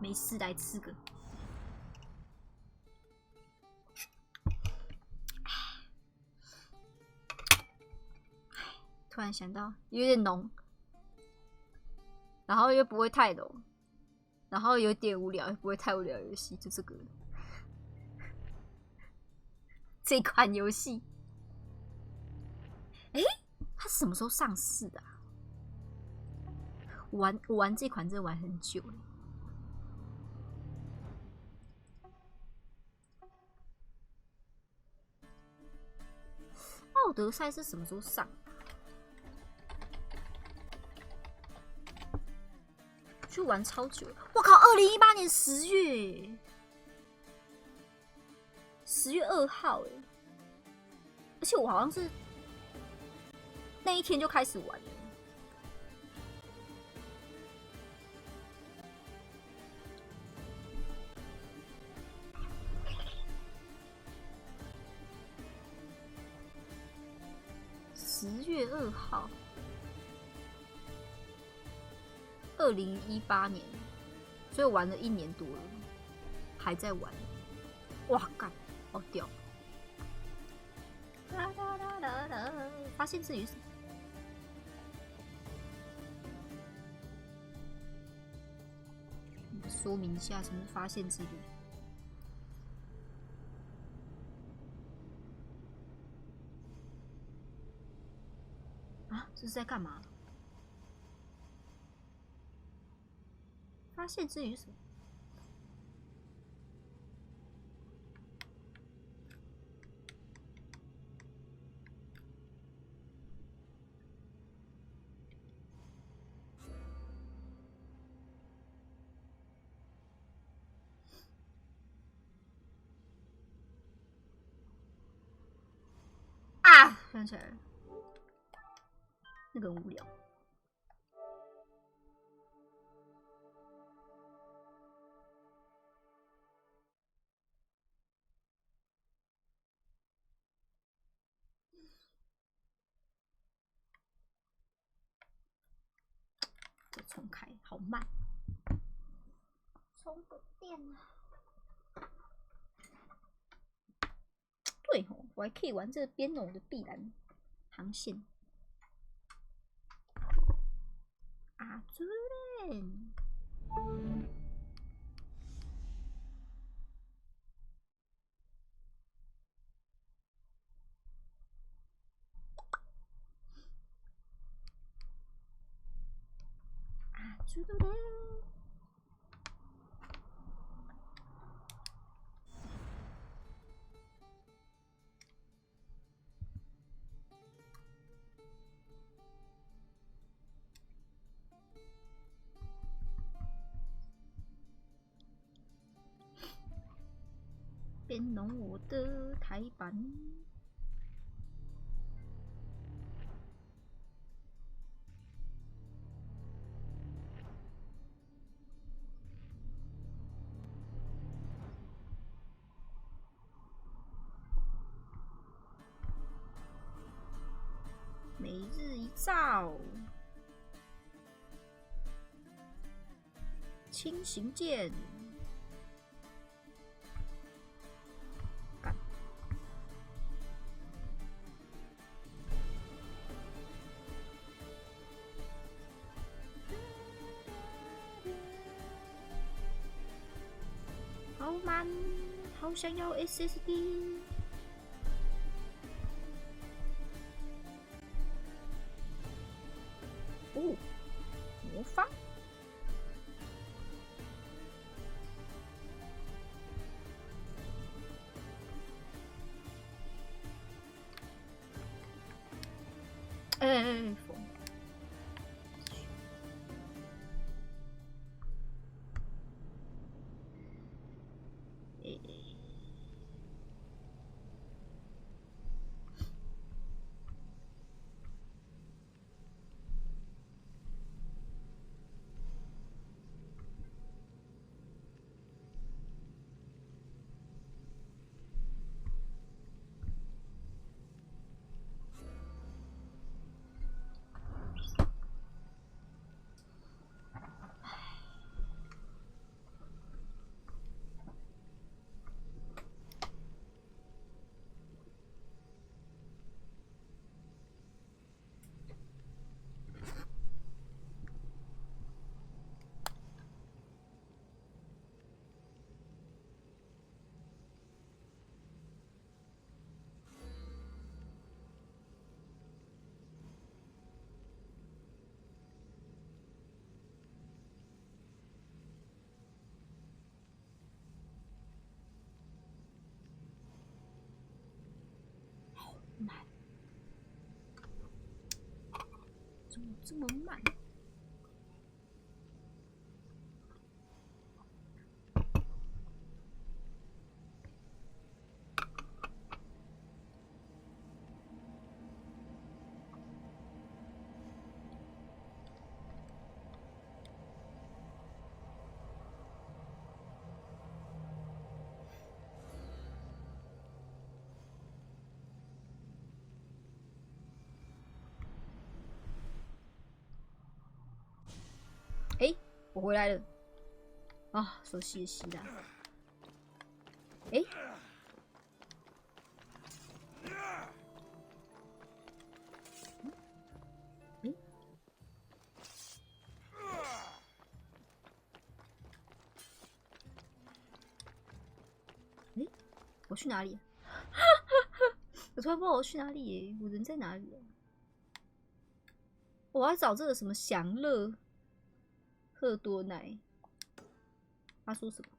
没事来吃个。突然想到，有点浓，然后又不会太浓，然后有点无聊，又不会太无聊的游戏，就这个。这款游戏，它是什么时候上市的啊？我玩这款真的玩很久了。奥德赛是什么时候上？去玩超久了，我靠！2018年10月2号，而且我好像是那一天就开始玩了。10月2号，2018年，所以玩了1年多了，还在玩。哇干，好屌！啦啦啦啦啦，发现之余是。说明一下什么是发现之旅。啊，这是在干嘛？发现之余是什么？啊，想起来了，那个很无聊。再重开，好慢，充个电啊！对吼，我还可以玩这个边龙的碧蓝航线。啊，主任。啊，主任。边龙我的台版。每日一照，轻型剑，干！好慢，好想要 SSD。哦，魔方。疯！怎么这么慢？哎，我回来了。啊，熟悉的希腊。哎，我去哪里？我突然不知道我去哪里耶！我人在哪里？我要找这个什么享乐赫多奈。他说什么？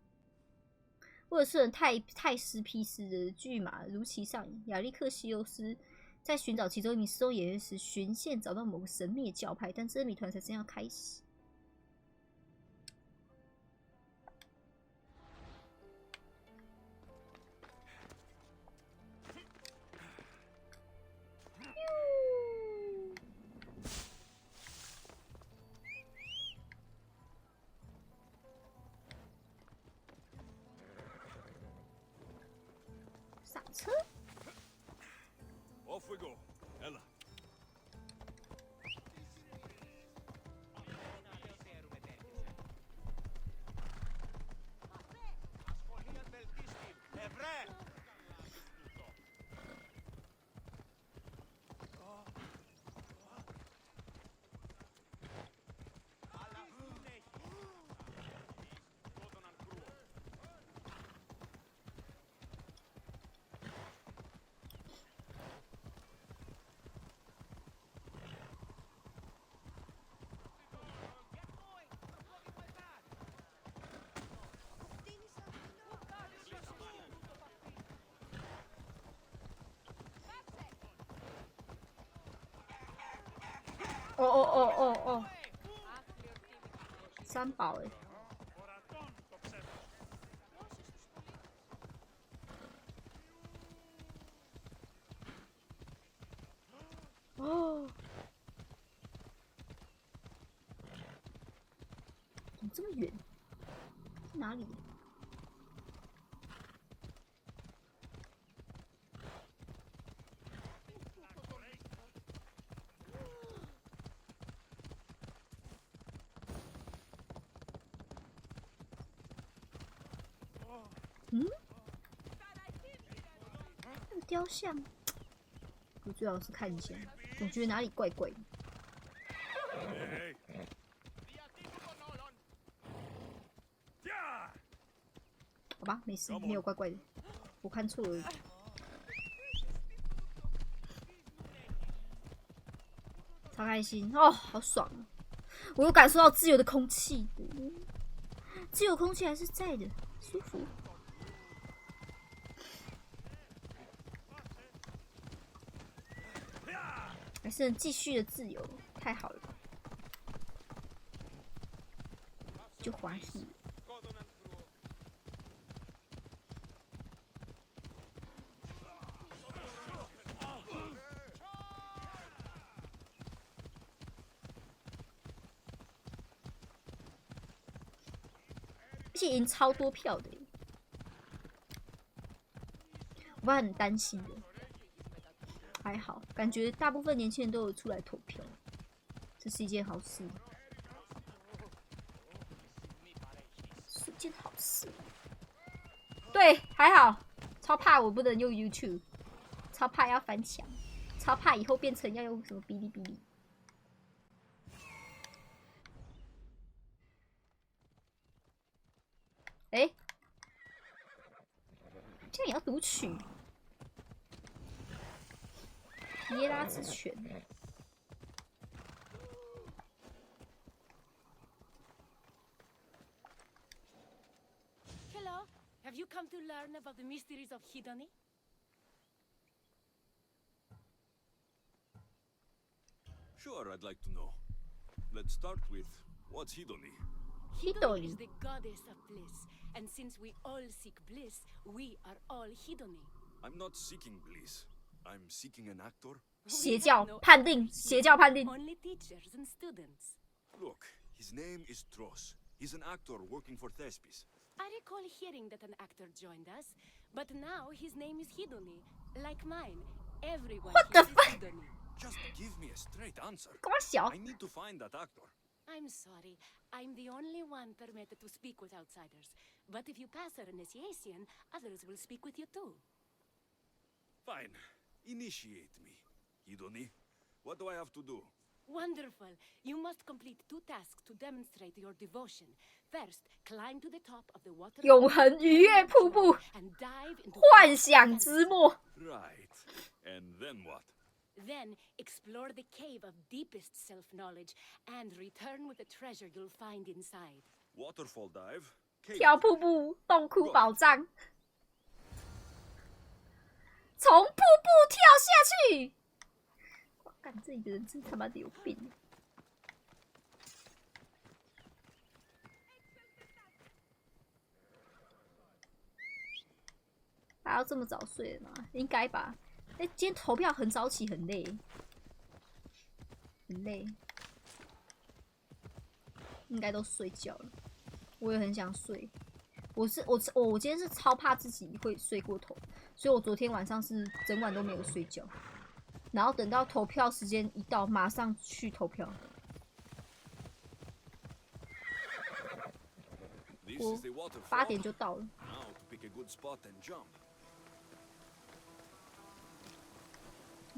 为了吃人泰斯皮斯的巨马如期上演，亚历克西欧斯在寻找其中一名失踪演员时，循线找到某个神秘的教派，但这谜团才正要开始。上车。Off we go. Ella.哦，三宝哎。哦，怎么这么远？在哪里？雕像，我最好是看一下，总觉得哪里怪怪的。好吧，没事，没有怪怪的，我看错了。超开心哦，好爽啊！我有感受到自由的空气，自由空气还是在的，舒服。还是能继续的自由，太好了，就欢喜。而且赢超多票的，我很担心的。还好，感觉大部分年轻人都有出来投票，这是一件好事，是一件好事。对，还好，超怕我不能用 YouTube， 超怕要翻墙，超怕以后变成要用什么哔哩哔哩。哎，这样也要读取。耶拉之泉。Hello, have you come to learn about the mysteries of Hedony? Sure, I'd like to know. Let's start with what's Hidoni? Hidoni is the goddess of bliss, and since we all seek bliss, we are all Hidoni. I'm not seeking bliss. I'm seeking an actor. 邪教判定，邪教判定。 Only teachers and students. Look, his name is Tros. He's an actor working for Thespis. I recall hearing that an actor joined us, but now his name is Hidoni, like mine. Everyone What the here is fuck? Hidoni. Just give me a straight answer. 干嘛小 I need to find that actor. I'm sorry. I'm the only one permitted to speak with outsiders. But if you pass our initiation, others will speak with you too. Fine. Initiate me. Hidoni, what do I have to do? Wonderful. You must complete 2 tasks to demonstrate your devotion. First, climb to the top of the water 永恒愉悦瀑布， and dive into 幻想之末。 Right. And then what? Then explore the cave of deepest self-knowledge and return with the treasure you'll find inside. Waterfall dive. Cave 跳瀑布，洞窟宝藏，从瀑布跳下去。我干，这里的人真他妈的有病！还要这么早睡了吗？应该吧。哎，今天投票很早起，很累，很累，应该都睡觉了。我也很想睡。我今天是超怕自己会睡过头，所以我昨天晚上是整晚都没有睡觉，然后等到投票时间一到，马上去投票。我8点就到了。 Now to pick a good spot and jump.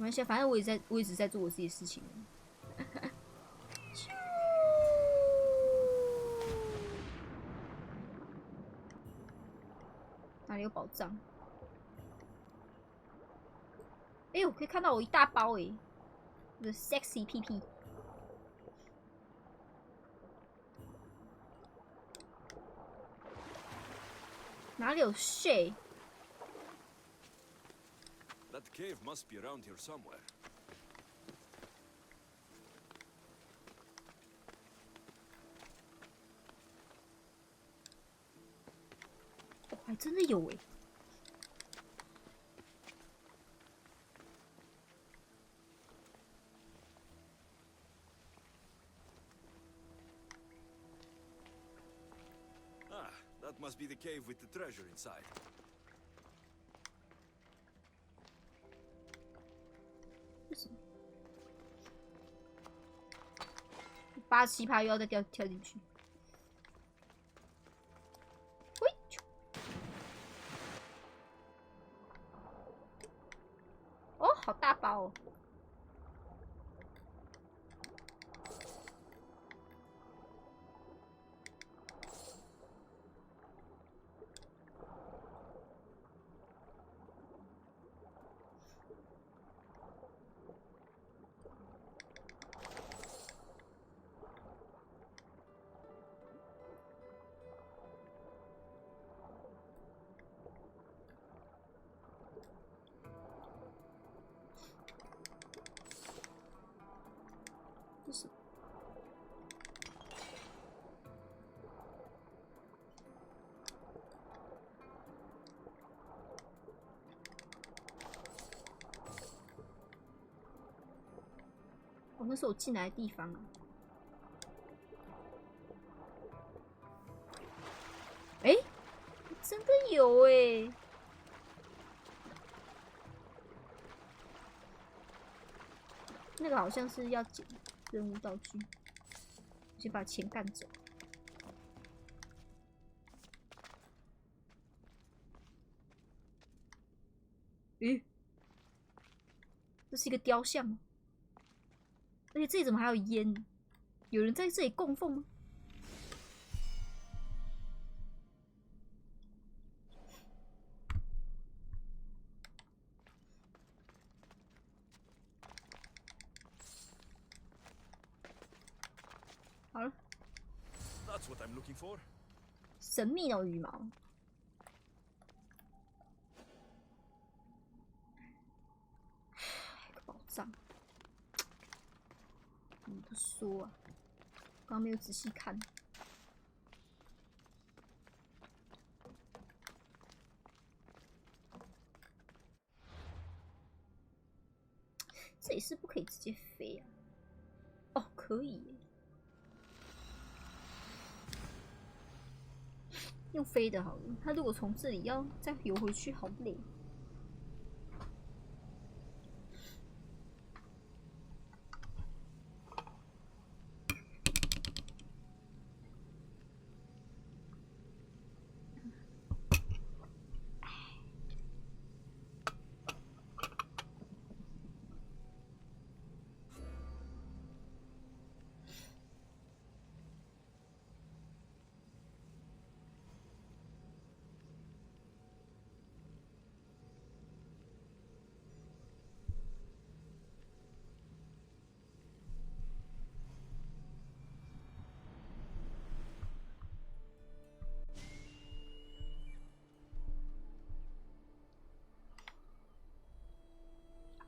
没关系，反正我一直在做我自己的事情。哪里有宝藏？哎呦，可以看到我一大包哎，我的 sexy 屁屁。哪里有 shade？ That cave must be around here somewhere. 哦，还真的有哎。Ah, that must be the cave with the treasure inside. 87%又要再跳进去。喂！哦，好大包哦！这是哦，那是我进来的地方啊。哎，真的有哎！那个好像是要捡任务道具，先把钱干走。咦，这是一个雕像吗？而且这里怎么还有烟？有人在这里供奉吗？好了， That's what I'm looking for. 神秘的羽毛。宝藏。的说啊？刚刚没有仔细看。这里是不可以直接飞啊？哦，可以耶。用飞的好了。他如果从这里要再游回去，好累。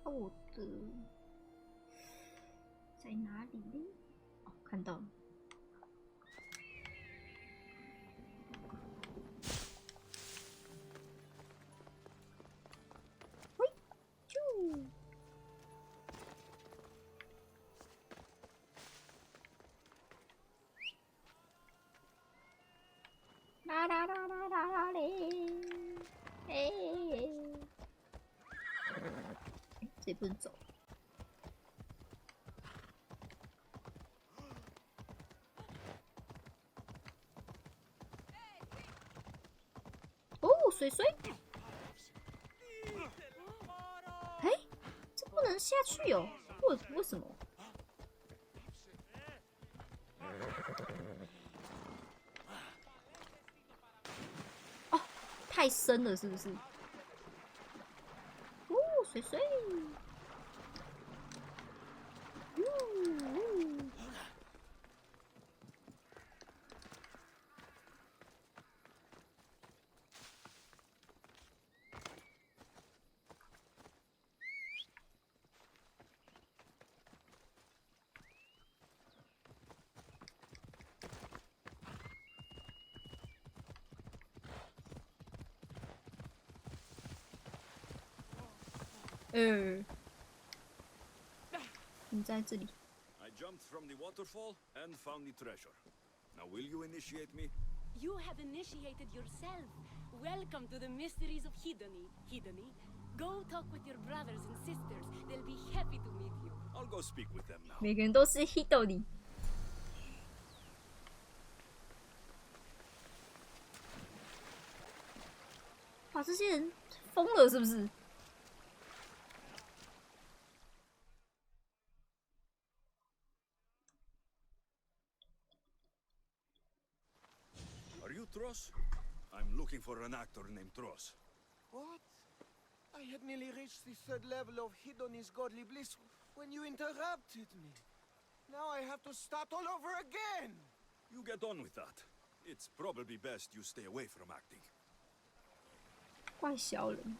我的在哪里呢？哦，看到了。喂，啾！啦啦啦啦啦啦嘞！哎。这里不能走。哦，水水。哎，这不能下去哦？为什么？哦，太深了，是不是？哦，水水。你在这里。I jumped from the waterfall and found the treasure. Now will you initiate me? You have initiated yourself. Welcome to the mysteries of Hidoni. Hidoni, go talk with your brothers and sisters. They'll be happy to meet you. I'll go speak with them now. 每个人都是 Hidoni。哇，这些人疯了是不是？ Are you Tros? I'm looking for an actor named Tros. What? I had nearly reached the 3rd level of Hidoni's godly bliss when you interrupted me. Now I have to start all over again. You get on with that. It's probably best you stay away from acting. 怪小人。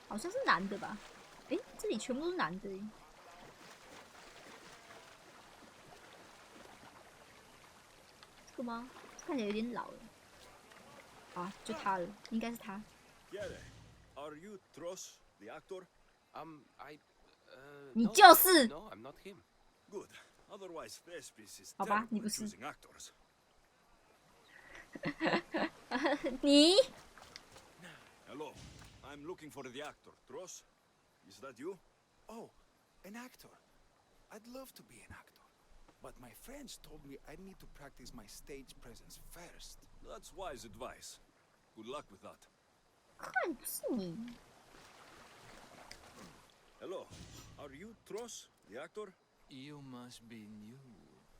好像是男的吧？哎，这里全部都是男的耶。这个吗？看起来有点老了。啊，就他了，应该是他。Chiere, are you Tros, the actor?你就是。 No, I'm not him. Good. Otherwise, Thespis is 好吧，你 terrible 不 at 是。 choosing actors. 你。 Hello. I'm looking for the actor. Tros? Is that you? Oh, an actor. I'd love to be an actor. But my friends told me I need to practice my stage presence first. That's wise advice. Good luck with that. 看，不是你。 Hello. Are you Tros, the actor? You must be new.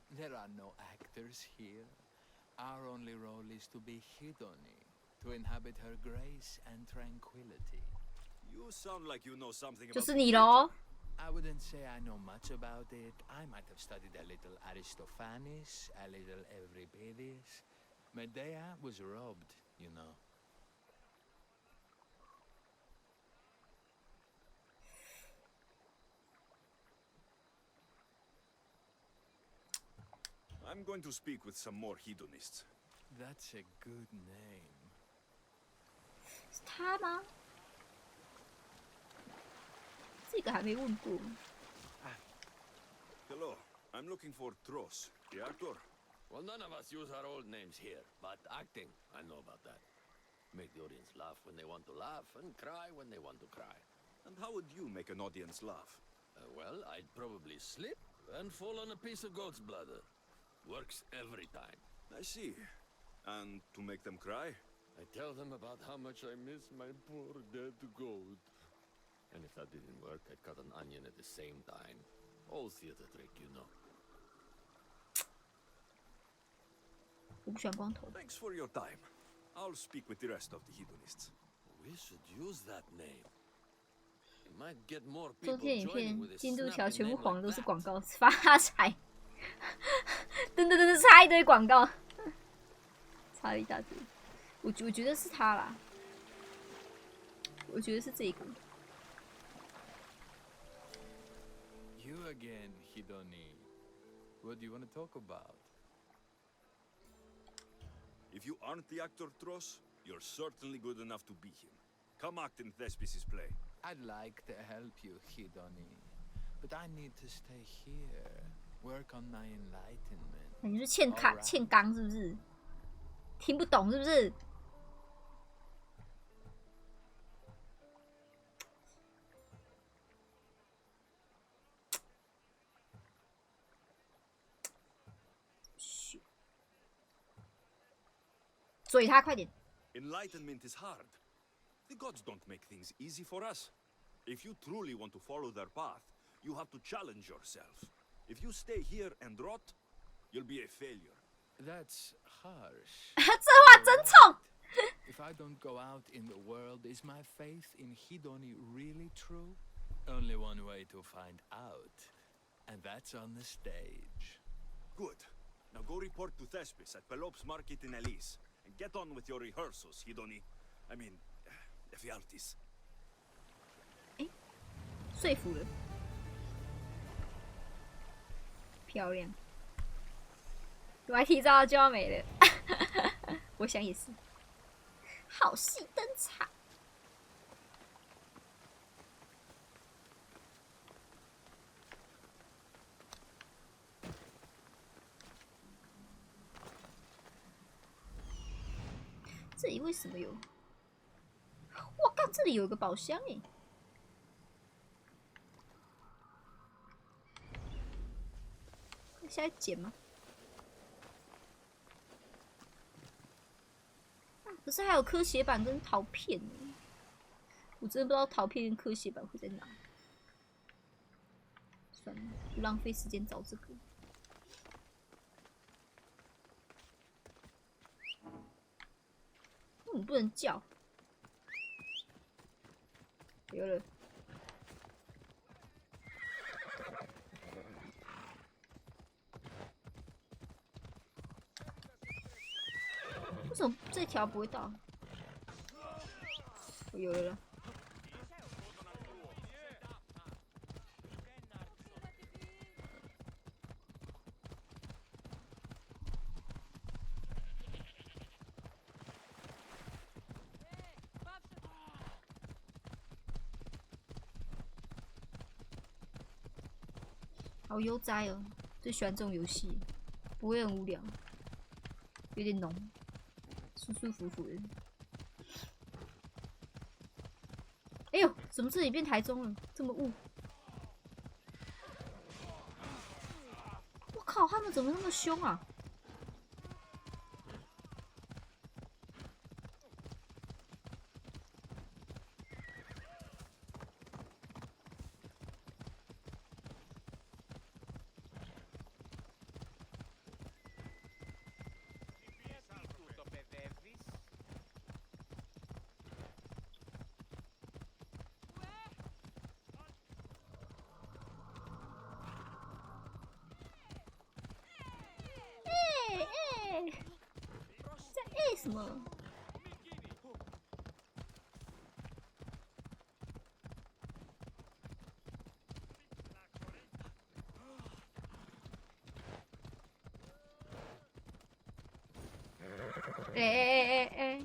There are no actors here. Our only role is to be Hidoni, to inhabit her grace and tranquility. You sound like you know something 就 about 是你喽。 I wouldn't say I know much about it. I might have studied a little Aristophanes, a little Euripides. Medea was robbed, you know. I'm going to speak with some more hedonists. That's a good name. 是他吗？这个还没问过。 Hello, I'm looking for Tros, the actor. Well, none of us use our old names here, but acting, I know about that. Make the audience laugh when they want to laugh and cry when they want to cry. And how would you make an audience laugh? Well, I'd probably slip and fall on a piece of goat's bladder. Works every time. I see. And to make them cry? I tell them about how much I miss my poor dead goat. And if that didn't work, I'd cut an onion at the same time. Old theater trick, you know. 我不喜欢光头。 Thanks for your time. I'll speak with the rest of the hedonists. We should use that name. You might get more 中 people 天影 joining 片 with a 进度条 snappy 全部 name 黄， like 都是 that. 广告，发财。噔，插一堆广告，插了一大堆。我觉得是他啦，我觉得是这个。 You again, Hidoni. What do you want to talk about? If you aren't the actor Tros, you're certainly good enough to be him. Come act in Thespis' play. I'd like to help you, Hidoni. But I need to stay here. Work on my enlightenment. 你是欠钢是不是？听不懂是不是？嘴他快点！ Enlightenment is hard. The gods don't make things easy for us. If you truly want to follow their path, you have to challenge yourself. If you stay here and rot, you'll be a failure. That's harsh. 这话真冲！ If I don't go out in the world, is my faith in Hidoni really true? Only one way to find out, and that's on the stage. Good. Now go report to Thespis at Pelops Market in Elise, and get on with your rehearsals, Hidoni. I mean, Ephialtes. 说服了，漂亮。YT 照就要没了，我想也是。好戏登场。这里为什么有？我靠，这里有一个宝箱哎！现在捡吗？可是还有科写版跟陶片呢，我真的不知道陶片跟科写版会在哪。算了，不浪费时间找这个。不能叫。有了。为什么这条不会到？有了。好悠哉哦，最喜欢这种游戏，不会很无聊，有点浓，舒舒服服的。哎呦，怎么这里变台中了？这么雾！我靠，他们怎么那么凶啊？什么？哎！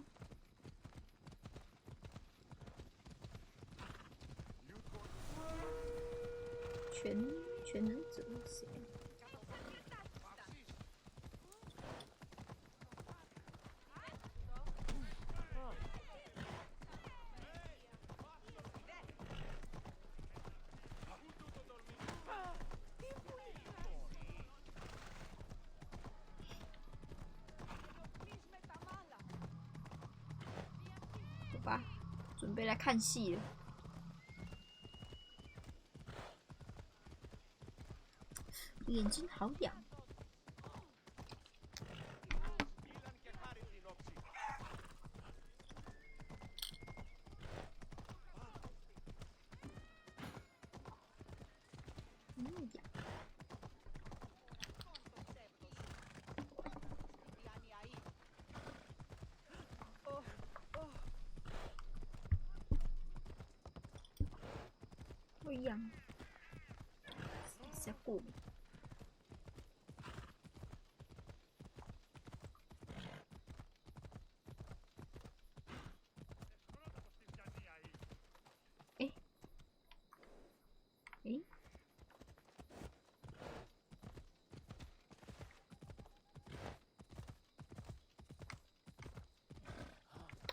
全能者是谁？走吧，准备来看戏了。眼睛好痒。痒。会痒。下过敏。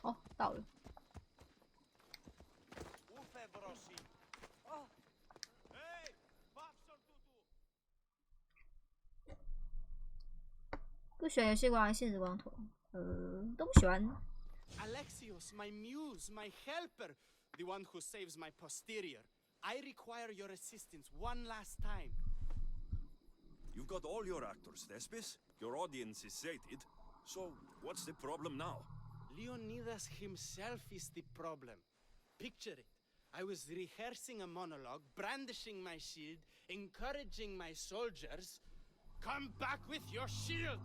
哦，到了。不喜欢游戏光现实光头，都不喜欢。Alexios, my muse, my helper, the one who saves my posterior. I require your assistance one last time. You've got all your actors, Thespis. Your audience is sated. So, what's the problem now? Leonidas himself is the problem. Picture it. I was rehearsing a monologue, brandishing my shield, encouraging my soldiers. Come back with your shield!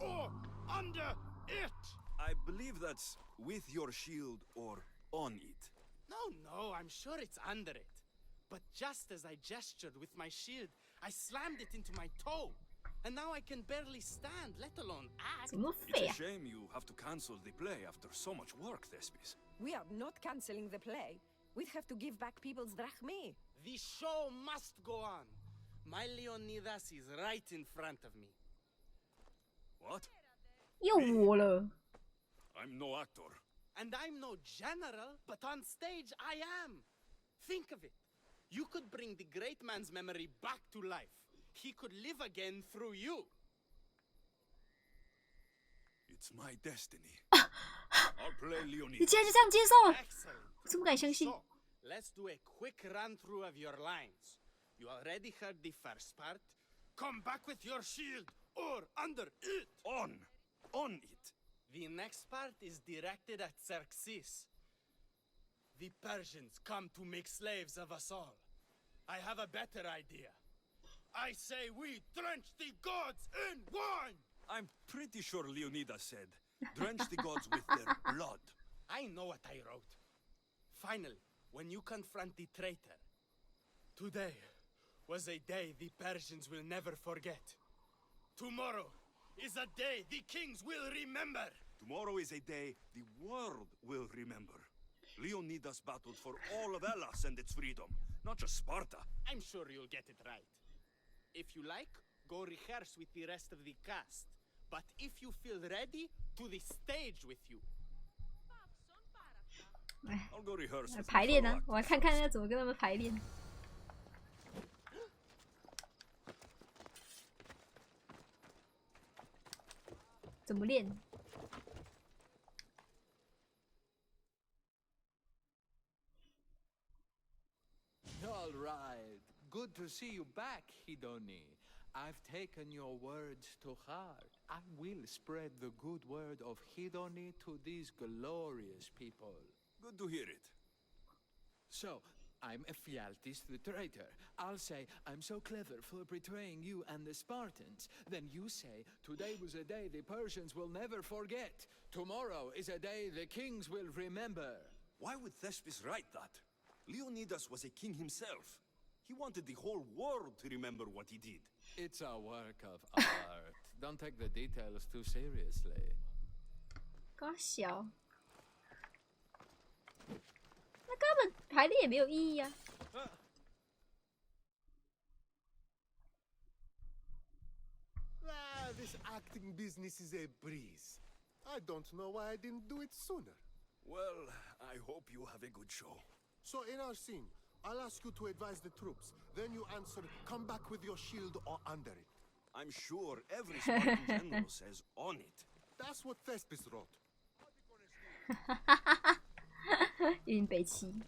Or under it! I believe that's with your shield or on it. No, I'm sure it's under it. But just as I gestured with my shield, I slammed it into my toe. And now I can barely stand, let alone act. It's a shame you have to cancel the play after so much work, Thespis. We are not canceling the play. We'd have to give back people's drachmae. The show must go on. My Leonidas is right in front of me. What? 又我了。 I'm no actor. And I'm no general, but on stage I am. Think of it. You could bring the great man's memory back to life. He could live again through you. It's my destiny. I'll play 你 Leonidas. 竟然就这样接受了， Excellent. 我真不敢相信。 So, let's do a quick run through of your lines. You already heard the first part. Come back with your shield, or under it. On it. The next part is directed at Xerxes. The Persians come to make slaves of us all. I have a better idea. I say we drench the gods in wine! I'm pretty sure Leonidas said, drench the gods with their blood. I know what I wrote. Finally, when you confront the traitor, today was a day the Persians will never forget. Tomorrow is a day the kings will remember. Tomorrow is a day the world will remember. Leonidas battled for all of Hellas and its freedom, not just Sparta. I'm sure you'll get it right. If you like, go rehearse with the rest of the cast. But if you feel ready, to the stage with you. 哎， I'll go rehearse. with 排 my 练 fellow 呢，我来 actors 看看 first. 要怎么跟他们排练。怎么练？ All right. Good to see you back, Hidoni. I've taken your words to heart. I will spread the good word of Hidoni to these glorious people. Good to hear it. So, I'm Ephialtes the traitor. I'll say, I'm so clever for betraying you and the Spartans. Then you say, today was a day the Persians will never forget. Tomorrow is a day the kings will remember. Why would Thespis write that? Leonidas was a king himself. He wanted the whole world to remember what he did. It's a work of art. Don't take the details too seriously. 搞小，那根本排列也没有意义啊。This acting business is a breeze. I don't know why I didn't do it sooner. Well, I hope you have a good show. So in our scene, I'll ask you to advise the troops. Then you answer, come back with your shield or under it. I'm sure every Spartan general says on it. That's what Thespis wrote. 有点北齐。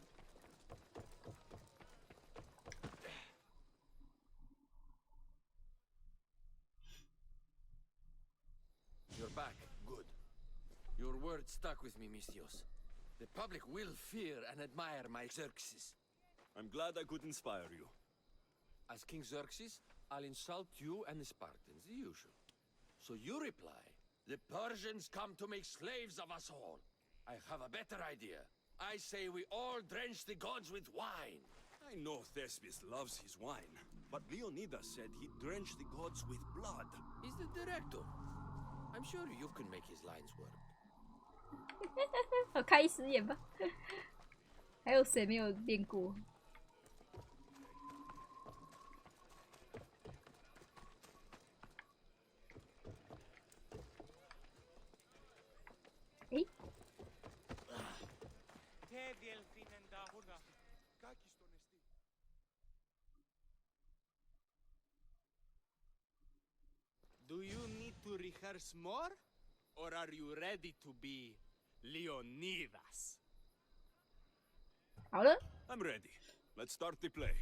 You're back. Good. Your word stuck with me, Misthios. The public will fear and admire my Xerxes. I'm glad I could inspire you. As King Xerxes, I'll insult you and the Spartans, the usual. So you reply, the Persians come to make slaves of us all. I have a better idea. I say we all drench the gods with wine. I know Thespis loves his wine, but Leonidas said he drenched the gods with blood. He's the director. I'm sure you can make his lines work. 好开始演吧。还有谁没有练过？诶， Do you need to rehearse more? Or are you ready to be Leonidas? 好了， I'm ready. Let's start the play.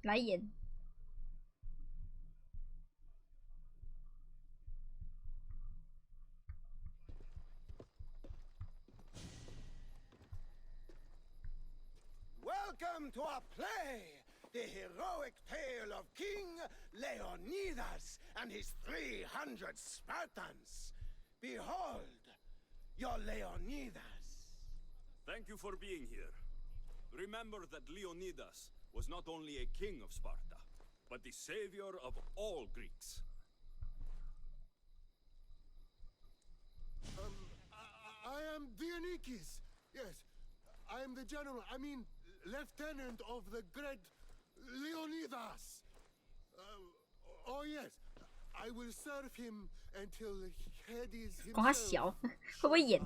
来演。 Welcome to our play, the heroic tale of King Leonidas and his 300 Spartans. Behold, your Leonidas. Thank you for being here. Remember that Leonidas was not only a king of Sparta, but the savior of all Greeks. I am Dionysus. Yes, I am the general. I mean, lieutenant of the great Leonidas. Oh yes, I will serve him until Hades 管他 himself 小，会不会演？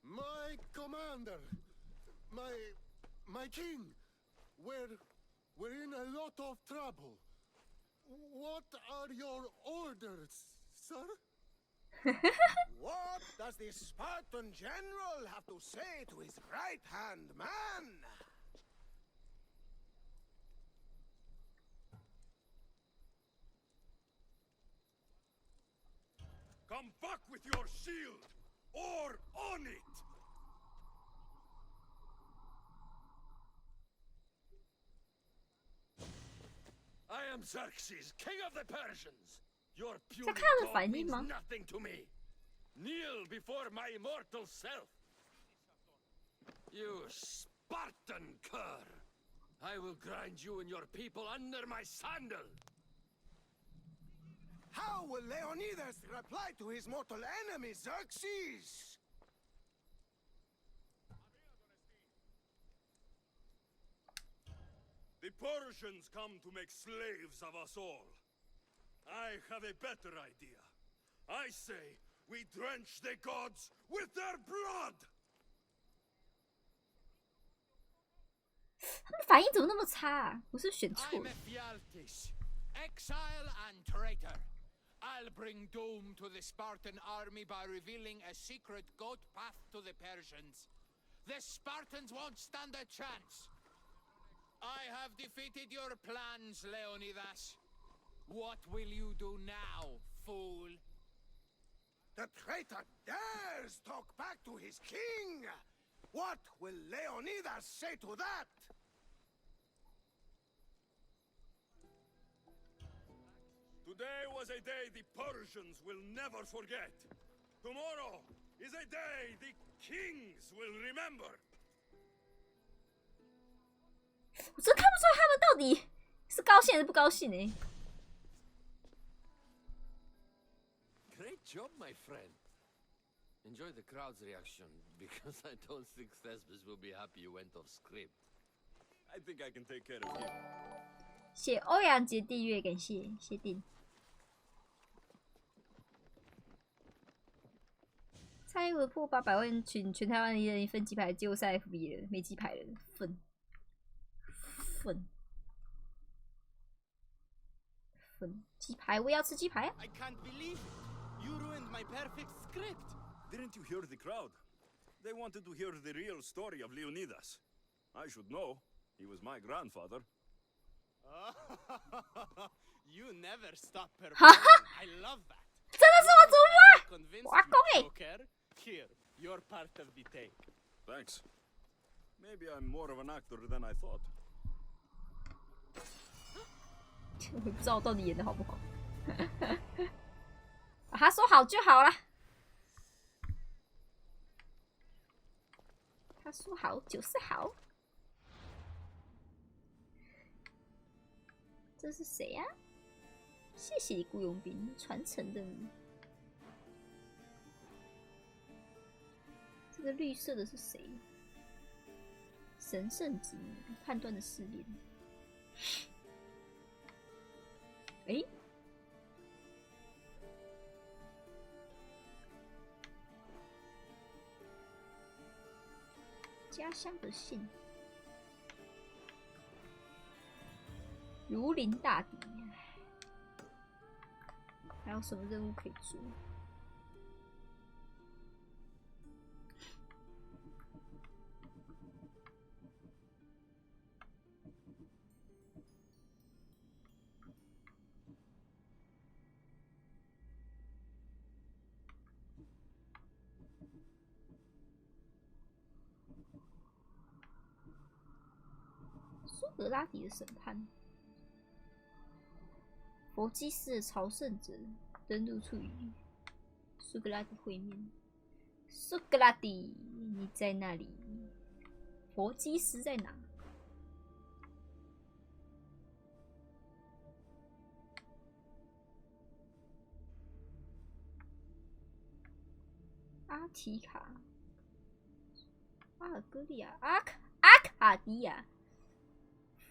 My commander, my king, we're in a lot of trouble. What are your orders, sir? What does the Spartan general have to say to his right-hand man? Come back with your shield, or on it! I am Xerxes, king of the Persians. Your 在 puny 看他的 god 反应 means 吗？ nothing to me. Kneel before my immortal self. You Spartan cur! I will grind you and your people under my sandal. How will Leonidas reply to his mortal enemy, Xerxes? The Persians come to make slaves of us all. I have a better idea. I say we drench the gods with their blood! 他们反应怎么那么差啊？我是选错 I'm 了。 Ephialtes, exile and traitor. I'll bring doom to the Spartan army by revealing a secret goat path to the Persians. The Spartans won't stand a chance. I have defeated your plans, Leonidas. What will you do now, fool? The traitor dares talk back to his king! What will Leonidas say to that? Today was a day the Persians will never forget. Tomorrow is a day the kings will remember. 我真看不出来他们到底是高兴还是不高兴哎、Great job, my friend. Enjoy the crowd's reaction, because I don't think Thesbus will be happy you went off script. I think I can take care of him. 谢欧阳杰订阅，感谢谢订。蔡英文破800万全台湾一人一份鸡排，结果上 FB 了，没鸡排了，愤。鸡排，我也要吃鸡排啊！ I can't believe it. You ruined my perfect script. Didn't you hear the crowd? They wanted to hear the real story of Leonidas. I should know. He was my grandfather. You never stop performing. I love that. 真的是我祖父！我阿公哎！ Joker, here, you're part of the take. Thanks. Maybe I'm more of an actor than I thought. 我也不知道我到底演的好不好。他说好就好了。他说好就是好。这是谁呀、谢谢你，雇佣兵，传承任务。这个绿色的是谁？神圣子女判断的试炼。诶，家乡的信，如临大敌。还有什么任务可以做？苏格拉底的审判，佛基斯的朝圣者登陆处与苏格拉底会面。苏格拉底，你在那里？佛基斯在哪？阿提卡、阿尔戈利亚、阿卡迪亚。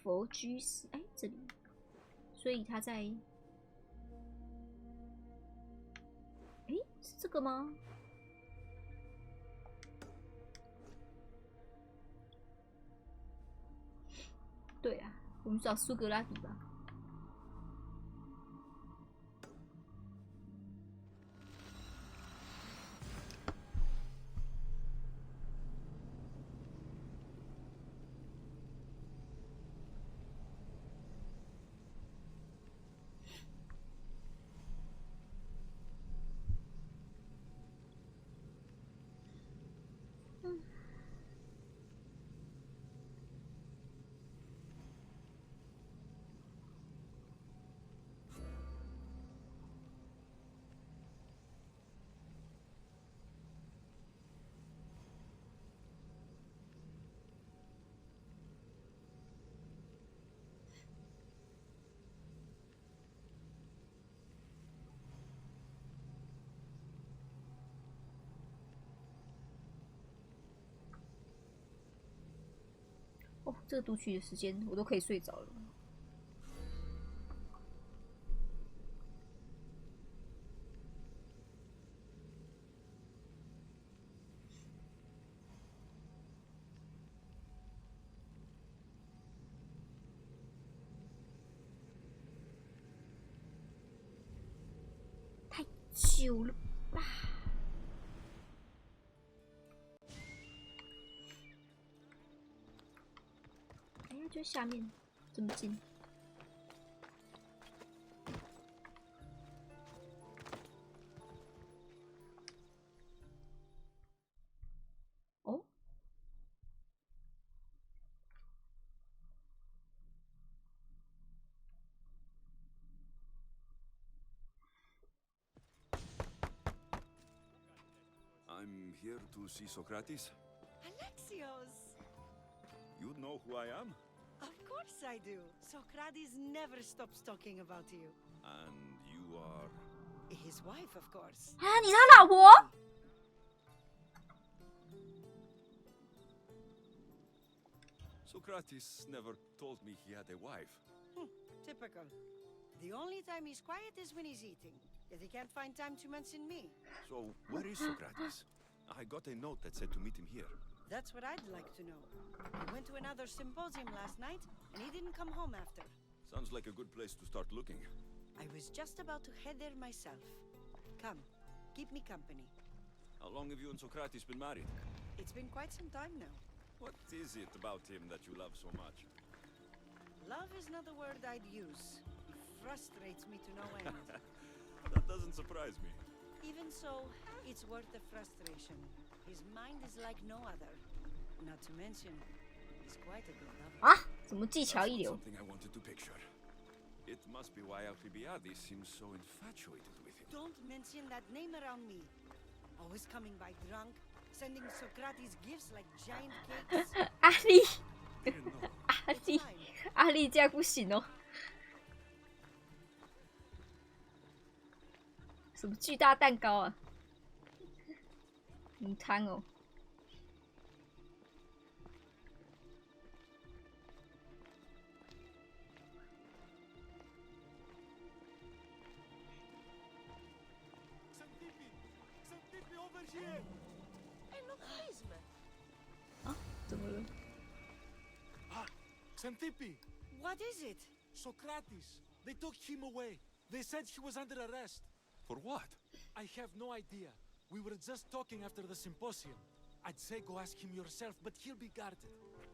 佛居士，哎，这里，所以他在，哎，是这个吗？对啊，我们找苏格拉底吧。哦，这个读取的时间我都可以睡着了。太久了吧？就下面这么近，哦，I'm here to see Socrates. Alexios! You know who I am? Of course I do. Socrates never stops talking about you. And you are... His wife, of course. 啊，你是他老婆？ Socrates never told me he had a wife. Typical. The only time he's quiet is when he's eating. Yet he can't find time to mention me. So, where is Socrates? I got a note that said to meet him here. That's what I'd like to know. He went to another symposium last night, and he didn't come home after. Sounds like a good place to start looking. I was just about to head there myself. Come, keep me company. How long have you and Socrates been married? It's been quite some time now. What is it about him that you love so much? Love is not the word I'd use. He frustrates me to no end. That doesn't surprise me. Even so, it's worth the frustration. His mind is like no other. Not to mention, he's quite a good lover. 啊，怎么技巧 That's 一 not 流？ something I wanted to picture. It must be why Alcibiades seems so infatuated with him. Don't mention that name around me. Always coming by drunk, sending Socrates gifts like giant cakes. 阿丽， Didn't know. 阿 It's 丽， fine. 阿丽这样不行哦。什么巨大蛋糕啊？很贪哦。 Xantippe over here!啊，怎么了？ Xantippe! What is it? Socrates! They took him away. They said he was under arrest. For what? I have no idea. We were just talking after the symposium. I'd say go ask him yourself, but he'll be guarded.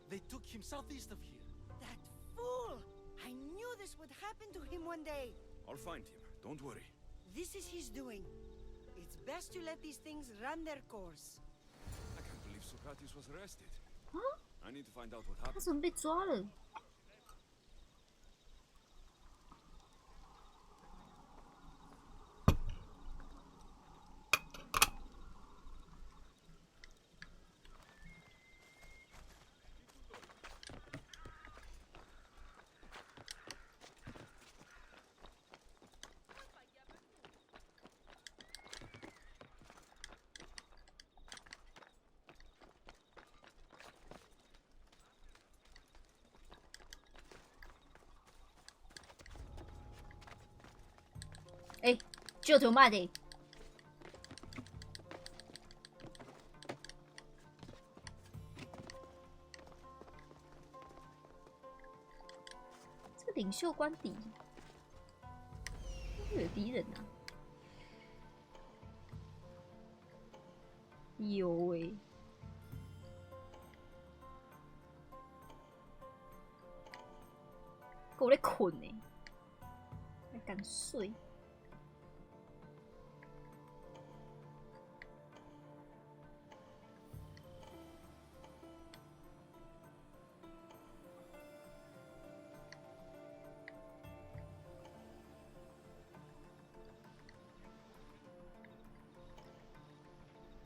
They took him southeast of here. That fool! I knew this would happen to him one day. I'll find him. Don't worry. This is his doing. It's best to let these things run their course. I can't believe Socrates was arrested. 啊， I need to find out what 他 happened. 怎么被抓了？ 哎，就头骂的。这个领袖官邸会有敌人啊？有欸。 我在困呢，还敢睡？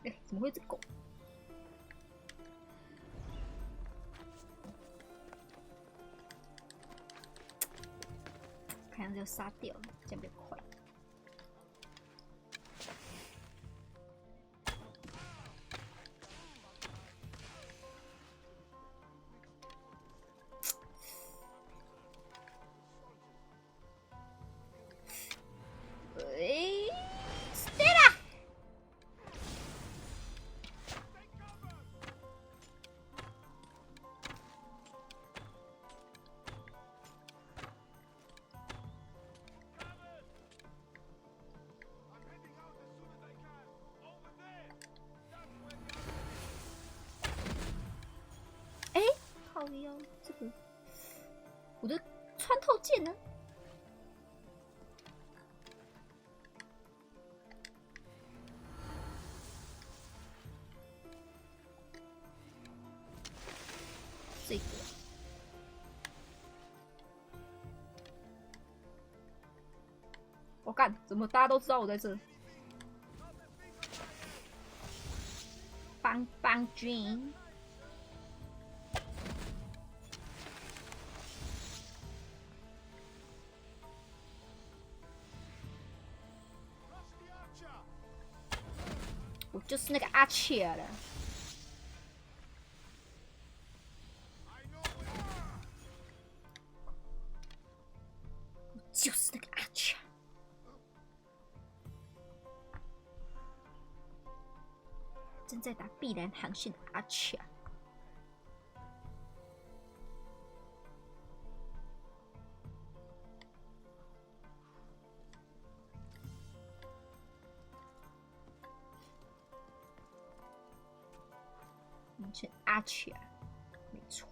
哎，怎么会有只狗？ 看样子要杀掉了，这样比较快。哎 ，Stella， 哎，靠腰，这个我的穿透剑呢？这个。 我干，怎么大家都知道我在这？棒君，就是那个阿切了。就是那个阿切。正在打碧蓝航线的阿切。名称阿切，没错。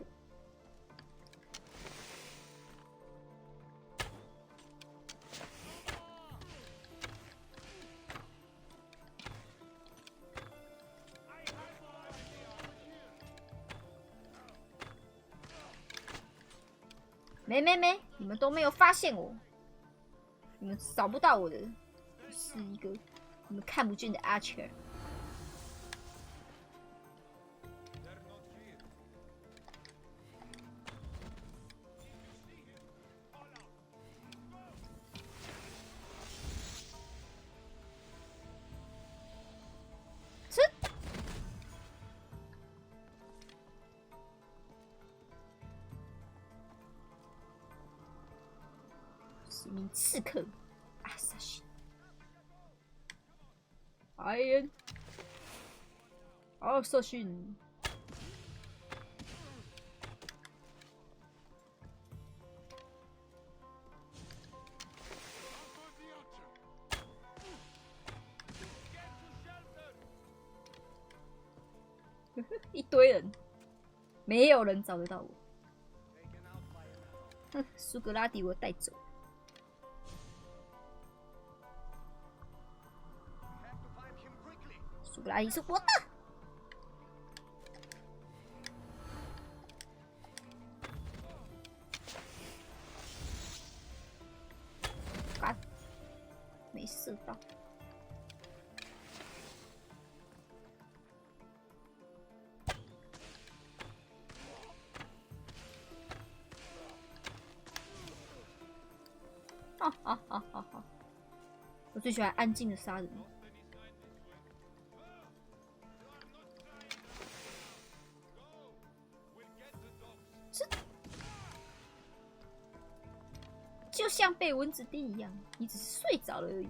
没，你们都没有发现我，你们找不到我的，是一个你们看不见的阿切。是名刺客，阿萨辛，艾恩，阿萨辛。一堆人，没有人找得到我。哼，苏格拉底我带走。苏格拉底是我的。干，没射到。好，我最喜欢安静的杀人。就像被蚊子叮一样，你只是睡着了而已。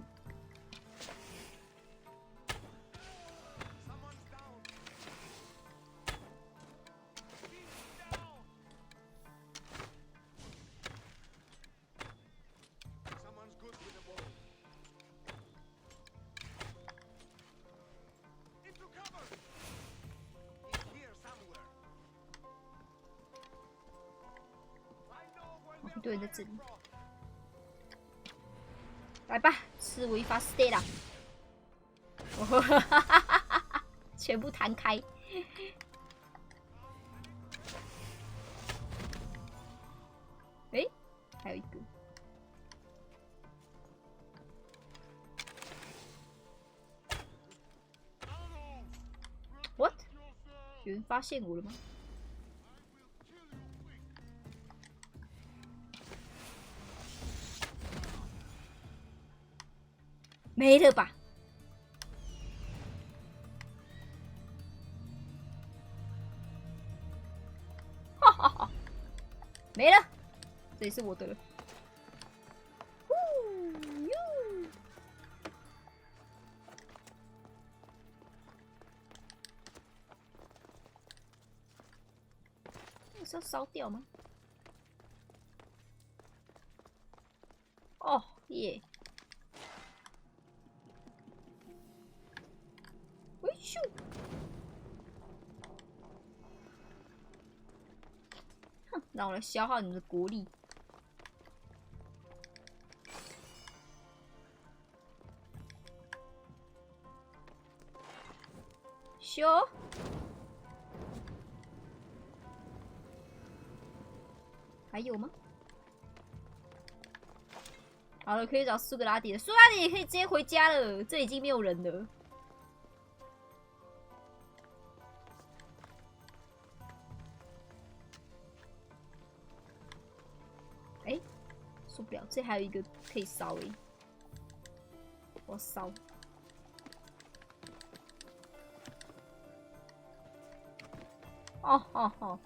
一堆人在这里，来吧，吃我一发 stay 啦！全部弹开。哎，还有一个。What？ 有人发现我了吗？没了吧？哈哈哈，没了，这也是我的了。是要烧掉吗？哦耶！咻！哼，让我来消耗你们的国力。咻！还有吗？好了，可以找苏格拉底了。苏格拉底也可以直接回家了，这已经没有人了。哎，受不了，这还有一个可以烧哎，我要烧。哦，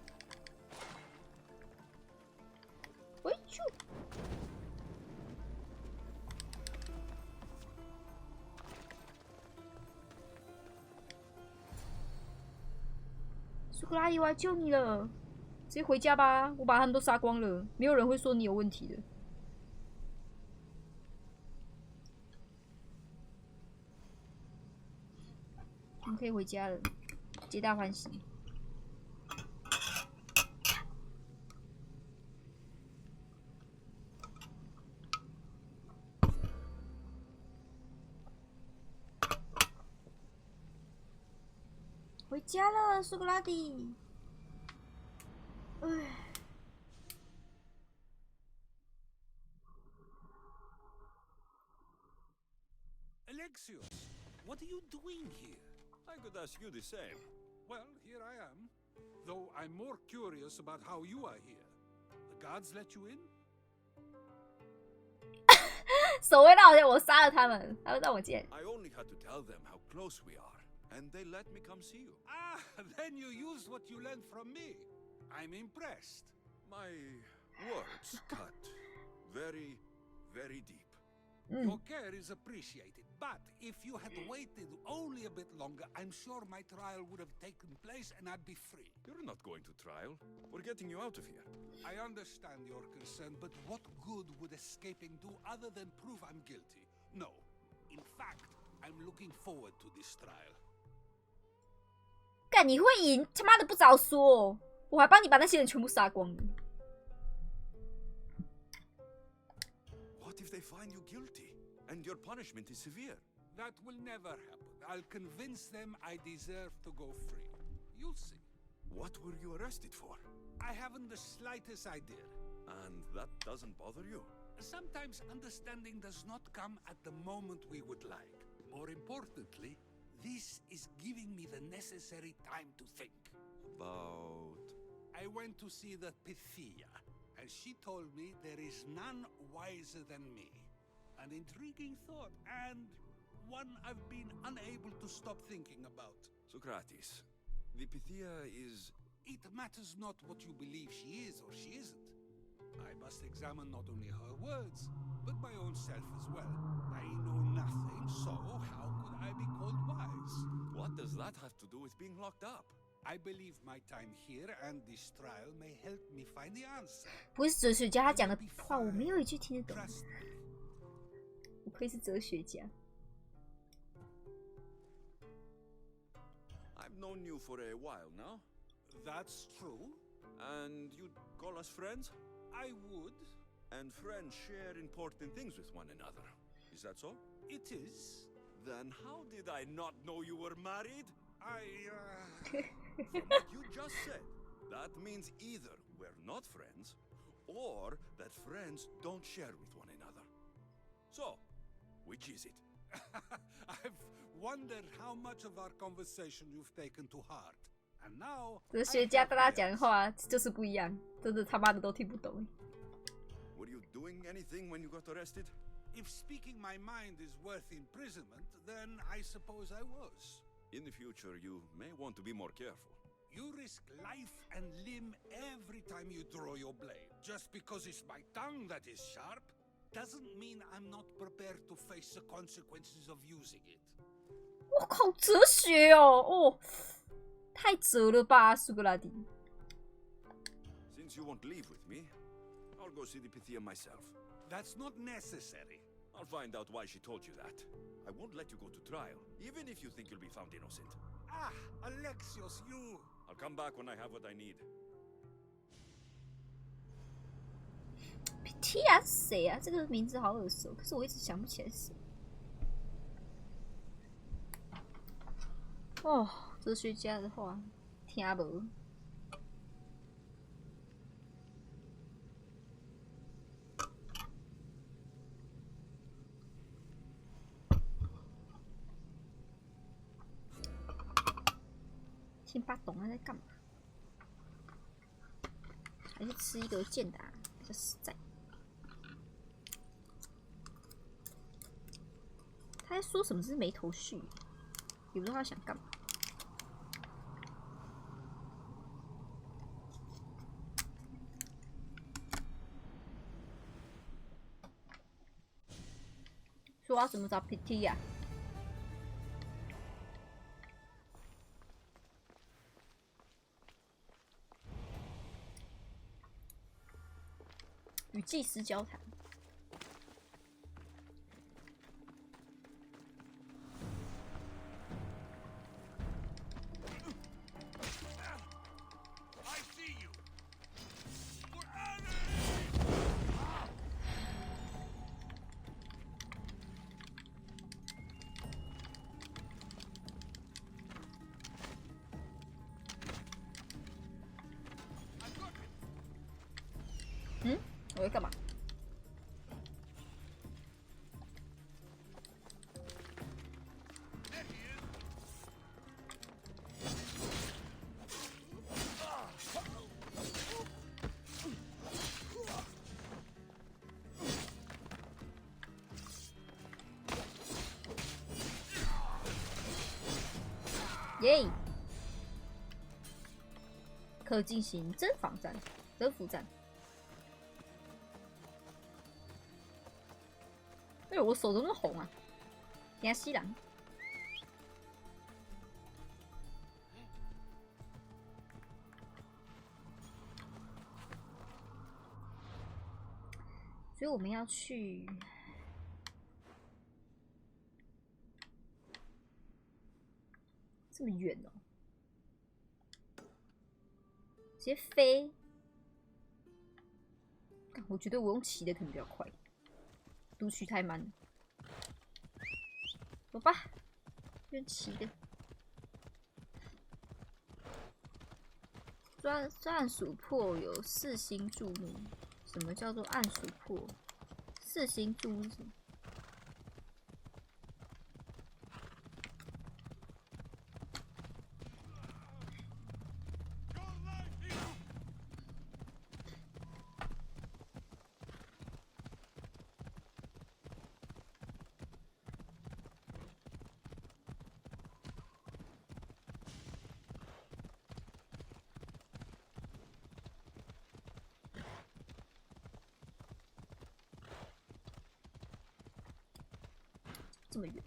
回去。苏格拉底，我来救你了，直接回家吧，我把他们都杀光了，没有人会说你有问题的。我们可以回家了，皆大欢喜。回家了，苏格拉底。唉。Alexios, what are you doing here? I could ask you the same. Well, here I am. Though I'm more curious about how you are here. The guards let you in? 守卫让我杀了他们，他们让我进。I only had to tell them how close we are, and they let me come see you. Ah, then you used what you learned from me. I'm impressed. My words cut very, very deep. Your care is appreciated, but if you had waited only a bit longer, I'm sure my trial would have taken place and I'd be free. You're not going to trial. We're getting you out of here. I understand your concern, but what good would escaping do other than prove I'm guilty? No. In fact, I'm looking forward to this trial. 干，你会赢？他妈的不早说！我还帮你把那些人全部杀光了。What if they find you guilty and your punishment is severe? That will never happen. I'll convince them I deserve to go free. You'll see. What were you arrested for? I haven't the slightest idea. And that doesn't bother you? Sometimes understanding does not come at the moment we would like. More importantly, this is giving me the necessary time to think. About... I went to see the Pythia, and she told me there is none wiser than me. An intriguing thought, and one I've been unable to stop thinking about. Socrates, the Pythia is... It matters not what you believe she is or she isn't. I must examine not only her words, but my own self as well. I know nothing, so how could I be called wise? What does that have to do with being locked up? I believe my time here and this trial may help me find the answer. 不是哲学家，他讲的话我没有一句听得懂。不愧是哲学家。I've known you for a while now. That's true. And you'd call us friends? I would. And friends share important things with one another. Is that so? It is. Then how did I not know you were married? From what you just said, that means either we're not friends, or that friends don't share with one another. So, which is it? I've wondered how much of our conversation you've taken to heart. And now, 哲学家跟他讲的话就是不一样，真的他妈的都听不懂。Were you doing anything when you got arrested? If speaking my mind is worth imprisonment, then I suppose I was. In the future, you may want to be more careful. You risk life and limb every time you draw your blade. Just because it's my tongue that is sharp, doesn't mean I'm not prepared to face the consequences of using it. 我靠，哲学哦，太哲了吧，苏格拉底。Since you won't leave with me, I'll go see the Pythia myself. That's not necessary. I'll find out why she told you that. I won't let you go to trial, even if you think you'll be found innocent. Ah, Alexios, you... I'll come back when I have what I need. Pythia 是谁啊？这个名字好耳熟，可是我一直想不起来是谁。哦，哲学家的话，听无。先不懂他在干嘛，还是吃一个健达比较实在。他在说什么是没头绪，也不知道他想干嘛。我要怎么找 PT 呀？与祭司交谈。我会干嘛？耶！可进行征服战。哎呦，我手怎么红啊？亚西兰。所以我们要去这么远哦，直接飞。我觉得我用骑的可能比较快。读取太慢了，走吧，用骑的。暗属破有4星注目，什么叫做暗属破？4星注目是什么？这么远，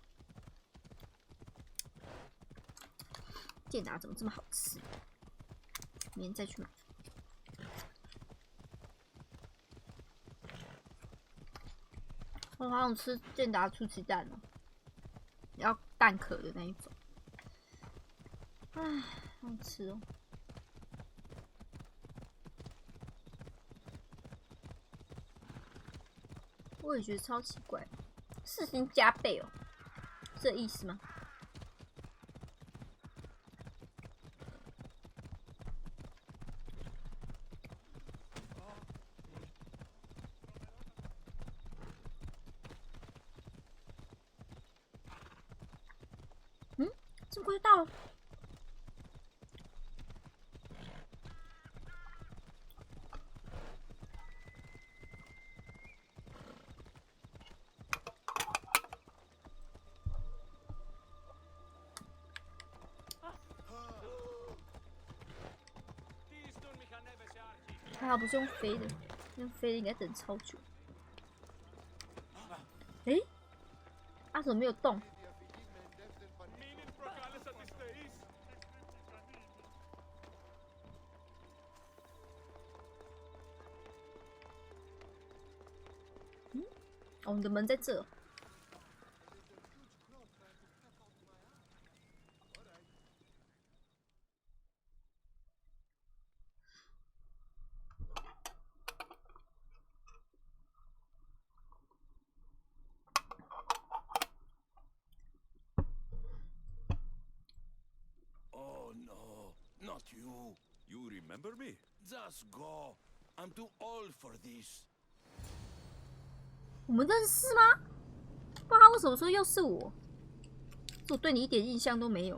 健达怎么这么好吃？明天再去买。我好想吃健达出奇蛋哦，要蛋壳的那一种。唉，好想吃哦。我也觉得超奇怪，4星加倍哦，这意思吗？这么快就到了？还好不是用飞的，用飞的应该等超久。阿怎么没有动？哦，我们的门在这。Oh no, not you. You remember me? Just go. I'm too old for this. 我们认识吗？不知道他为什么说又是我，我对你一点印象都没有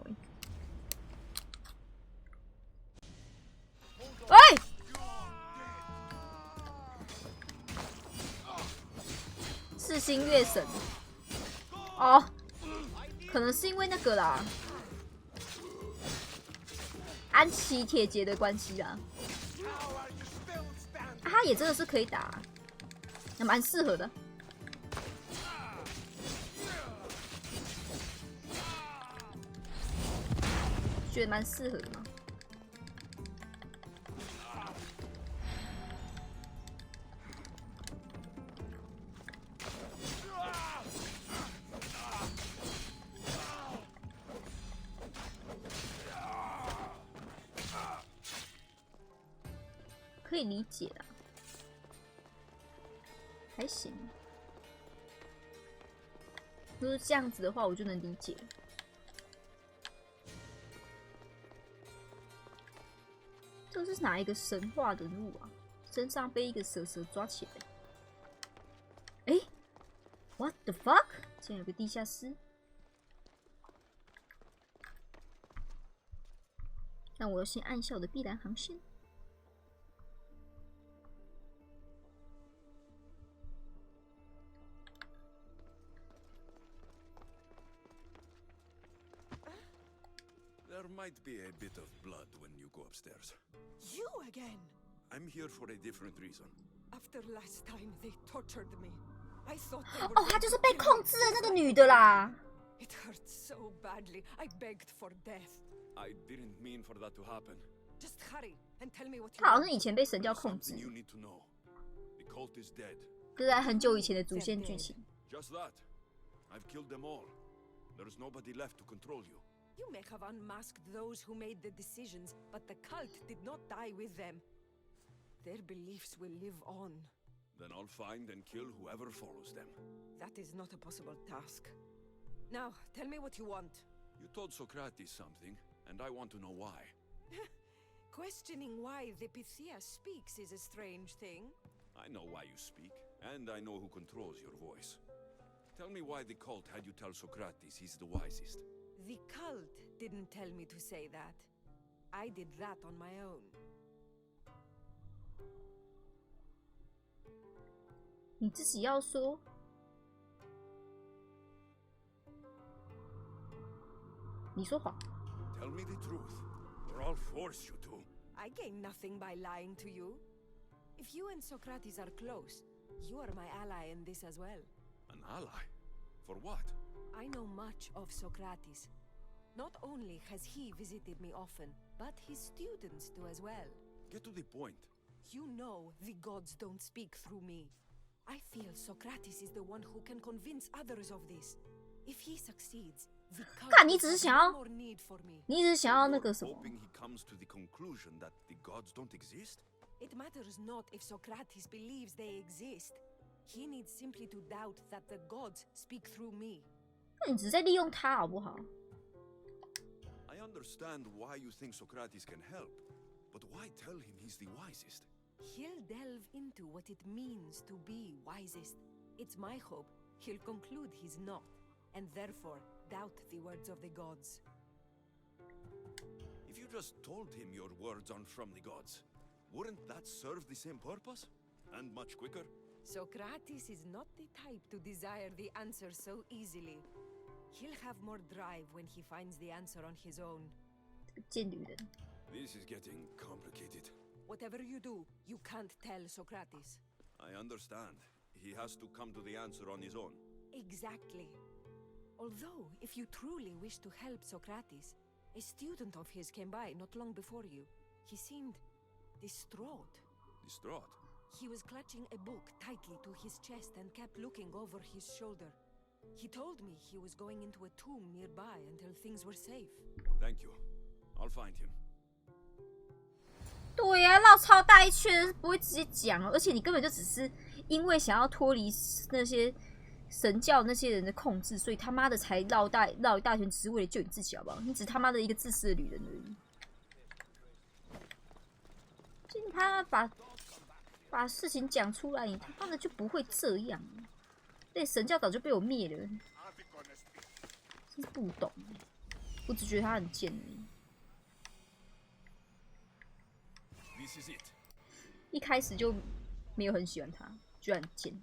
喂，4星月神哦，可能是因为那个啦，安琪铁杰的关系啦。他也真的是可以打，也蛮适合的。觉得蛮适合的吗？可以理解啦，还行。如果这样子的话，我就能理解。这是哪一个神话人物啊？身上被一个蛇抓起来。哎 ，What the fuck？ 竟然有个地下室。但我要先按下我的必然航线。There might be a bit of blood when you go upstairs. You again? I'm here for a different reason. After last time they tortured me. I thought they were 哦，她就是被控制的那个女的啦。It hurt so badly. I begged for death. I didn't mean for that to happen. Just hurry and tell me what you 她好 want. 像以前被神教控 Something 制， you need to know. The cult is dead. 这在很久以前的主线剧情。 Just that. I've killed them all. There's nobody left to control you. You may have unmasked those who made the decisions, but the cult did not die with them. Their beliefs will live on. Then I'll find and kill whoever follows them. That is not a possible task. Now, tell me what you want. You told Socrates something, and I want to know why. Questioning why the Pythia speaks is a strange thing. I know why you speak, and I know who controls your voice. Tell me why the cult had you tell Socrates he's the wisest. The cult didn't tell me to say that. I did that on my own. 你自己要说。你说谎。 Tell me the truth, or I'll force you to. I gain nothing by lying to you. If you and Socrates are close, you are my ally in this as well. An ally? For what? I know much of Socrates. Not only has he visited me often, but his students do as well. Get to the point. You know the gods don't speak through me. I feel Socrates is the one who can convince others of this. If he succeeds, the cult 看你只是 will 想 have 要 no more need for me. 你只是想要那个什么？ Hoping he comes to the conclusion that the gods don't exist? It matters not if Socrates believes they exist. He needs simply to doubt that the gods speak through me. 那你只是在利用他好不好？ I understand why you think Socrates can help, but why tell him he's the wisest? He'll delve into what it means to be wisest. It's my hope he'll conclude he's not, and therefore doubt the words of the gods. If you just told him your words aren't from the gods, wouldn't that serve the same purpose? And much quicker? Socrates is not the type to desire the answer so easily. He'll have more drive when he finds the answer on his own. 贱女人。 This is getting complicated. Whatever you do, you can't tell Socrates. I understand. He has to come to the answer on his own. Exactly. Although, if you truly wish to help Socrates, a student of his came by not long before you. He seemed distraught. Distraught? He was clutching a book tightly to his chest and kept looking over his shoulder. He told me he was going into a tomb nearby until things were safe. Thank you. I'll find him. 对呀、绕超大一圈不会直接讲哦，而且你根本就只是因为想要脱离那些神教那些人的控制，所以他妈的才绕一大圈，只是为了救你自己，好不好？你只是他妈的一个自私的女人而已。就他把事情讲出来，你他妈的就不会这样。那神教早就被我灭了，真是不懂。我只觉得他很贱而已。 This is it. 一开始就没有很喜欢他，居然很贱。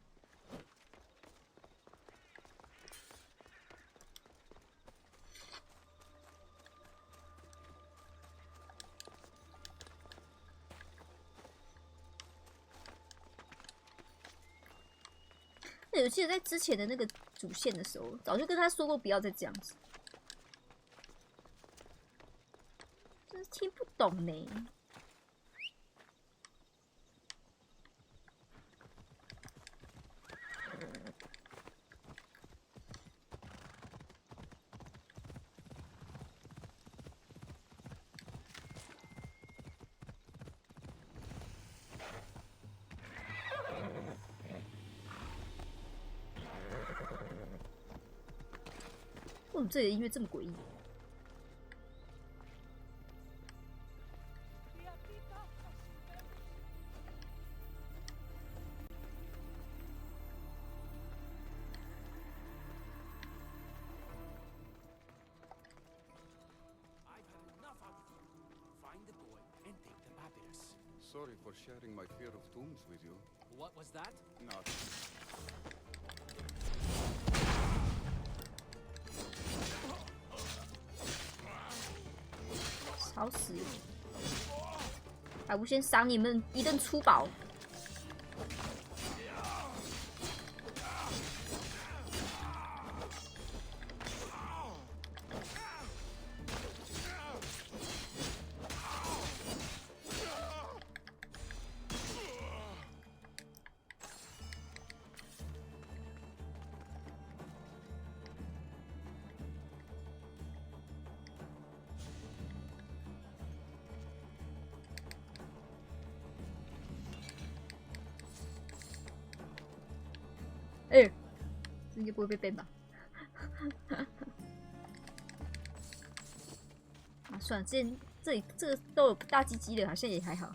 我记得在之前的那个主线的时候，早就跟他说过不要再这样子。真是听不懂呢。为什么这里的音乐这么诡异？ Sorry for sharing my fear of tombs with you. What was that? Nothing. 吵死了！百无先赏你们一顿粗饱。哎，这应该不会被 ban 吧？啊，算了，之前这里这个都有大鸡鸡的，好像也还好。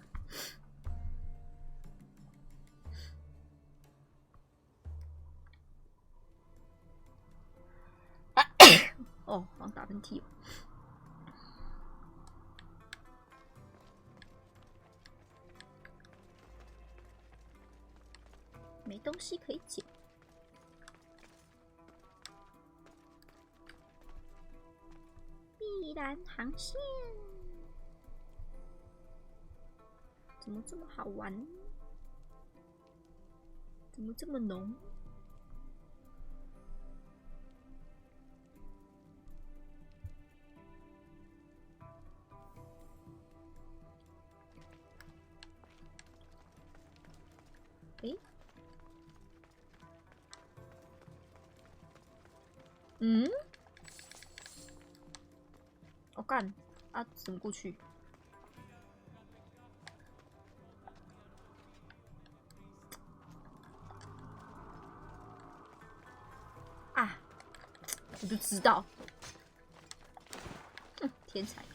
哦，好像打喷嚏哦。没东西可以捡。碧蓝航线怎么这么好玩？怎么这么浓？诶？嗯？我干啊！怎么过去？啊！我就知道，哼，天才！啊！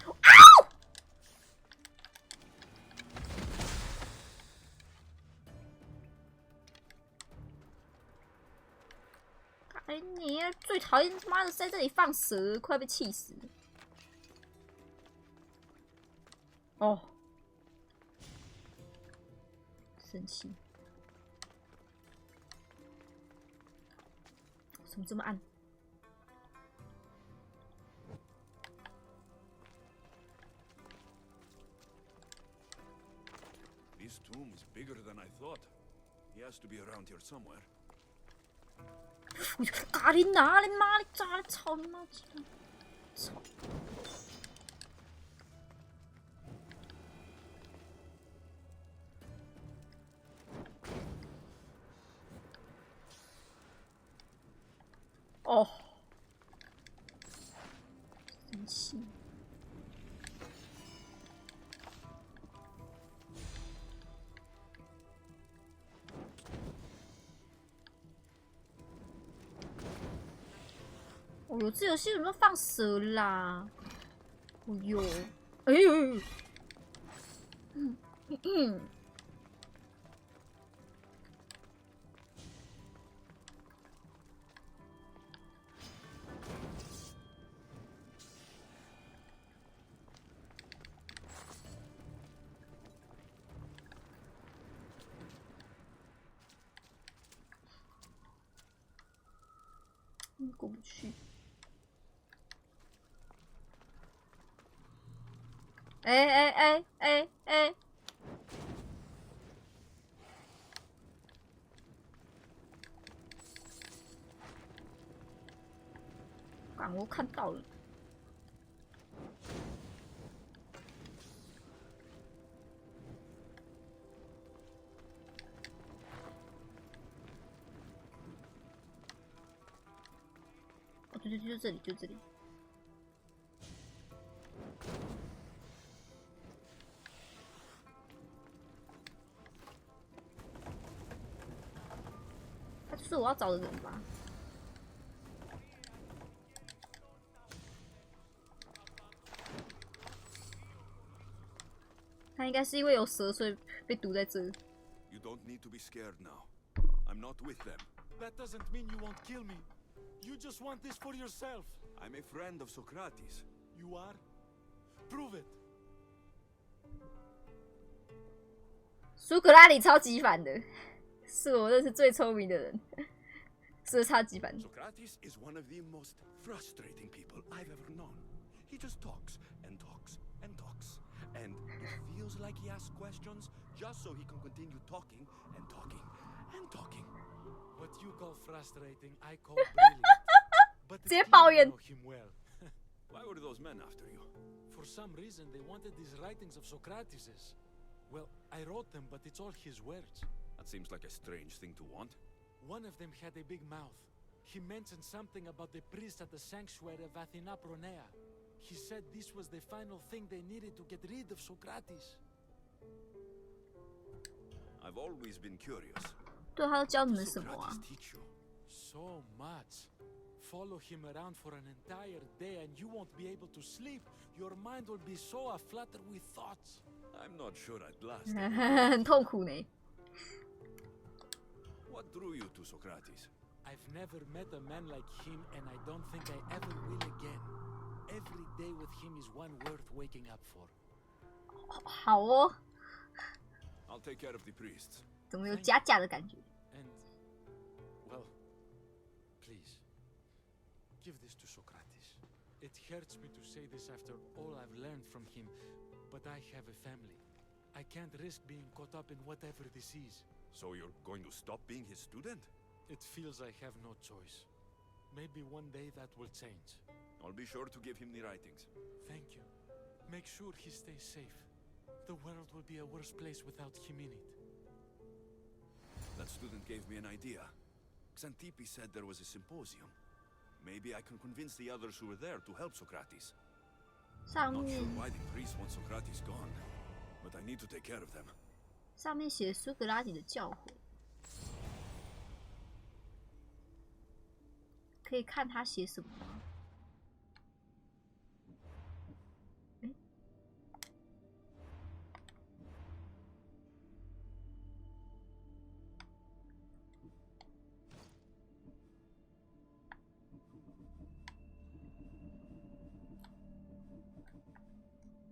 哎，你最讨厌他妈的在这里放蛇，快被气死了！哦，生气！怎么这么暗？ This tomb is bigger than I thought. He has to be around here somewhere. 我就咖喱哪里妈的炸的操你妈鸡！操！哦，生气！哦哟，这游戏怎么放蛇啦？哦哟，哎呦！过不去。哎！我看到了。就这里，就这里。他就是我要找的人吧？他应该是因为有蛇，所以被堵在这。You don't need to be scared now. I'm not with them. That doesn't mean you won't kill me. You just want this for yourself. I'm a friend of Socrates. You are? Prove it. 苏格拉底超级反的，是我认识最聪明的人，是超级反。Socrates is one of the most frustrating people I've ever known. He just talks and talks and talks, and it feels like he asks questions just so he can continue talking and talking and talking. What you call frustrating, I call brilliant. But it's clear you know him well. Why were those men after you? For some reason, they wanted these writings of Socrates's. Well, I wrote them, but it's all his words. That seems like a strange thing to want. One of them had a big mouth. He mentioned something about the priest at the sanctuary of Athena Pronea. He said this was the final thing they needed to get rid of Socrates. I've always been curious. 对，他都教你们什么啊 Socrates teach you? So much. Follow him around for an entire day and you won't be able to sleep. Your mind will be so aflutter with thoughts. I'm not sure I'd last. 很痛苦呢。What drew you to Socrates? I've never met a man like him and I don't think I ever will again. Every day with him is one worth waking up for. 好哦， I'll take care of the priests. 怎么有假假的感觉？ And, well, please, give this to Socrates. It hurts me to say this after all I've learned from him, but I have a family. I can't risk being caught up in whatever this is. So you're going to stop being his student? It feels I have no choice. Maybe one day that will change. I'll be sure to give him the writings. Thank you. Make sure he stays safe. The world will be a worse place without him in it. That student gave me an idea. Xantippe said there was a symposium. Maybe I can convince the others who were there to help Socrates. 上 Not 面 sure why the priests want Socrates gone, but I need to take care of them. 上面写苏格拉底的教诲，可以看他写什么吗？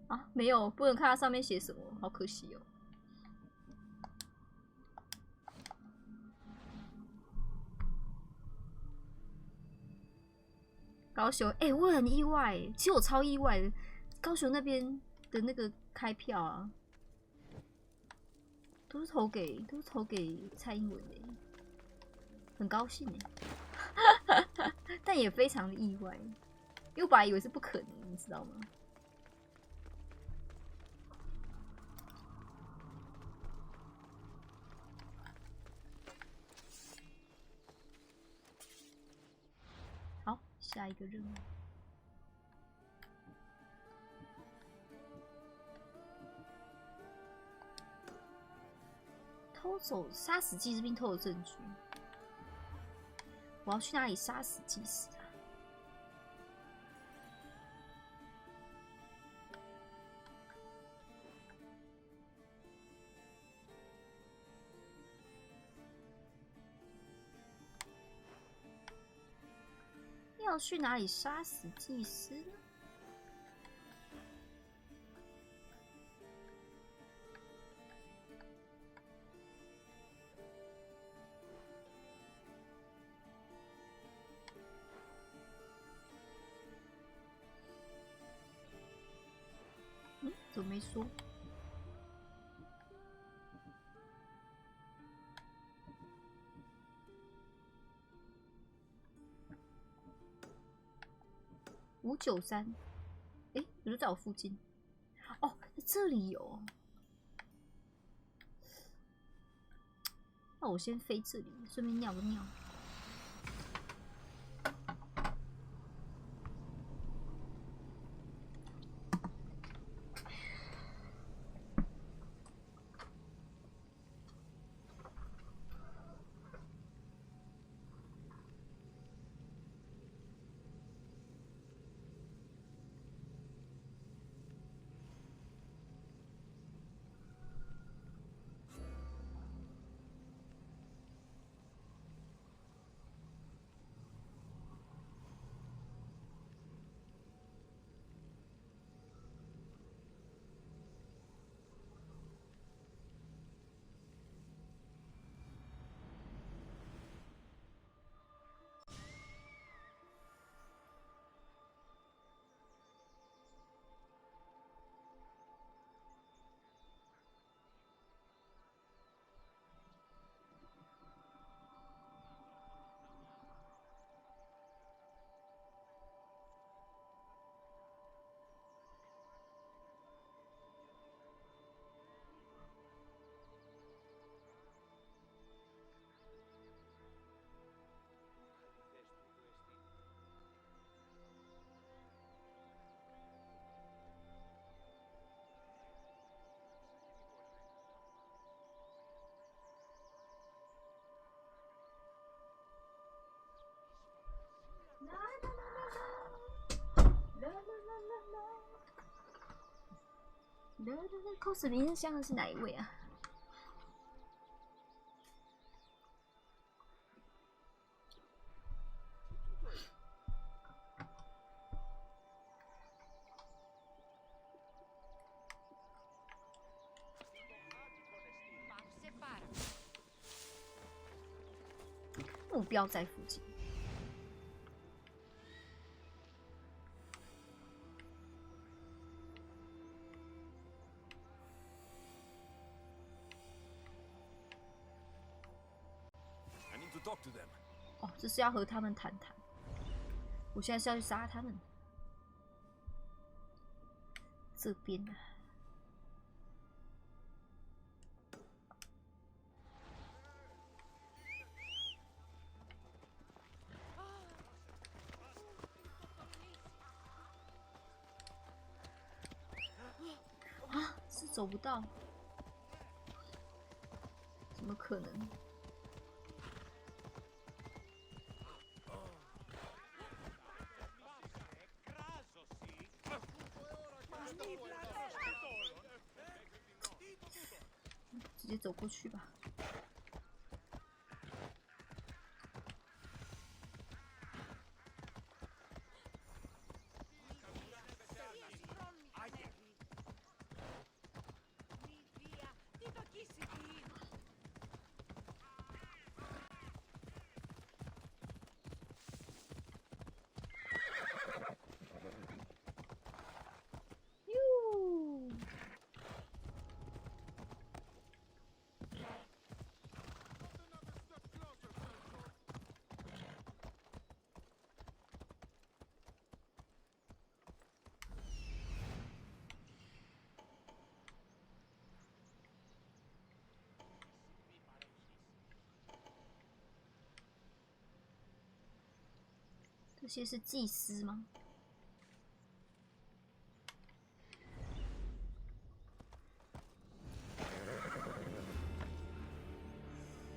啊，没有，不能看它上面写什么，好可惜哦。高雄，哎、我很意外，其实我超意外的，高雄那边的那个开票啊，都是投给蔡英文的，很高兴哎，但也非常的意外，因为我本来以为是不可能，你知道吗？好，下一个任务。偷走杀死祭司并偷走证据。我要去哪里杀死祭司啊？要去哪里杀死祭司呢？怎么没说？593，哎，不是在我附近？哦，在这里有。那我先飞这里，顺便尿个尿。cos 名像的是哪一位啊？目标在附近。哦，这是要和他们谈谈。我现在是要去杀他们。这边啊。啊，是走不到，怎么可能？直接走过去吧。这些是祭司吗？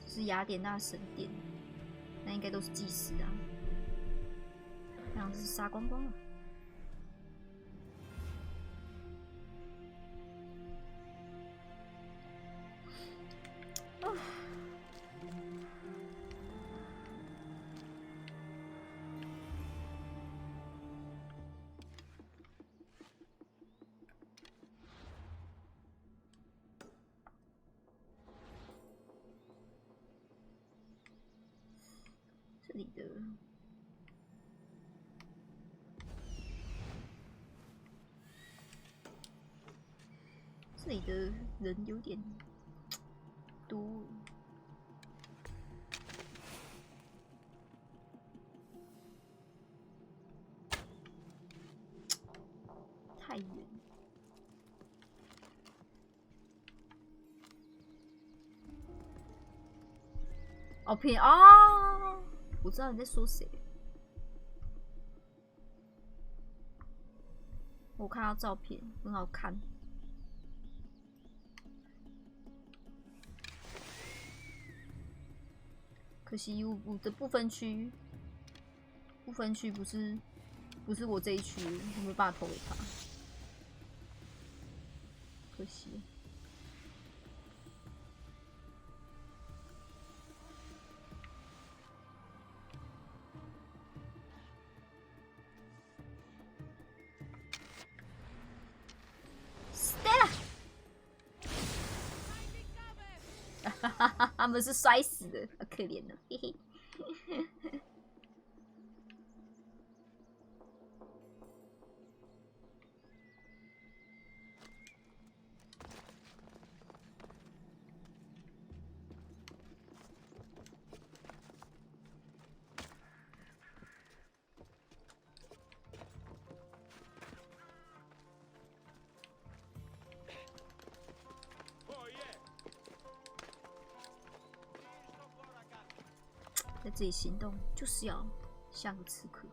这是雅典娜神殿，那应该都是祭司啊。这样子杀光光了。这里的人有点多，太远。哦骗啊！我知道你在说谁。我看到照片，很好看。可惜我的不分区不是我这一区，我没办法投给他，可惜。他们是摔死的，好可怜的，嘿嘿。在这里行动，就是要像个刺客。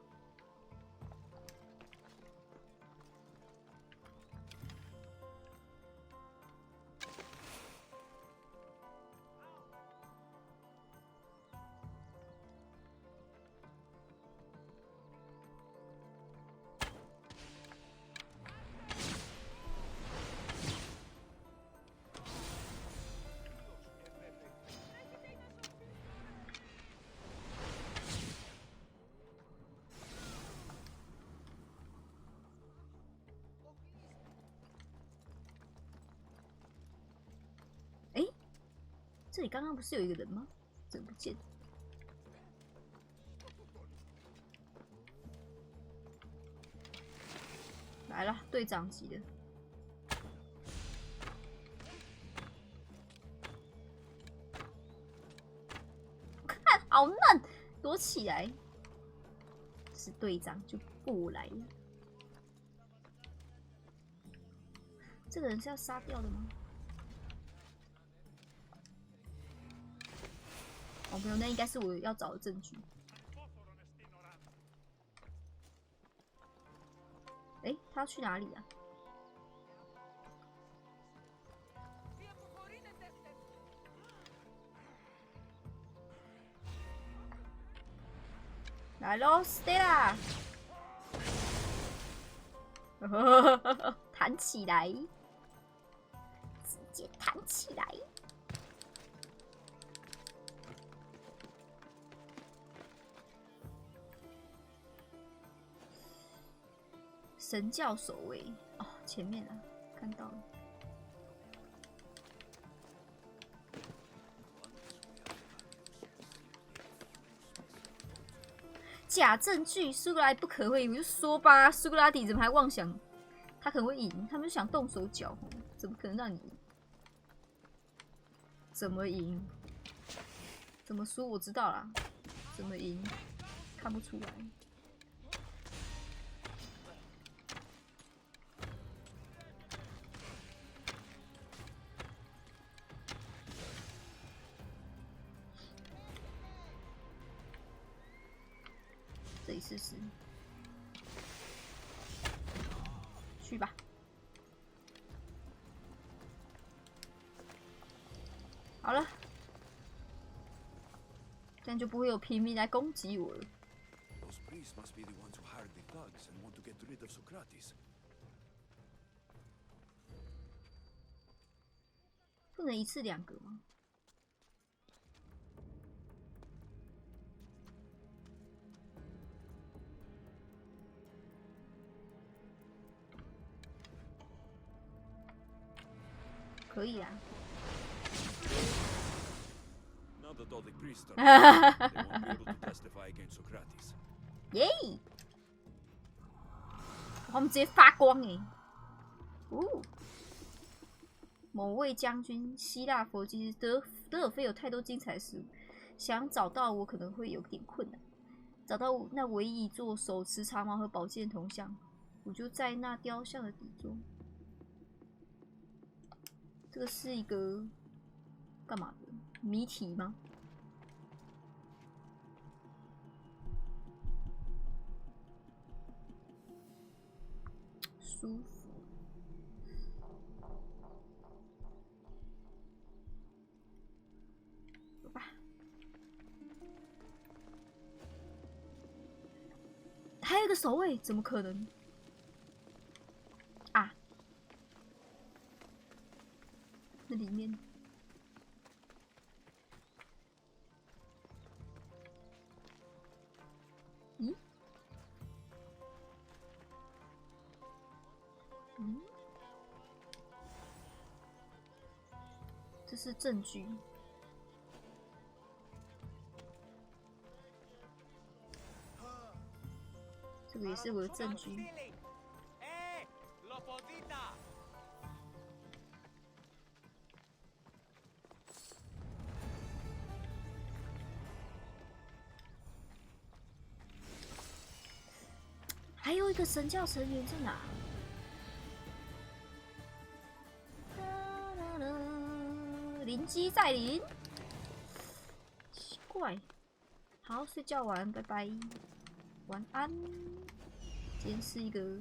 这里刚刚不是有一个人吗？怎么不见？来了，队长级的。看，好嫩，躲起来。是队长就过来了。这个人是要杀掉的吗？哦，没有，那应该是我要找的证据。哎，他要去哪里啊？来喽 ，Stella， 弹起来，直接弹起来。神教守卫哦，前面啊，看到了。假证据，苏格拉底不可会赢，我就说吧，苏格拉底怎么还妄想他可能会赢？他们就想动手脚，怎么可能让你赢？怎么赢？怎么输？我知道啦，怎么赢？看不出来。这里试试，去吧。好了，这样就不会有平民来攻击我了。不能一次2个吗？可以啊。耶！他们直接发光哎！哦，某位将军，希腊佛基德尔菲有太多精彩事物，想找到我可能会有点困难。找到那唯一一座手持长矛和宝剑铜像，我就在那雕像的底座。这个是一个干嘛的谜题吗？舒服。走吧。还有一个守卫，怎么可能？啊！那里面。咦？嗯？这是证据。这个也是我的证据。还有一个神教成员在哪？灵机再临，奇怪。好，睡觉完，拜拜，晚安。今天是一个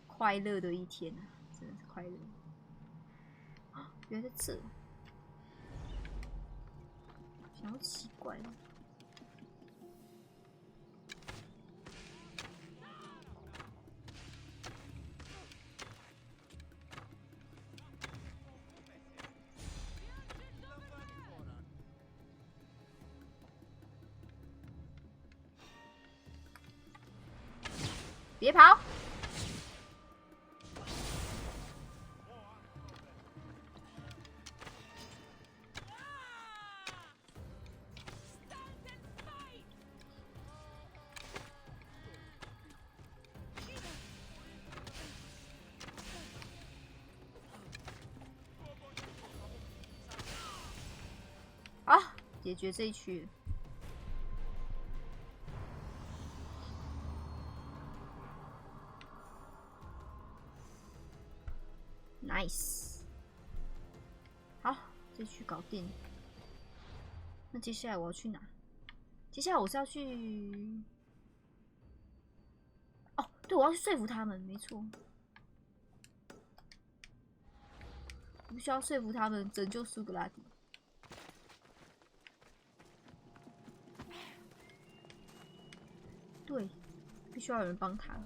快乐的一天啊，真的是快乐。啊，原来在这，想要奇怪了。别跑！解决这一区。Nice， 好，这区搞定。那接下来我要去哪？接下来我是要去……哦，对，我要去说服他们，没错。我必须要说服他们拯救苏格拉底。对，必须要有人帮他。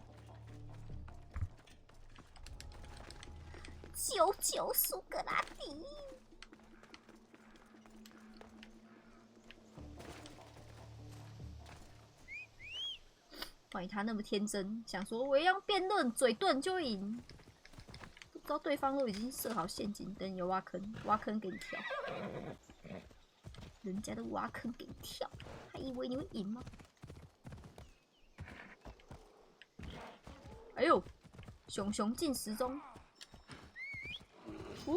救苏格拉底！万一他那么天真，想说我要用辩论嘴遁就赢，不知道对方都已经设好陷阱，等你挖坑，挖坑给你跳。人家都挖坑给你跳，还以为你会赢吗？哎呦，熊熊进时钟！呜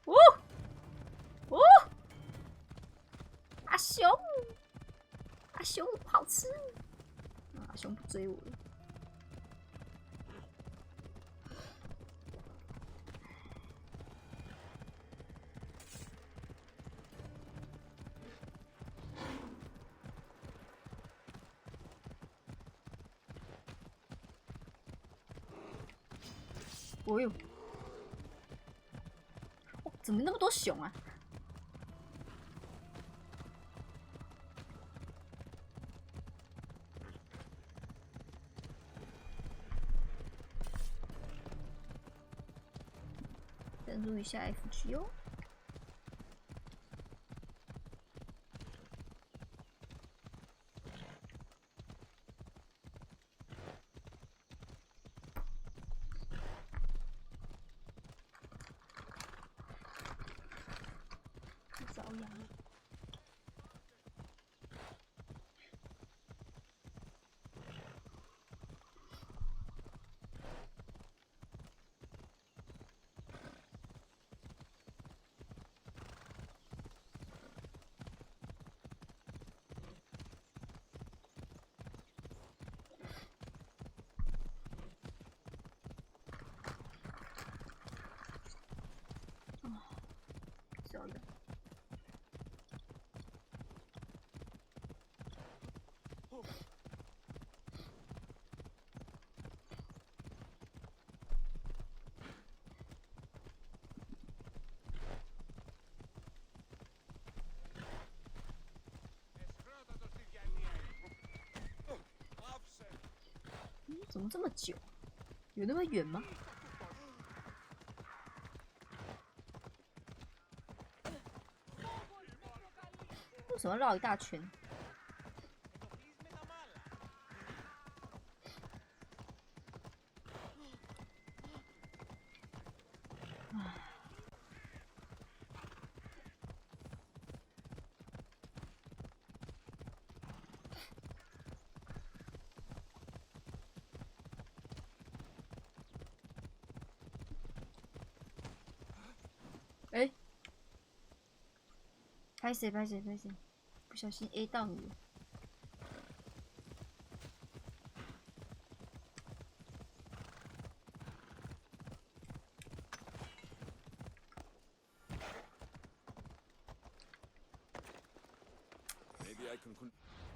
呜呜！阿熊，阿熊好吃，阿熊不追我了。哦呦！哦，怎么那么多熊啊？登录一下 FG 哦。獠牙。獠牙。怎么这么久？有那么远吗？为什么绕一大圈？哎，拍谁？不小心 A 到你了。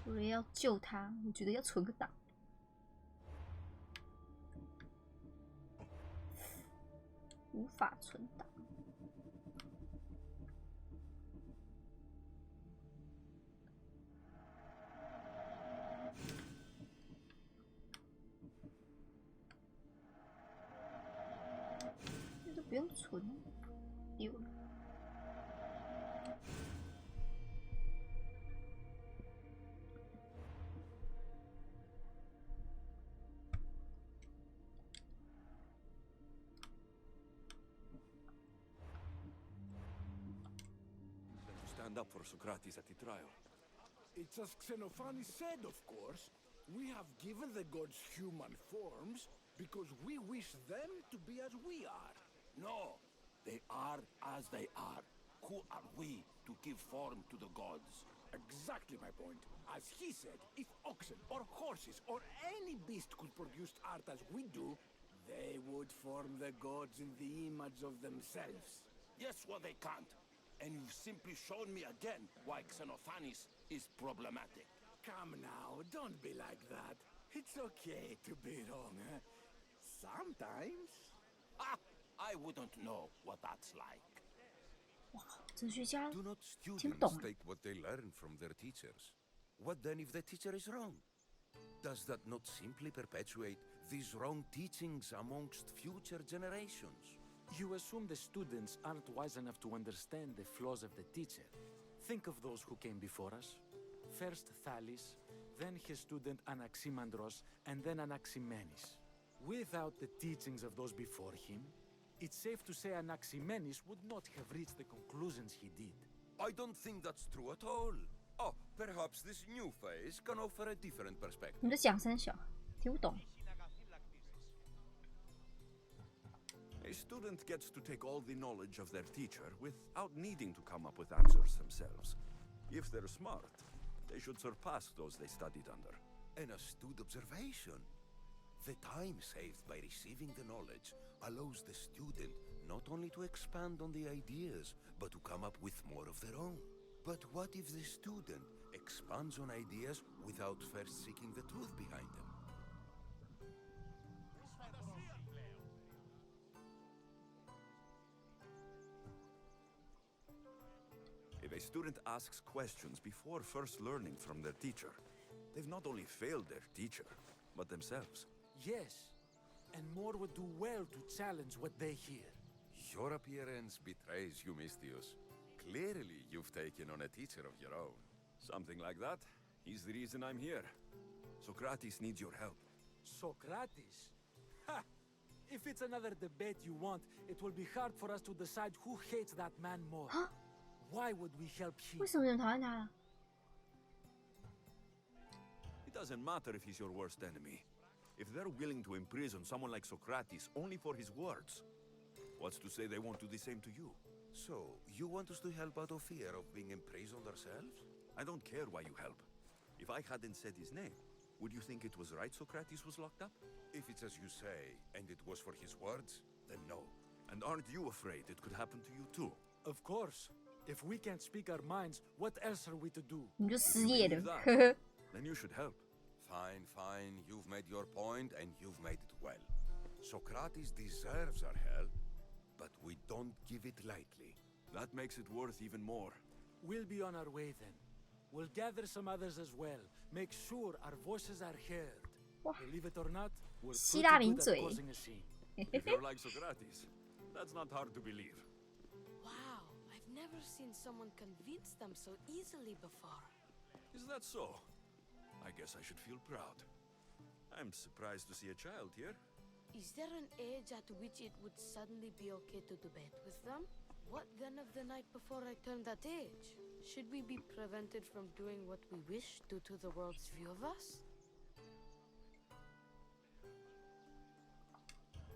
为了要救他，我觉得要存个档。无法存档。这都不用存，丢了。Stand up for Socrates at the trial. It's as Xenophani said, of course. We have given the gods human forms because we wish them to be as we are. No, they are as they are. Who are we to give form to the gods? Exactly my point. As he said, if oxen or horses or any beast could produce art as we do, they would form the gods in the image of themselves. Yes, well, they can't. And you've simply shown me again why Xenophanes is problematic. Come now, don't be like that. It's okay to be wrong, huh? Sometimes. Ah, I wouldn't know what that's like. 哲学家 Do not 听不懂 students take what they learn from their teachers? What then if the teacher is wrong? Does that not simply perpetuate these wrong teachings amongst future generations? You assume the students aren't wise enough to understand the flaws of the teacher. Think of those who came before us. First Thales, then his student Anaximandros, and then Anaximenes. Without the teachings of those before him, it's safe to say Anaximenes would not have reached the conclusions he did. I don't think that's true at all. Oh, perhaps this new phase can offer a different perspective. 你们在讲三小，听不懂。 A student gets to take all the knowledge of their teacher without needing to come up with answers themselves. If they're smart, they should surpass those they studied under. An astute observation. The time saved by receiving the knowledge allows the student not only to expand on the ideas, but to come up with more of their own. But what if the student expands on ideas without first seeking the truth behind them? If a student asks questions before first learning from their teacher, they've not only failed their teacher, but themselves. Yes, and more would do well to challenge what they hear. Your appearance betrays you, Mystius. Clearly, you've taken on a teacher of your own. Something like that. He's the reason I'm here. Socrates needs your help. Socrates? Ha! If it's another debate you want, it will be hard for us to decide who hates that man more. Why would we help him? 为什么有人讨厌他了？ It doesn't matter if he's your worst enemy. If they're willing to imprison someone like Socrates only for his words, what's to say they won't do the same to you? So, you want us to help out of fear of being imprisoned ourselves? I don't care why you help. If I hadn't said his name, would you think it was right Socrates was locked up? If it's as you say, and it was for his words, then no. And aren't you afraid it could happen to you too? Of course. If we can't speak our minds, what else are we to do? 你就失业了。 Then you should help. Fine, fine. You've made your point, and you've made it well. Socrates deserves our help, but we don't give it lightly. That makes it worth even more. We'll be on our way then. We'll gather some others as well. Make sure our voices are heard. Believe it or not, we're pretty good at causing a scene. If you're like Socrates, that's not hard to believe. Wow, I've never seen someone convince them so easily before. Is that so? I guess I should feel proud. I'm surprised to see a child here. Is there an age at which it would suddenly be okay to debate with them? What then of the night before I turned that age? Should we be prevented from doing what we wish due to the world's view of us?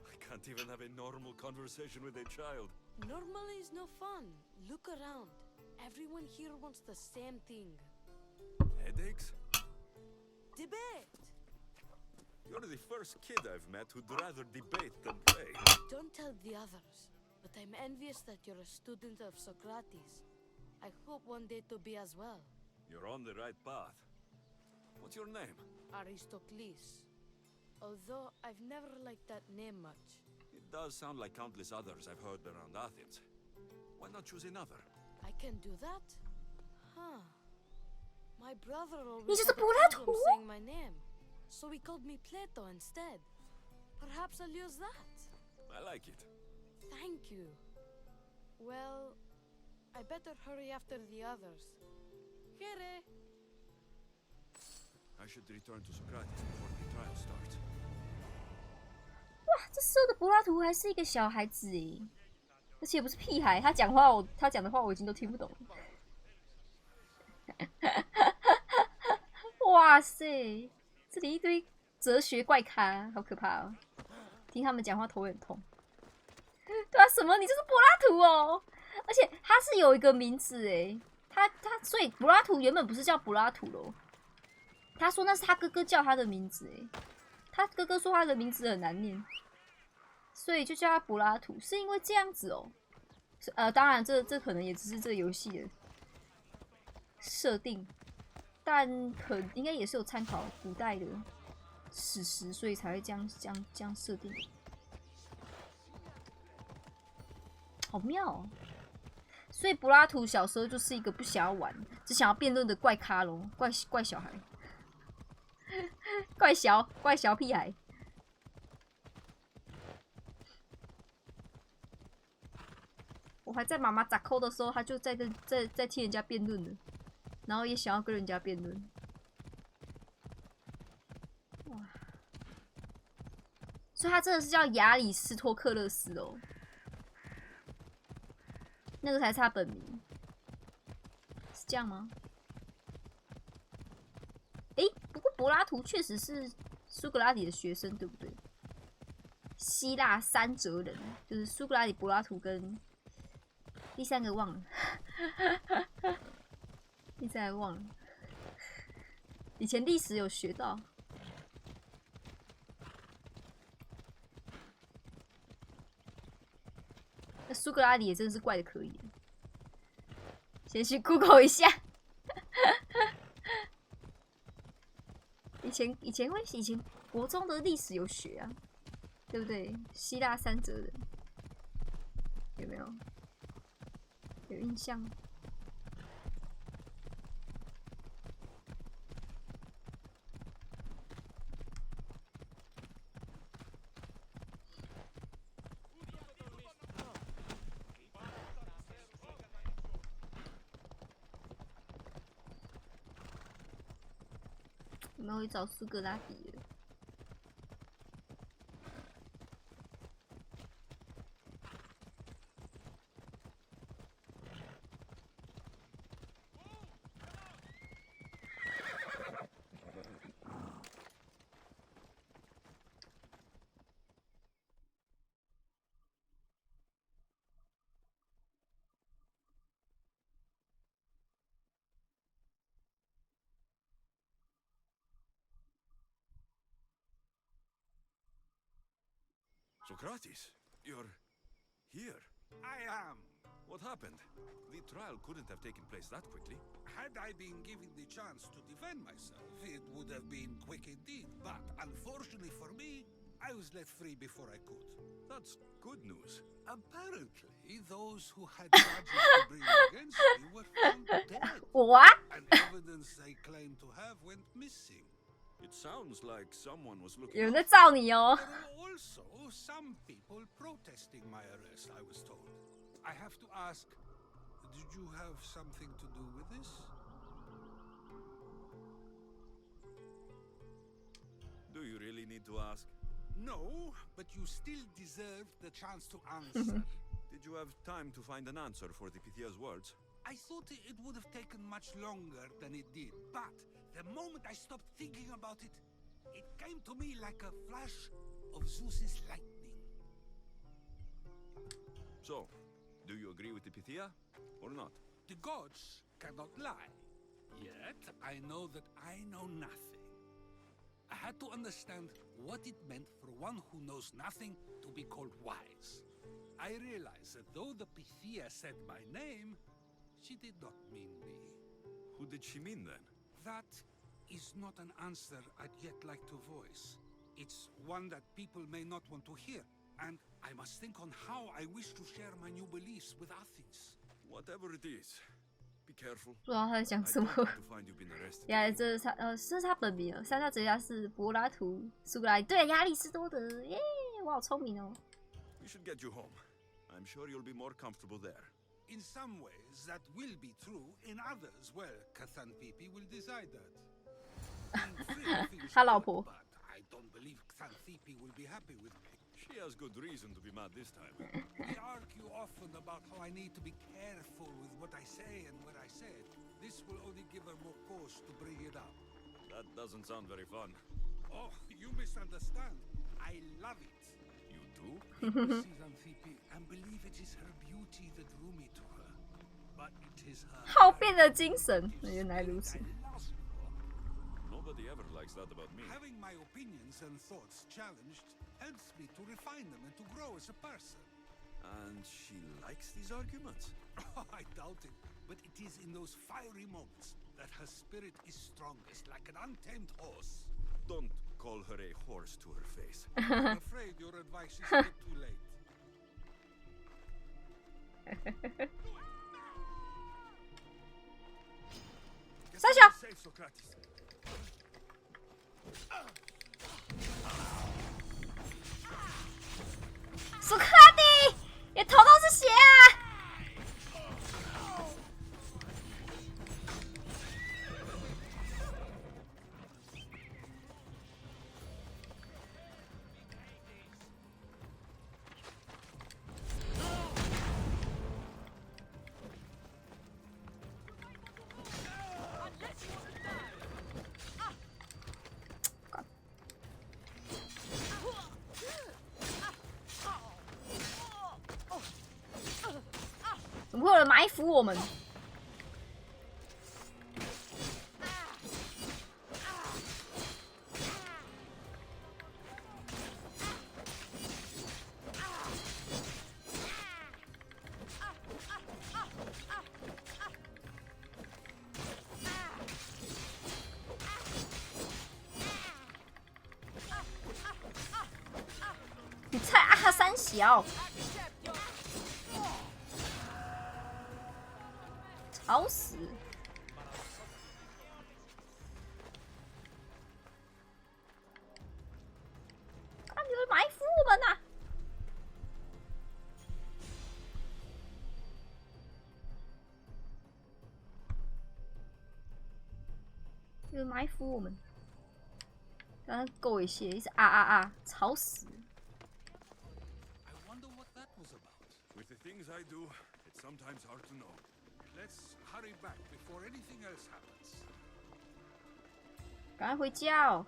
I can't even have a normal conversation with a child. Normal is no fun. Look around. Everyone here wants the same thing. Headaches? Debate! You're the first kid I've met who'd rather debate than play. Don't tell the others, but I'm envious that you're a student of Socrates. I hope one day to be as well. You're on the right path. What's your name? Aristocles. Although I've never liked that name much. It does sound like countless others I've heard around Athens. Why not choose another? I can do that? Huh. My brother always just had a problem saying my name, so he called me Plato instead. Perhaps I'll use that. I like it. Thank you. Well, I better hurry after the others. Here. I should return to Socrates before the trial starts. 哇，这时候的柏拉图还是一个小孩子诶，而且不是屁孩，他讲的话我已经都听不懂了。哇塞，这里一堆哲学怪咖，好可怕哦！听他们讲话头很痛。对啊，什么？你就是柏拉图哦？而且他是有一个名字诶，所以柏拉图原本不是叫柏拉图咯。他说那是他哥哥叫他的名字诶，他哥哥说他的名字很难念，所以就叫他柏拉图，是因为这样子哦。当然这可能也只是这个游戏的设定，但应该也是有参考古代的史实，所以才会这样设定。好妙哦！所以柏拉图小时候就是一个不想要玩，只想要辩论的怪咖咯，怪小孩，怪小屁孩。我还在妈妈砸扣的时候，他就在替人家辩论了，然后也想要跟人家辩论。哇！所以他真的是叫亚里士托克勒斯哦。那个才是他本名，是这样吗？不过柏拉图确实是苏格拉底的学生，对不对？希腊三哲人就是苏格拉底、柏拉图跟第三个忘了，第三个忘了。以前历史有学到。那苏格拉底也真的是怪的可以，先去 Google 一下。以前国中的历史有学啊，对不对？希腊三哲人有没有？有印象吗？有没有找苏格拉底了？Socrates, you're here. I am. What happened? The trial couldn't have taken place that quickly. Had I been given the chance to defend myself, it would have been quick indeed. But unfortunately for me, I was let free before I could. That's good news. Apparently, those who had charges to bring against me were found dead. What? And evidence they claimed to have went missing. It sounds like someone was looking. 有人在罩你哦。 There were also some people protesting my arrest, I was told. I have to ask, did you have something to do with this? Do you really need to ask? No, but you still deserve the chance to answer. Did you have time to find an answer for the Pythia's words? I thought it would have taken much longer than it did, but the moment I stopped thinking about it, it came to me like a flash of Zeus's lightning. So, do you agree with the Pythia or not? The gods cannot lie. Yet, I know that I know nothing. I had to understand what it meant for one who knows nothing to be called wise. I realized that though the Pythia said my name, she did not mean me. Who did she mean then? That is not an answer I'd yet like to voice. It's one that people may not want to hear, and I must think on how I wish to share my new beliefs with Athens. Whatever it is, be careful. 不知道他在讲什么。 原来这是他，这是他本名。三大哲学家是柏拉图、苏格拉底，对，亚里士多德。耶，我好聪明哦。 We should get you home. I'm sure you'll be more comfortable there. In some ways, that will be true. In others, well, Cathan Pipi will decide that. 他老婆。 But I don't believe Cathan Pipi will be happy with me. She has good reason to be mad this time. We argue often about how I need to be careful with what I say and what I said. This will only give her more cause to bring it up. That doesn't sound very fun. Oh, you misunderstand. I love it. You do. People see Xanthippe and believe it is her beauty that drew me to her. But it is her 好变的精神，原来如此。 Nobody ever likes that about me. Having my opinions and thoughts challenged helps me to refine them and to grow as a person. And she likes these arguments? I doubt it, but it is in those fiery moments that her spirit is strongest, like an untamed horse. Don't call her a horse to her face. I'm afraid your advice is a bit too late. 三小，苏克拉底，你头都是血啊！怎么会有人埋伏我们？你猜啊，三小！ 吵死！啊！你们埋伏我们呐！有人埋伏我们，刚刚狗一些，一直啊，吵死！ I wonder what that was about. With the things I do, it's sometimes hard to know. Let's hurry back before anything else happens. 赶快回家哦！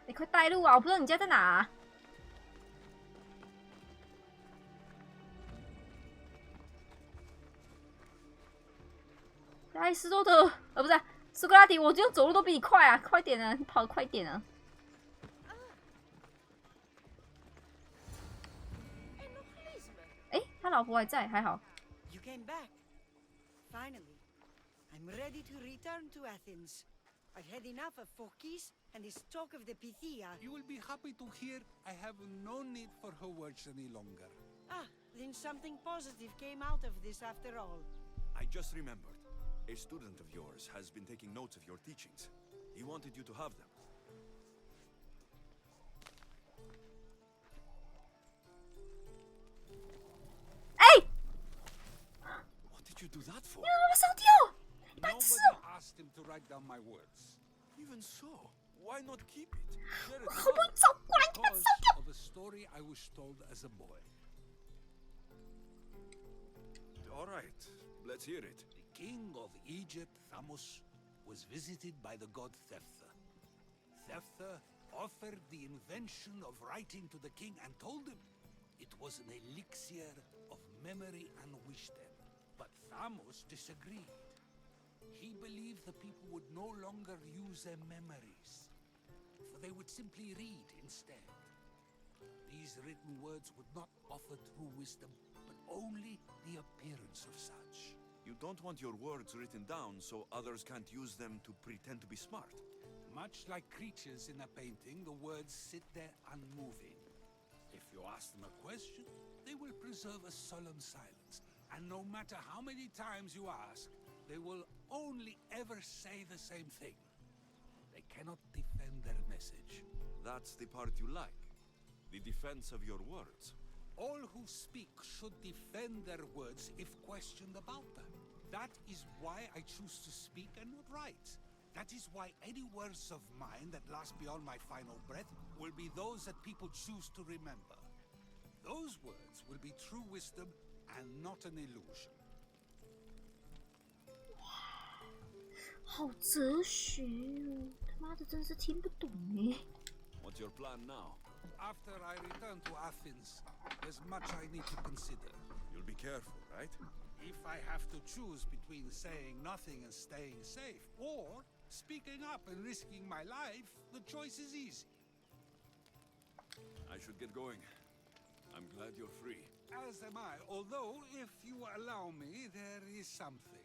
你快带路啊！我不知道你家在哪啊。艾斯多德，不是苏格拉底，我这样走路都比你快啊！快点啊，你跑得快点啊！哎，他老婆还在，还好。 You came back. Finally. I'm ready to return to Athens. I've had enough of Phokis and this talk of the Pythia. You will be happy to hear I have no need for her words any longer. Ah, then something positive came out of this after all. I just remembered. A student of yours has been taking notes of your teachings. He wanted you to have them. Hey! What did you do that for? 你把我烧掉！你白痴 Nobody 哦！ asked him to write down my words. Even so, why not keep it? Share it 我 with 好不容易 others. 找过来，你把它 Because 烧掉！ of a story I was told as a boy. All right, let's hear it. The king of Egypt, Thamos, was visited by the god Thephtha. Thephtha offered the invention of writing to the king and told him it was an elixir of memory and wisdom. But Thamos disagreed. He believed the people would no longer use their memories, for they would simply read instead. These written words would not offer true wisdom, but only the appearance of such. You don't want your words written down so others can't use them to pretend to be smart. Much like creatures in a painting, the words sit there unmoving. If you ask them a question, they will preserve a solemn silence. And no matter how many times you ask, they will only ever say the same thing. They cannot defend their message. That's the part you like. The defense of your words. All who speak should defend their words if questioned about them. That is why I choose to speak and not write. That is why any words of mine that last beyond my final breath will be those that people choose to remember. Those words will be true wisdom and not an illusion. 好哲学哦！他妈的，真是听不懂哎。What What's your plan now? After I return to Athens, there's much I need to consider. You'll be careful, right? If I have to choose between saying nothing and staying safe, or speaking up and risking my life, the choice is easy. I should get going. I'm glad you're free. As am I, although, if you allow me, there is something.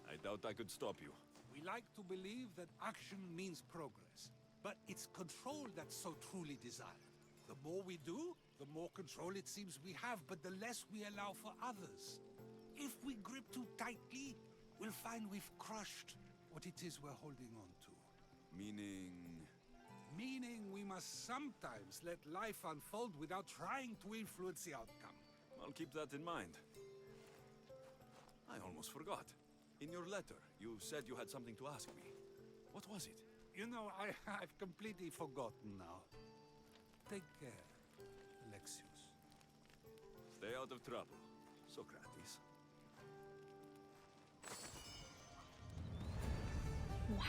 I doubt I could stop you. We like to believe that action means progress, but it's control that's so truly desired. The more we do, the more control it seems we have, but the less we allow for others. If we grip too tightly, we'll find we've crushed what it is we're holding on to. Meaning... Meaning we must sometimes let life unfold without trying to influence the outcome. I'll keep that in mind. I almost forgot. In your letter, you said you had something to ask me. What was it? You know, I've completely forgotten now. Take care, Alexios. Stay out of trouble, Socrates. 哇，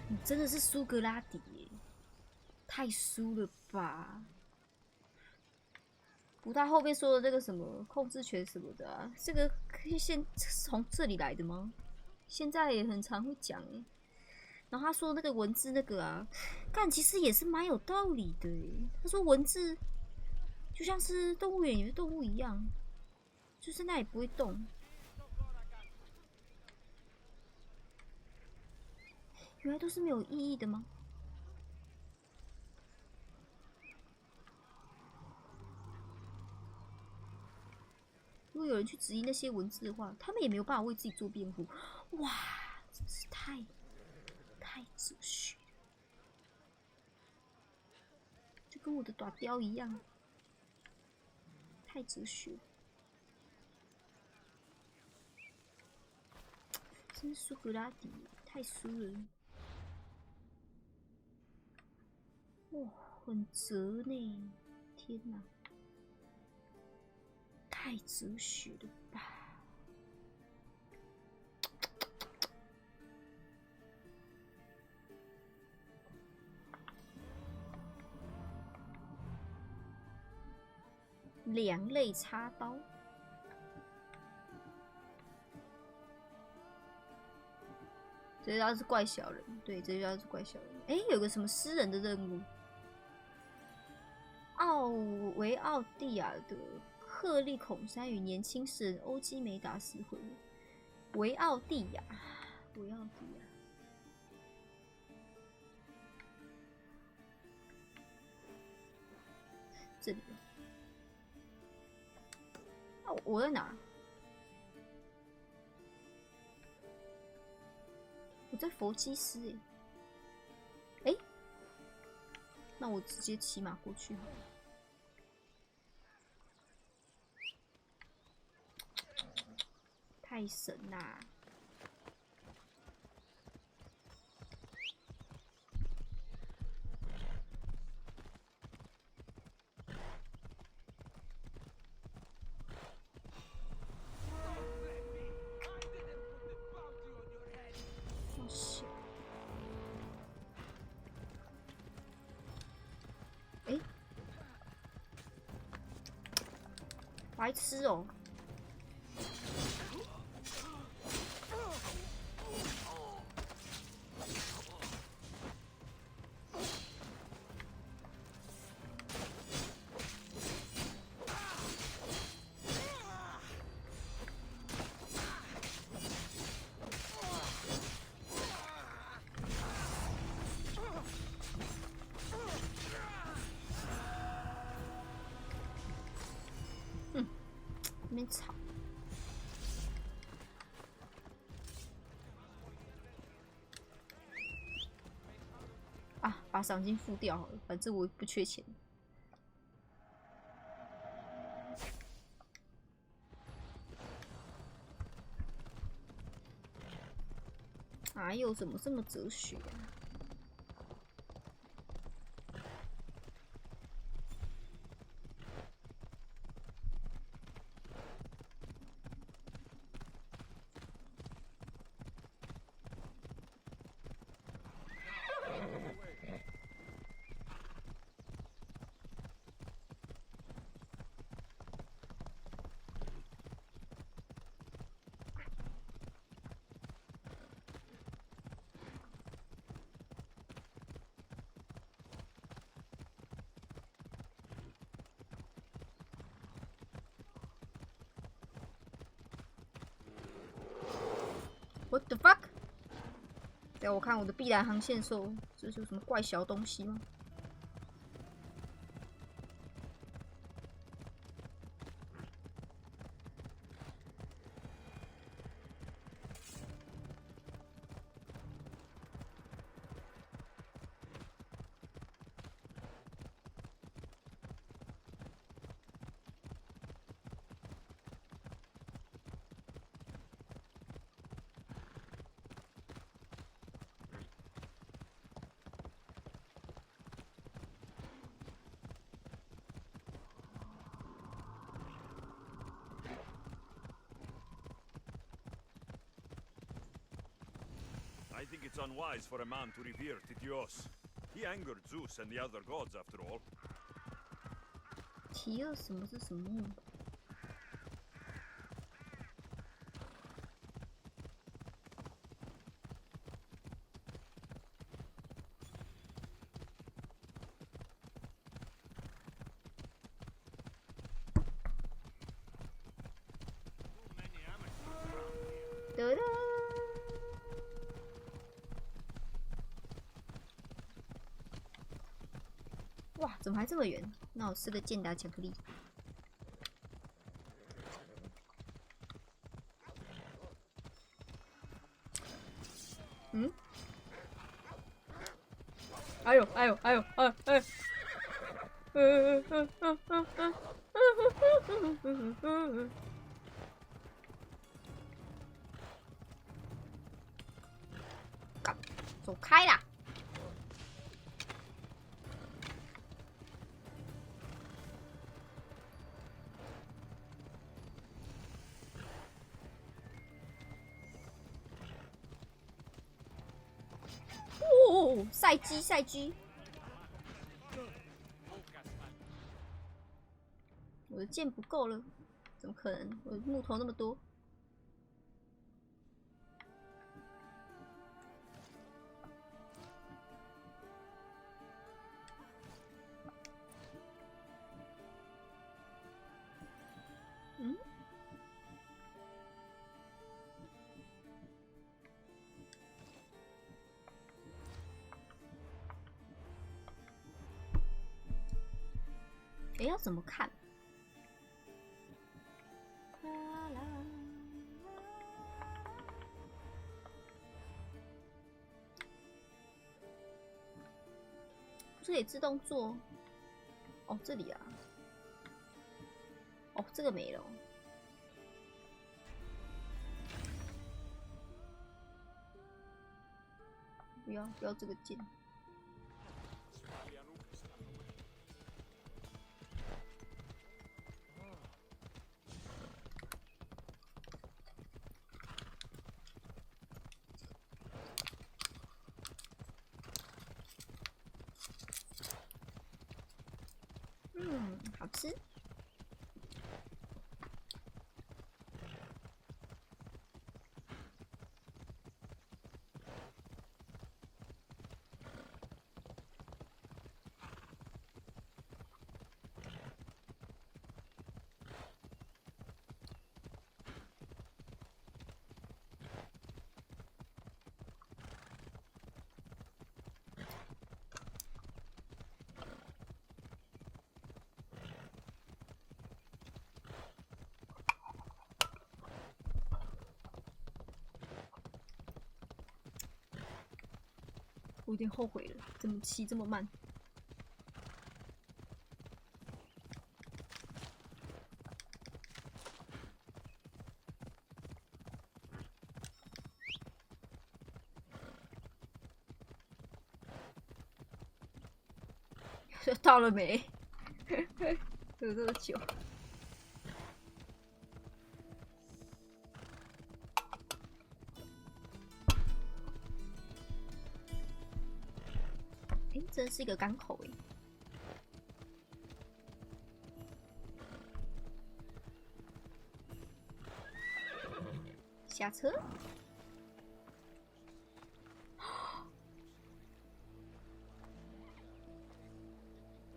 你真的是苏格拉底耶，太输了吧！不，他后面说的这个什么控制权什么的啊，这个从这里来的吗？现在也很常会讲哎。然后他说那个文字那个啊，干其实也是蛮有道理的耶。他说文字就像是动物园里的动物一样，就是那里不会动。原来都是没有意义的吗？如果有人去质疑那些文字的话，他们也没有办法为自己做辩护。哇，真是太哲学了，就跟我的短雕一样，太哲学了。真是苏格拉底，太输了。哇，很哲呢！天哪！太哲学了吧！两肋插刀，这叫是怪小人。对，这叫是怪小人。哎，有个什么私人的任务？维奥蒂亚的克利孔山与年轻诗人欧基梅达斯会晤。维奥蒂亚，这里。啊，我在哪？我在佛基斯哎。那我直接骑马过去好了。太神啦！白痴哦！那边吵啊！把赏金付掉好了，反正我不缺钱。哪有怎么这么哲学啊？ What the fuck？ 让我看我的必然航线兽，这是有什么怪小东西吗？I think it's unwise for a man to revere Tityos. He angered Zeus and the other gods, after all. 提二什么是什么？得了。哇，怎么还这么远？那我吃个健达巧克力。嗯？哎呦哎呦哎呦哎哎！走开啦！哦，赛鸡赛鸡！我的剑不够了，怎么可能？我的木头那么多。嗯？哎，要怎么看？不是可以自动做？哦，这里啊。哦，这个没了。不要这个键。好吃。我有点后悔了，怎么骑这么慢？到了没？有这么久？真是一个港口哎！下车。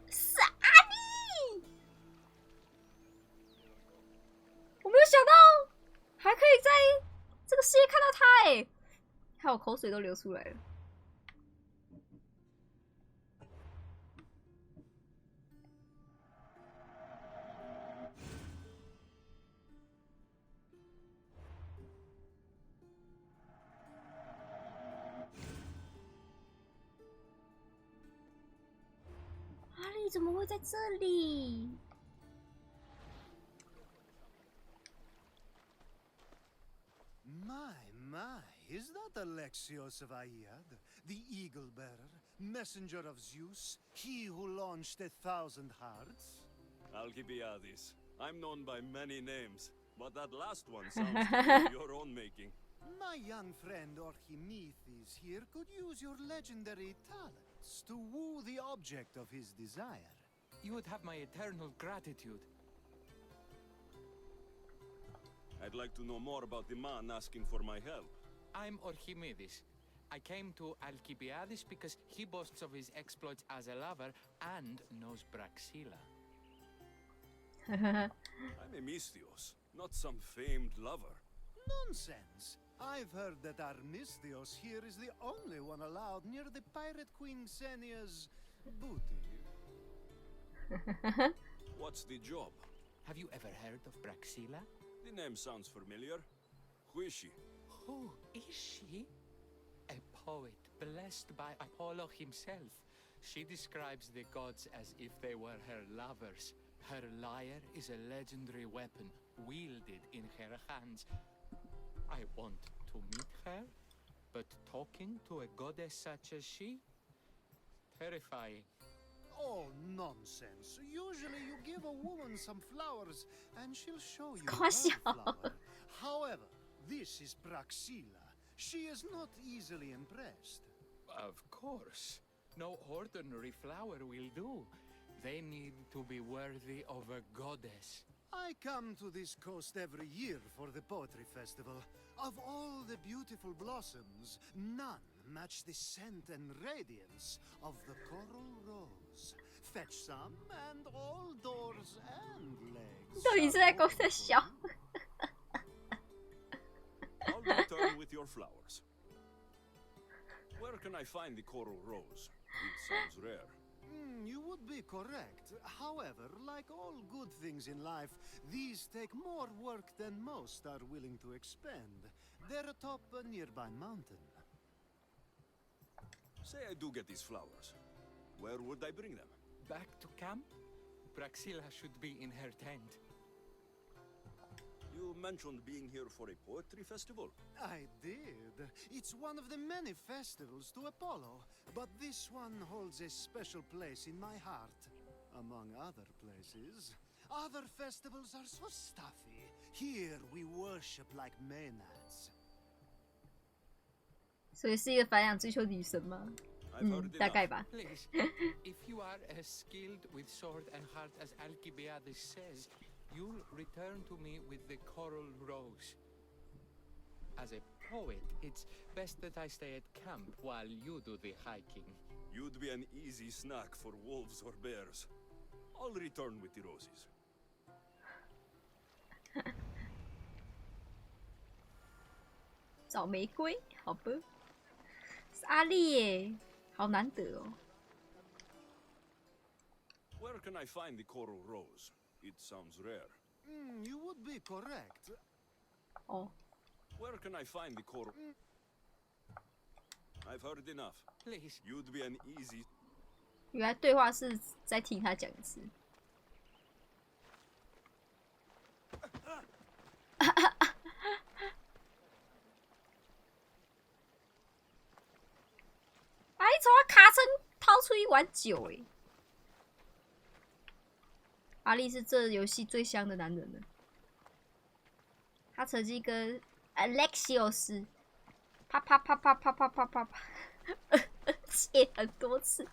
是阿尼！我没有想到还可以在这个世界看到他哎！哎，害我口水都流出来了。阿丽怎么会在这里？ My, is that Alexios of Aiad, the Eagle Bearer, messenger of Zeus, he who launched 1,000 hearts? Alcibiades. I'm known by many names, but that last one sounds to be of your own making. My young friend Archimedes here could use your legendary talents to woo the object of his desire. You would have my eternal gratitude. I'd like to know more about the man asking for my help. I'm Archimedes. I came to Alcibiades because he boasts of his exploits as a lover and knows Praxila. I'm Misthios, not some famed lover. Nonsense. I've heard that Armistios here is the only one allowed near the pirate queen Xenia's booty. What's the job? Have you ever heard of Praxila? The name sounds familiar. Who is she? Who is she? A poet blessed by Apollo himself. She describes the gods as if they were her lovers. Her lyre is a legendary weapon wielded in her hands. I want to meet her, but talking to a goddess such as she? Terrifying. Oh, nonsense. Usually you give a woman some flowers and she'll show you her 夸小。 flower. However, this is Praxila. She is not easily impressed. Of course. No ordinary flower will do. They need to be worthy of a goddess. I come to this coast every year for the poetry festival. Of all the beautiful blossoms, none match the scent and radiance of the coral rose. Fetch some, and all doors and legs. 到底是在公司笑？ I'll return with your flowers. Where can I find the coral rose? It sounds rare. You would be correct. However, like all good things in life, these take more work than most are willing to expend. They're atop a nearby mountain. Say I do get these flowers. Where would I bring them? Back to camp? Praxila should be in her tent. You mentioned being here for a poetry festival. I did. It's one of the many festivals to Apollo, but this one holds a special place in my heart, among other places. Other festivals are so stuffy. Here we worship like Maenads. 所以是一个繁衍追求女神吗？大概吧。 Please, if you are as skilled with sword and heart as Alcibiades says, you'll return to me with the coral rose. As a poet, it's best that I stay at camp while you do the hiking. You'd be an easy snack for wolves or bears. I'll return with the roses. 找玫瑰，好吧。是阿丽耶，好难得哦。 Where can I find the coral rose? It sounds rare. You would be correct. Oh. Where can I find the coral? I've heard enough. Please. You'd be an easy. 原来对话是在听他讲一次。哎，从他卡层掏出一碗酒，哎。 阿力是这游戏最香的男人了。他曾经跟 Alexios 啪啪啪啪啪啪啪啪啪写很多次，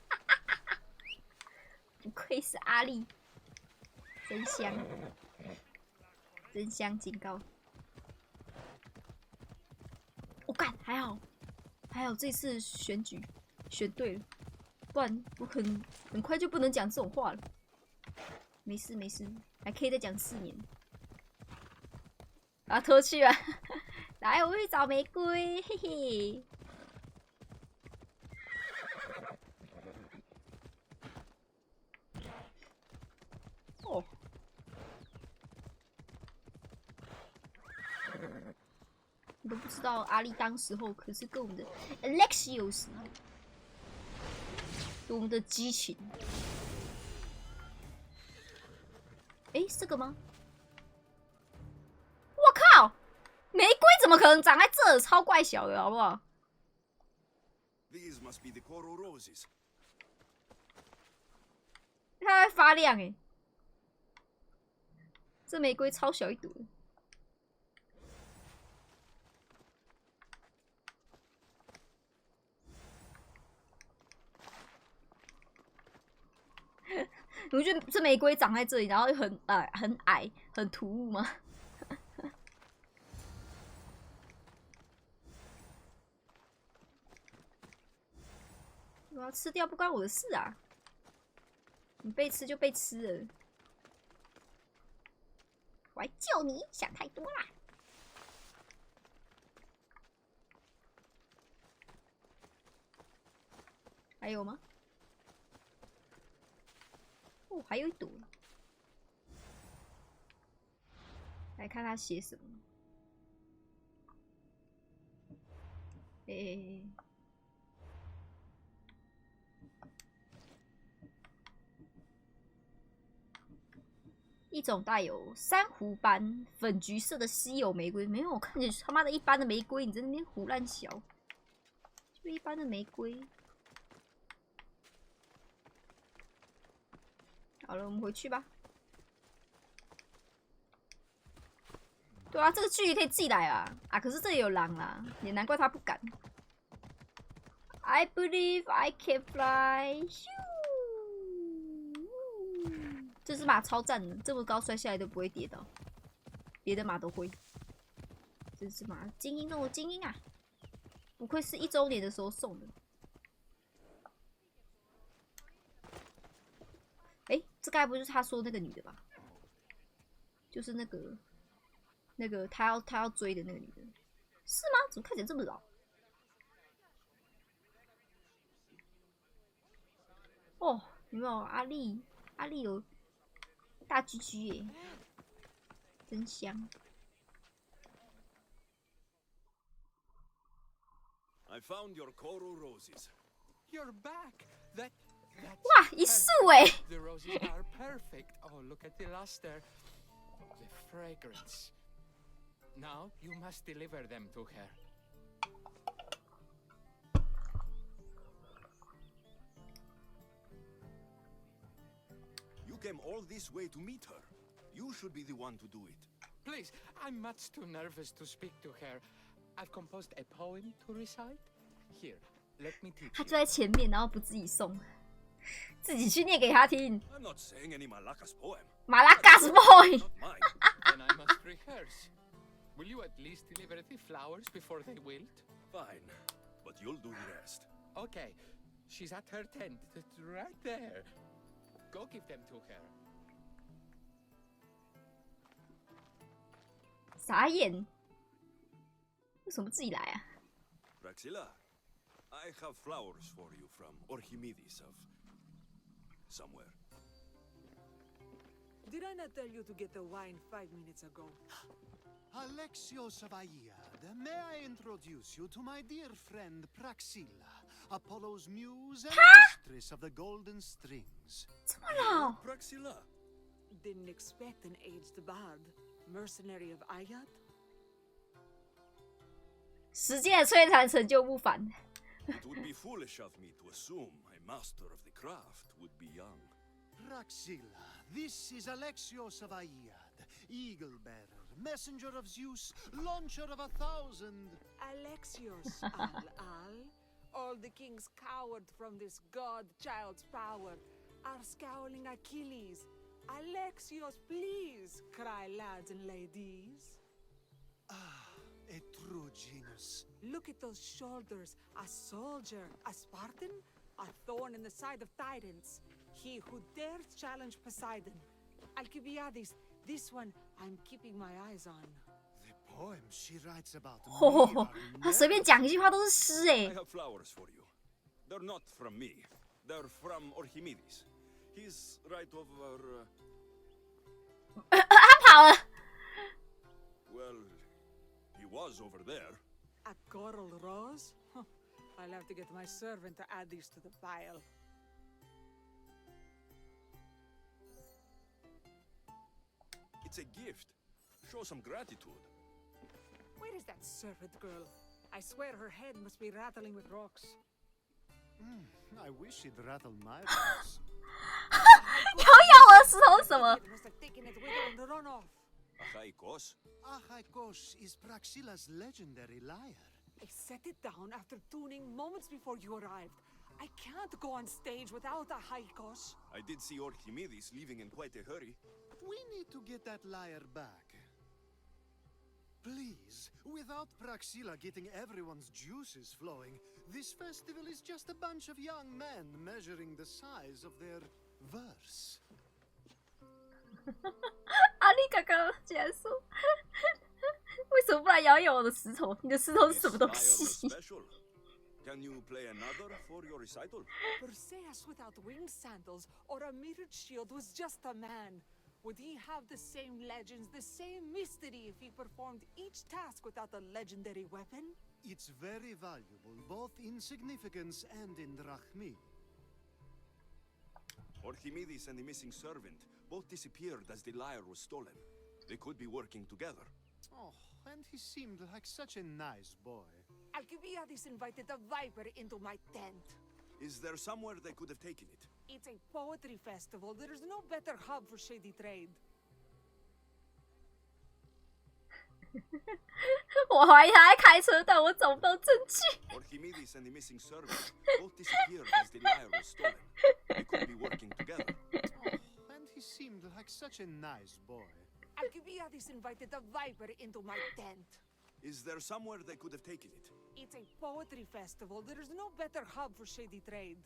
不愧是阿力，真香，真香警告。我干，还好，还好这次选举选对了，不然我很快就不能讲这种话了。 没事没事，还可以再讲4年。把他拖去啊！来，我去找玫瑰，嘿嘿。哦。你都不知道，阿丽当时候可是跟我们的 Alexios 有我们的激情。哎，是这个吗？我靠！玫瑰怎么可能长在这？超怪小的，好不好？ These must be the coral roses. 它会发亮哎！这玫瑰超小一朵。你不觉得这玫瑰长在这里，然后又很矮，很突兀吗？我要吃掉不关我的事啊！你被吃就被吃了，我还救你，想太多啦！还有吗？哦，还有一朵。来看他写什么。一种带有珊瑚般粉橘色的稀有玫瑰，没有，我看起他妈的一般的玫瑰，你在那边胡乱小，就一般的玫瑰。好了，我们回去吧。对啊，这个距离可以自己来啊！啊，可是这里有狼啦，也难怪他不敢。I believe I can fly。这只马超赞的，这么高摔下来都不会跌倒，别的马都会。这只马精英中的精英啊！不愧是1周年的时候送的。哎，这该不就是他说那个女的吧？就是那个他要追的那个女的，是吗？怎么看起来这么老？哦，有没有阿丽？阿丽有大居居耶，真香。I found your coral roses. You're back. That's 哇，一束哎 The roses are perfect. Oh, look at the luster. The fragrance. Now you must deliver them to her. You came all this way to meet her. You should be the one to do it. Please, I'm much too nervous to speak to her. I've composed a poem to recite. Here, let me teach you. 他就在前面，然后不自己送，自己去念给他听。 I'm not saying any Malakas poem. 马拉嘎斯 boy。 Not mine. Then I must rehearse. Will you at least deliver the flowers before they wilt? Fine, but you'll do the rest. Okay, she's at her tent. It's right there. Go give them to her. 傻眼，为什么自己来啊？ Praxilla, I have flowers for you from Orchimedis of somewhere. Did I not tell you to get the wine 5 minutes ago? Alexios of Aiad, may I introduce you to my dear friend Praxilla, Apollo's muse and mistress of the golden strings. 这么老 Praxilla. Didn't expect an aged bard. Mercenary of Aiad? 时间的摧残成就不凡。 It would be foolish of me to assume a master of the craft would be young. Praxilla, this is Alexios of Aiad, eagle bearer, messenger of Zeus, launcher of 1,000. Alexios, all the kings cowered from this god-child's power are scowling Achilles. Alexios, please, cry lads and ladies. Ah, a true genius. Look at those shoulders. A soldier, a Spartan, a thorn in the side of titans. He who dares challenge Poseidon. Alcibiades, this one I'm keeping my eyes on. The poems she writes about me 他随便讲一句话都是诗哎。 I have flowers for you. They're not from me. They're from Archimedes. He's right over. 他跑了。 Well, he was over there. A coral rose? Huh. I'll have to get my servant to add these to the pile. It's a gift. Show some gratitude. Where is that servant girl? I swear her head must be rattling with rocks. I wish she'd rattle my rocks. 咬我的石头是什么？ Must have taken it with her and run off. Achaikos? Achaikos is Praxila's legendary lyre. I set it down after tuning moments before you arrived. I can't go on stage without a Haikos. I did see Archimedes leaving in quite a hurry. We need to get that lyre back. Please, without Praxila getting everyone's juices flowing, this festival is just a bunch of young men measuring the size of their verse. 阿丽刚刚竟然说，为什么不来摇一摇我的石头？你的石头是什么东西？ Can you play another for your recital? Perseus without winged sandals or a mirrored shield was just a man. Would he have the same legends, the same mystery if he performed each task without a legendary weapon? It's very valuable, both in significance and in drachmi. Archimedes and the missing servant both disappeared as the lyre was stolen. They could be working together. Oh, and he seemed like such a nice boy. Alcibiades invited a viper into my tent. Is there somewhere they could have taken it? It's a poetry festival. There's no better hub for shady trade. 我怀疑他在开车，但我找不到证据。 Archimedes and the missing servant both disappeared as the lyre was stolen. They could be working together. Oh, and he seemed like such a nice boy. Alcibiades invited a viper into my tent. Is there somewhere they could have taken it? It's a poetry festival. There's no better hub for shady trade.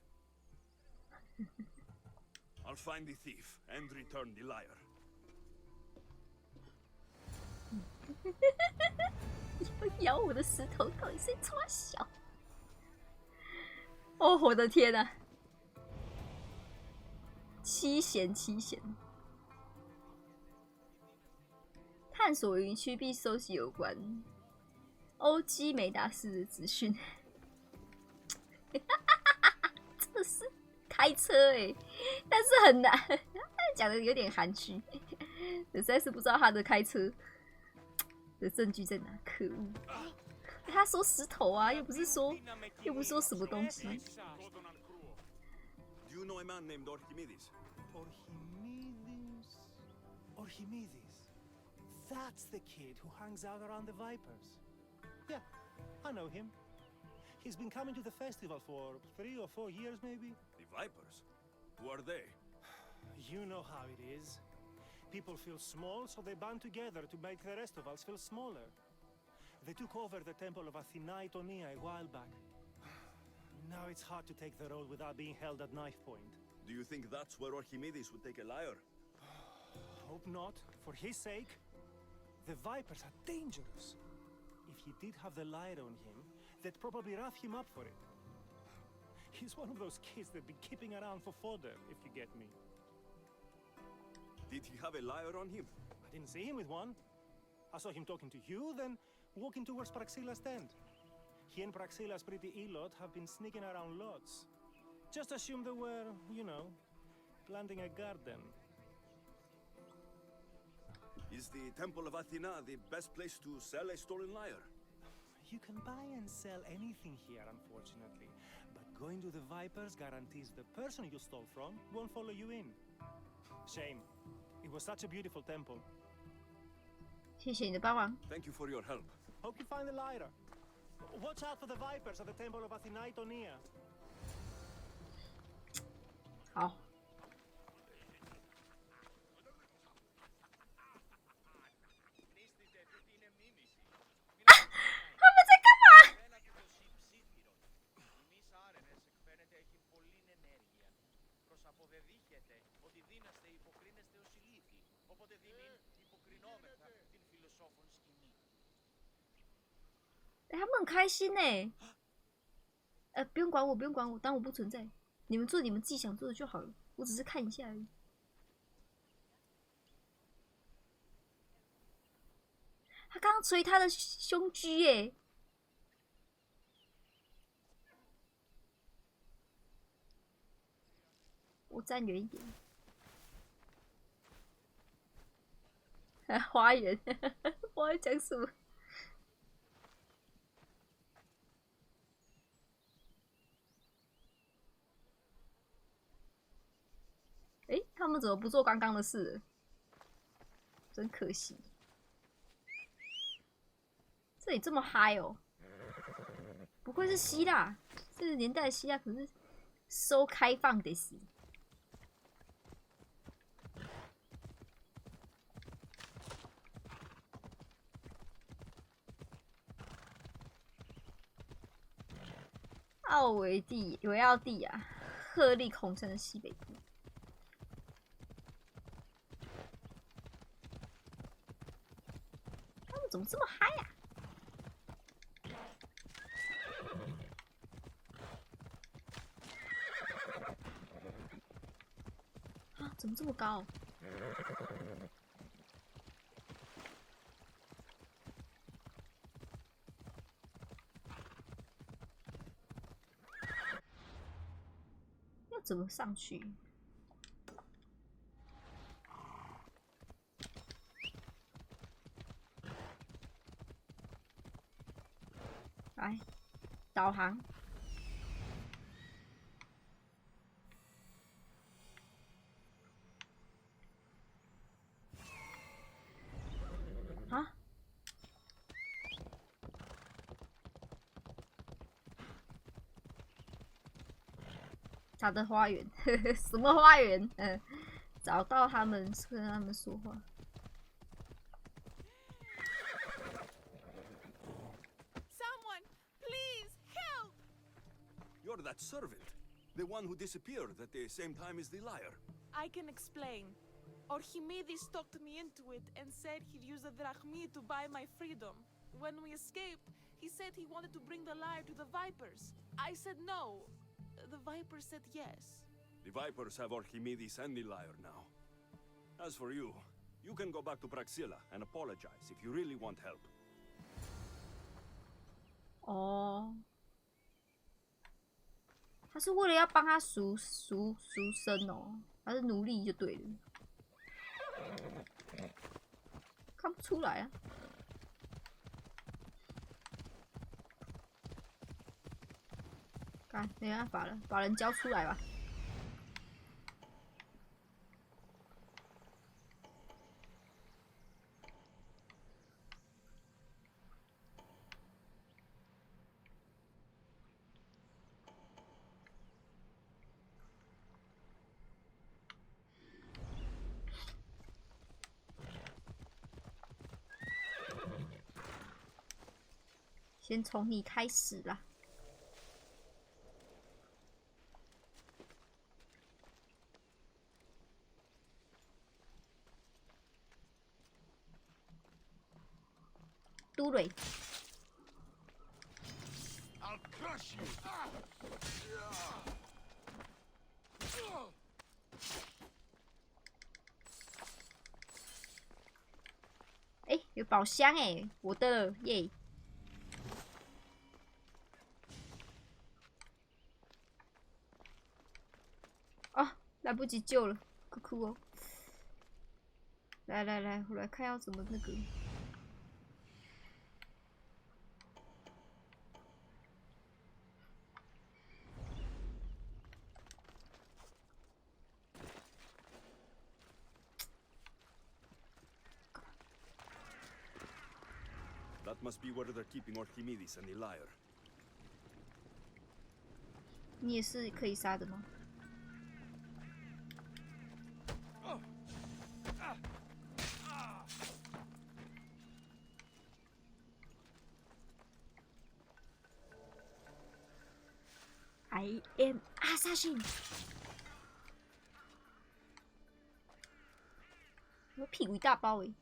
I'll find the thief and return the lyre. 咬我的石头到底是多小？哦，我的天哪！七贤，探索营区必收集有关欧基美达斯的资讯。真的是开车哎，但是很难，讲的有点含蓄，我实在是不知道他的开车的证据在哪，可恶！他说石头啊，又不是说什么东西。 Do you know a man named Archimedes? Archimedes. That's the kid who hangs out around the Vipers. Yeah, I know him. He's been coming to the festival for 3 or 4 years, maybe. The Vipers? Who are they? You know how it is. People feel small, so they band together to make the rest of us feel smaller. They took over the temple of Athena Itonia a while back. Now it's hard to take the road without being held at knife point. Do you think that's where Archimedes would take a lyre? Hope not. For his sake. The Vipers are dangerous. If he did have the lyre on him, they'd probably rough him up for it. He's one of those kids they've been keeping around for fodder, if you get me. Did he have a lyre on him? I didn't see him with one. I saw him talking to you, then walking towards Praxila's tent. He and Praxila's pretty Elot have been sneaking around lots. Just assume they were, you know, planting a garden. Is the Temple of Athena the best place to sell a stolen lyre? You can buy and sell anything here, unfortunately. But going to the Vipers guarantees the person you stole from won't follow you in. Shame. It was such a beautiful temple. 谢谢你的帮忙。 Thank you for your help. Hope you find the lyre. Watch out for the Vipers at the Temple of Athena Itonia. 好。他们在干嘛？ Οπότε υποκρινόμεθα την φιλοσόφων σκηνή. 他们很开心呢。不用管我，不用管我，当我不存在。你们做你们自己想做的就好了，我只是看一下而已。他刚刚捶他的胸肌耶！我站远一点。花园，我在讲什么？他们怎么不做刚刚的事？真可惜。这里这么嗨哦！不愧是希腊，这个年代的希腊可是so开放的是。奥维奥蒂亚，鹤立孔城的西北部。他们怎么这么嗨呀？啊，怎么这么高？要怎么上去？来，导航。啊？他的花园，什么花园？找到他们，跟他们说话。You're that servant, the one who disappeared at the same time as the liar. I can explain. Archimedes talked me into it and said he'd use a drachmi to buy my freedom. When we escaped, he said he wanted to bring the liar to the Vipers. I said no. The Vipers said yes. The Vipers have Archimedes and the liar now. As for you, you can go back to Praxilla and apologize if you really want help. 哦，他是为了要帮他赎身哦，他是奴隶就对了，看不出来啊。干，没办法了，把人交出来吧。先从你开始啦。都蕊。I'll crush you. 有宝箱哎，我的耶！啊，来不及救了，可哭哦！来，我来看要怎么那个。That must be where they're keeping Archimedes and the liar. 你也是可以杀的吗？I am assassin。我屁股一大包哎。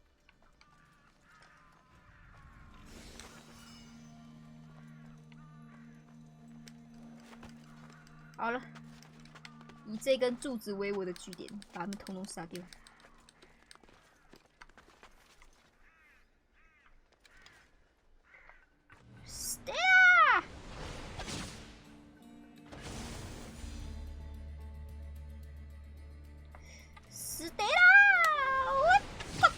好了，以这根柱子为我的据点，把他们统统杀掉。Stella！ Stella！ 我操！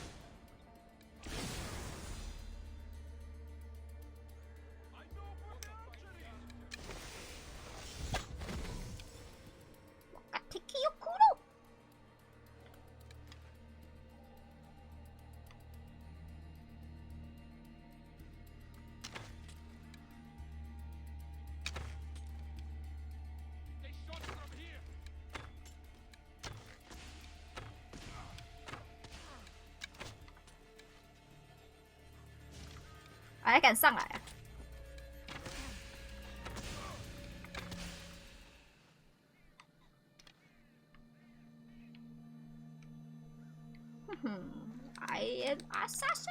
我が敵を食う。还敢上来啊！哼哼 ，I am assassin。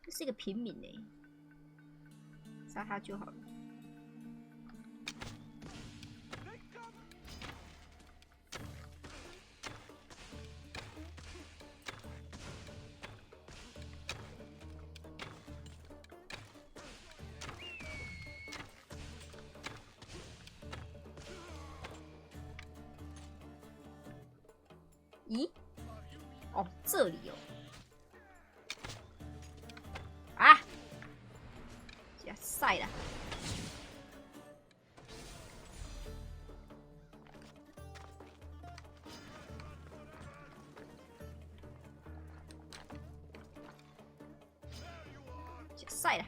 这是一个平民欸，杀他就好了。咦？哦，这里哦。啊！加晒了。加晒了。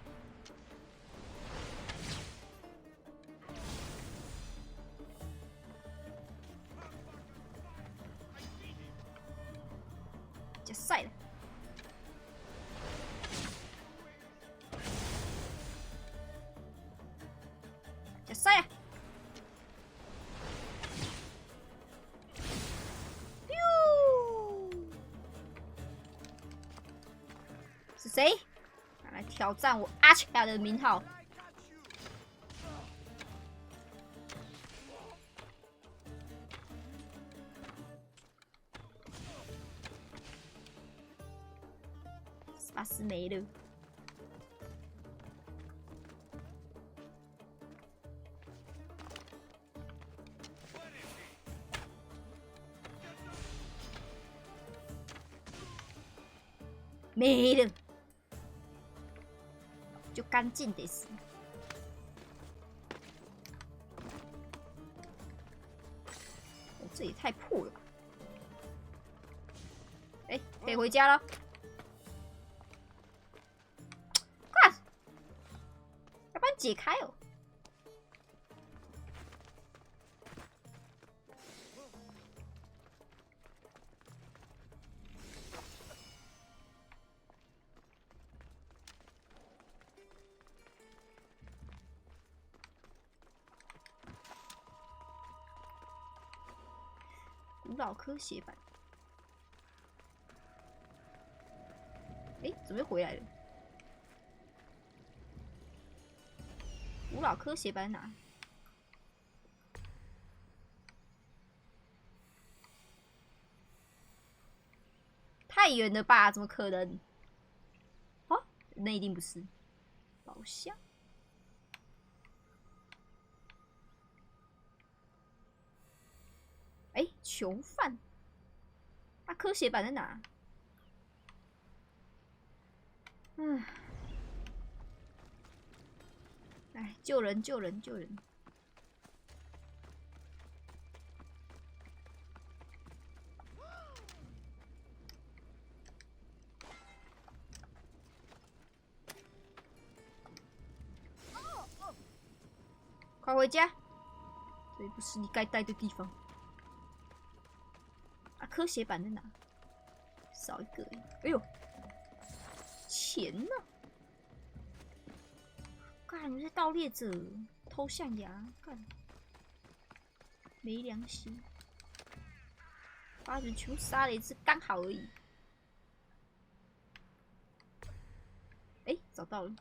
加晒了。加晒了。是谁？来挑战我阿卡的名号？巴斯没了。没了，就干净得死。哦，这也太破了吧！哎，可以回家了。看，要不然解开哦。古老科写版，哎，怎么又回来了？古老科写版哪？太远了吧？怎么可能？哦，那一定不是宝箱。哎，囚犯，那科写版在哪？嗯，哎，救人，救人，救人！快回家，这里不是你该待的地方。啊，科写版在哪？少一个而已。哎呦，钱呢？干，你是盗猎者，偷象牙，干，没良心！把人全部杀了一次，刚好而已。找到了。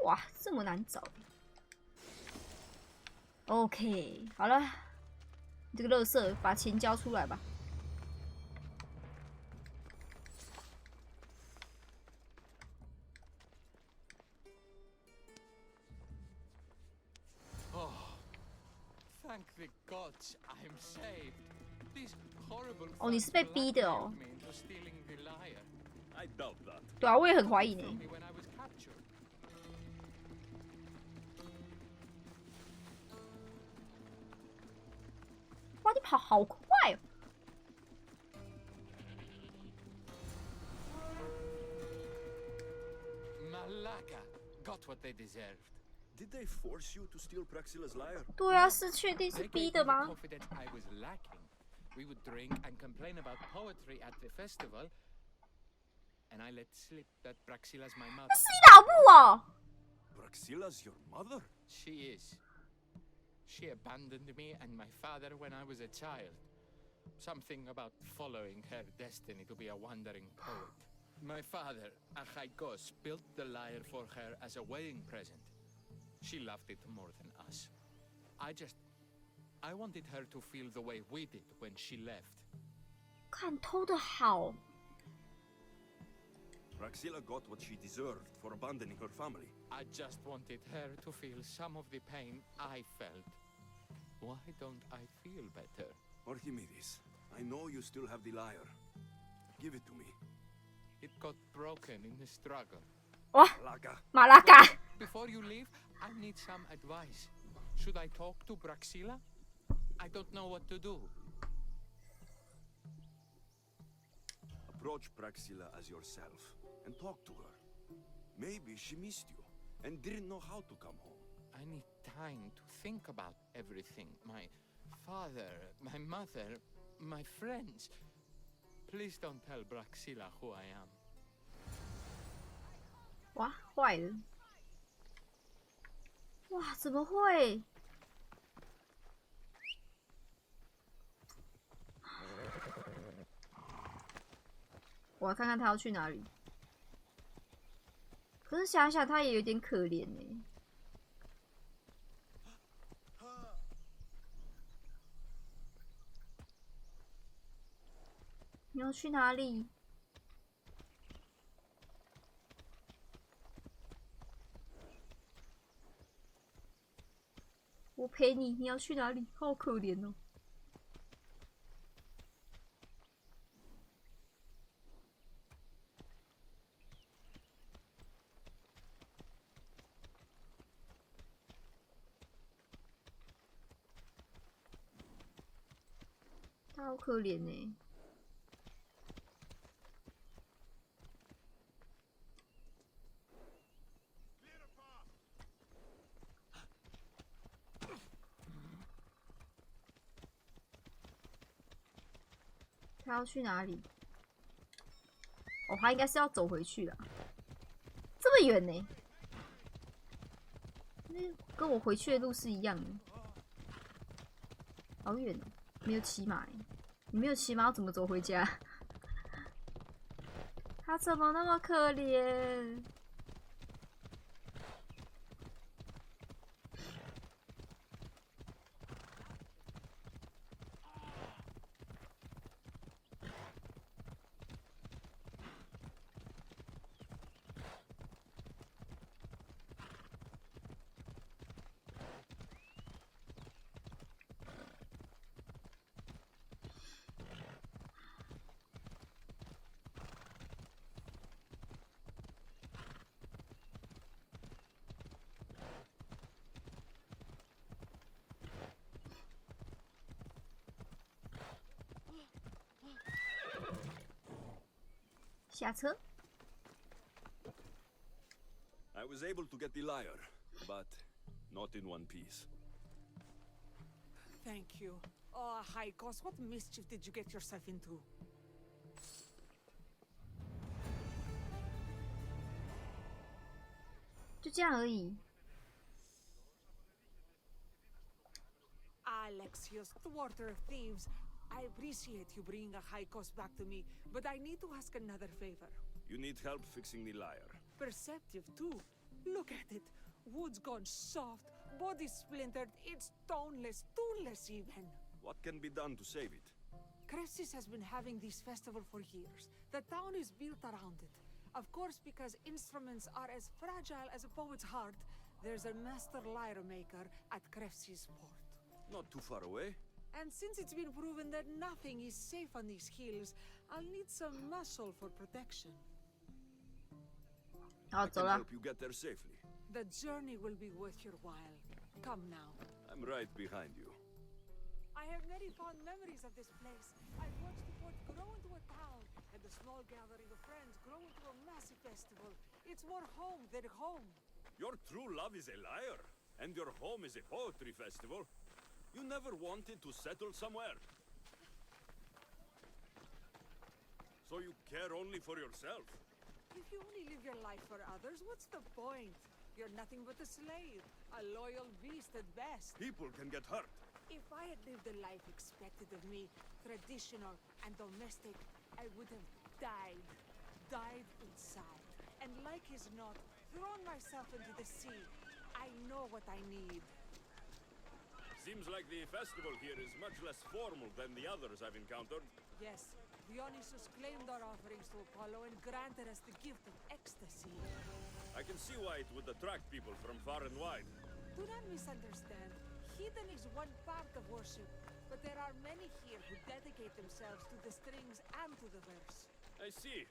哇，这么难找。OK， 好了，这个垃圾把钱交出来吧。Thank the gods, I'm saved. These horrible 哦，你是被逼的哦。 me into stealing the lyre. I doubt that. 对啊，我也很怀疑呢。 Told me when I was captured. 哇，你跑好快哦！ Malaka got what they deserved. Did they force you to steal Praxila's lyre? 对啊，是确定是 They 逼 gave 的 me the 吗？ confidence I was lacking. We would drink and complain about poetry at the festival, and I let slip that Praxila's my mother. 那是你老母哦！ Praxila's your mother? She is. She abandoned me and my father when I was a child. Something about following her destiny to be a wandering poet. My father, Achaikos, built the lyre for her as a wedding present. She loved it more than us. I wanted her to feel the way we did when she left. 看偷的好， Praxila got what she deserved for abandoning her family. I just wanted her to feel some of the pain I felt. Why don't I feel better? Archimedes, I know you still have the lyre. Give it to me. It got broken in the struggle. 哇， Malaka. 马拉嘎， Before you leave, I need some advice. Should I talk to Praxila? I don't know what to do. Approach Praxila as yourself and talk to her. Maybe she missed you and didn't know how to come home. I need time to think about everything. My father, my mother, my friends. Please don't tell Praxila who I am. 哇，坏了！哇，怎么会？我要看看他要去哪里。可是想想，他也有点可怜呢。你要去哪里？我陪你。你要去哪里？好可怜哦。他好可怜呢。他要去哪里？哦，他应该是要走回去了。这么远呢？那跟我回去的路是一样的。好远哦，没有骑马耶。你没有骑马，要怎么走回家？他怎么那么可怜？下车。 I was able to get the lyre, but not in one piece. Thank you. Oh, Haikos, what mischief did you get yourself into? 就这样而已。Alexios, thwarter of thieves. I appreciate you bringing a high cost back to me, but I need to ask another favor. You need help fixing the lyre. Perceptive, too. Look at it. Wood's gone soft, body splintered, it's toneless, tooless even. What can be done to save it? Cressis has been having this festival for years. The town is built around it. Of course, because instruments are as fragile as a poet's heart, there's a master lyre maker at Cressis port. Not too far away. And since it's been proven that nothing is safe on these hills, I'll need some muscle for protection. I can help you get there safely. The journey will be worth your while. Come now. I'm right behind you. I have many fond memories of this place. I've watched the port grow into a town, and the small gathering of friends grow into a massive festival. It's more home than home. Your true love is a lyre, and your home is a poetry festival. You never wanted to settle somewhere. So you care only for yourself. If you only live your life for others, what's the point? You're nothing but a slave, a loyal beast at best. People can get hurt. If I had lived the life expected of me, traditional and domestic, I would have died inside. And like as not, thrown myself into the sea. I know what I need. Seems like the festival here is much less formal than the others I've encountered. Yes, Dionysus claimed our offerings to Apollo and granted us the gift of ecstasy. I can see why it would attract people from far and wide. Do not misunderstand. Heathen is one part of worship, but there are many here who dedicate themselves to the strings and to the verse. I see.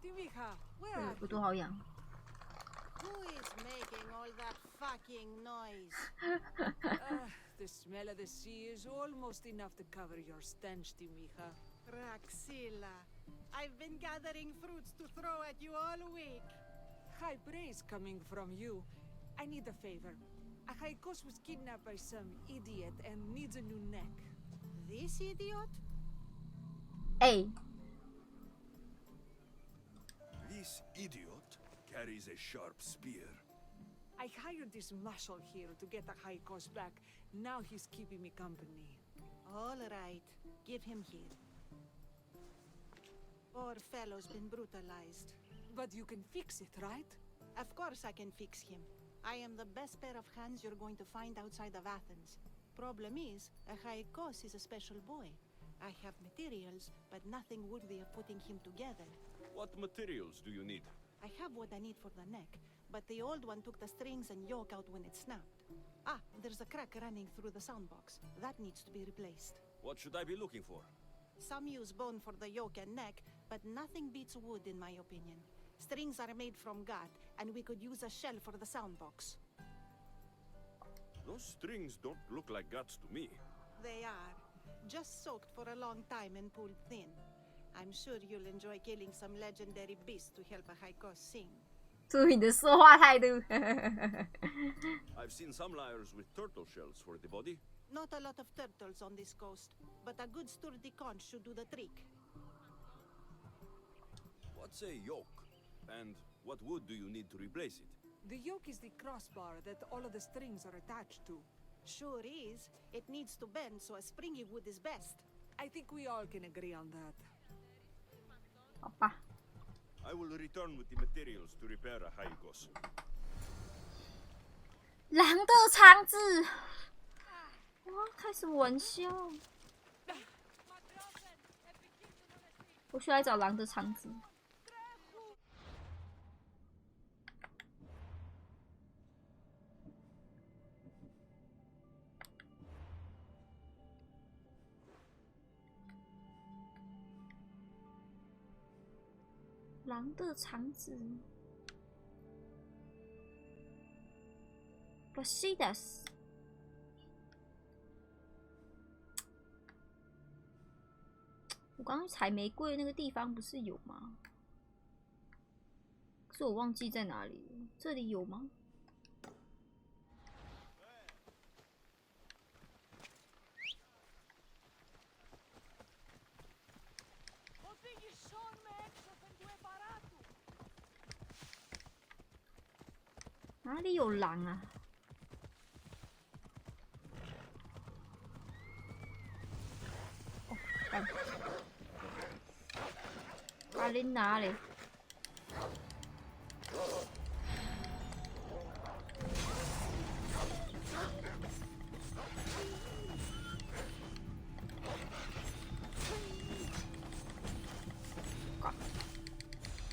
Timiha, where are 耳朵好痒。 Who is making all that fucking noise? The smell of the sea is almost enough to cover your stench, Timiha. Raxilla, I've been gathering fruits to throw at you all week. High praise coming from you. I need a favor. Achaikos was kidnapped by some idiot and needs a new neck. This idiot? Hey. This idiot carries a sharp spear. I hired this muscle here to get Achaikos back. Now he's keeping me company. All right, give him here. Poor fellow's been brutalized. But you can fix it, right? Of course I can fix him. I am the best pair of hands you're going to find outside of Athens. Problem is, Achaikos is a special boy. I have materials, but nothing worthy of putting him together. What materials do you need? I have what I need for the neck, but the old one took the strings and yoke out when it snapped. Ah, there's a crack running through the soundbox. That needs to be replaced. What should I be looking for? Some use bone for the yoke and neck, but nothing beats wood in my opinion. Strings are made from gut, and we could use a shell for the soundbox. Those strings don't look like guts to me. They are. Just soaked for a long time and pulled thin. I'm sure you'll enjoy killing some legendary beasts to help Achaikos sing. 注意你的说话态度。 I've seen some lyres with turtle shells for the body. Not a lot of turtles on this coast, but a good sturdy conch should do the trick. What's a yoke? And what wood do you need to replace it? The yoke is the crossbar that all of the strings are attached to. Sure is. It needs to bend, so a springy wood is best. I think we all can agree on that. 好吧。 I will return with the materials to repair Achaikos. 狼的肠子，哇，开什么玩笑？我需要来找狼的肠子。狼的肠子 ，Basidas。我刚刚采玫瑰那个地方不是有吗？可是我忘记在哪里了。这里有吗？哪里有狼啊？哦，干！把你拿嘞！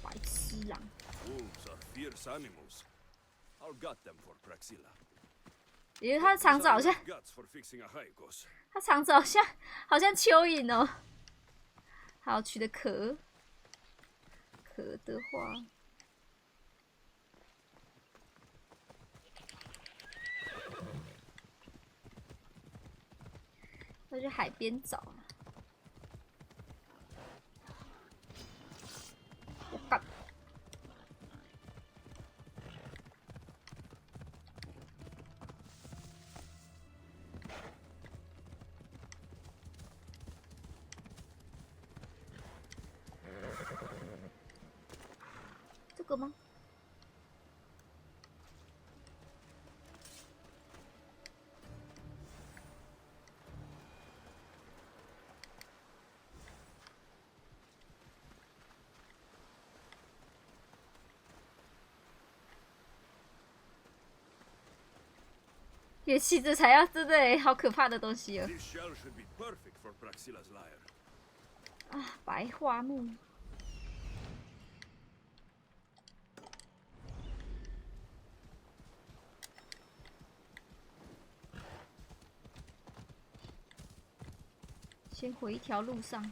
白痴狼！ Wolves are fierce animals. I'll gut them for Praxilla. 因为它的肠子好像， Guts for fixing a Haikos. 它肠子好像蚯蚓哦。好，取的壳。壳的话，要去海边找啊。我干！这个吗？乐器这才要真的好可怕的东西哦！ This shell should be perfect for Praxilla's lyre. 啊，白桦木。先回一条路上。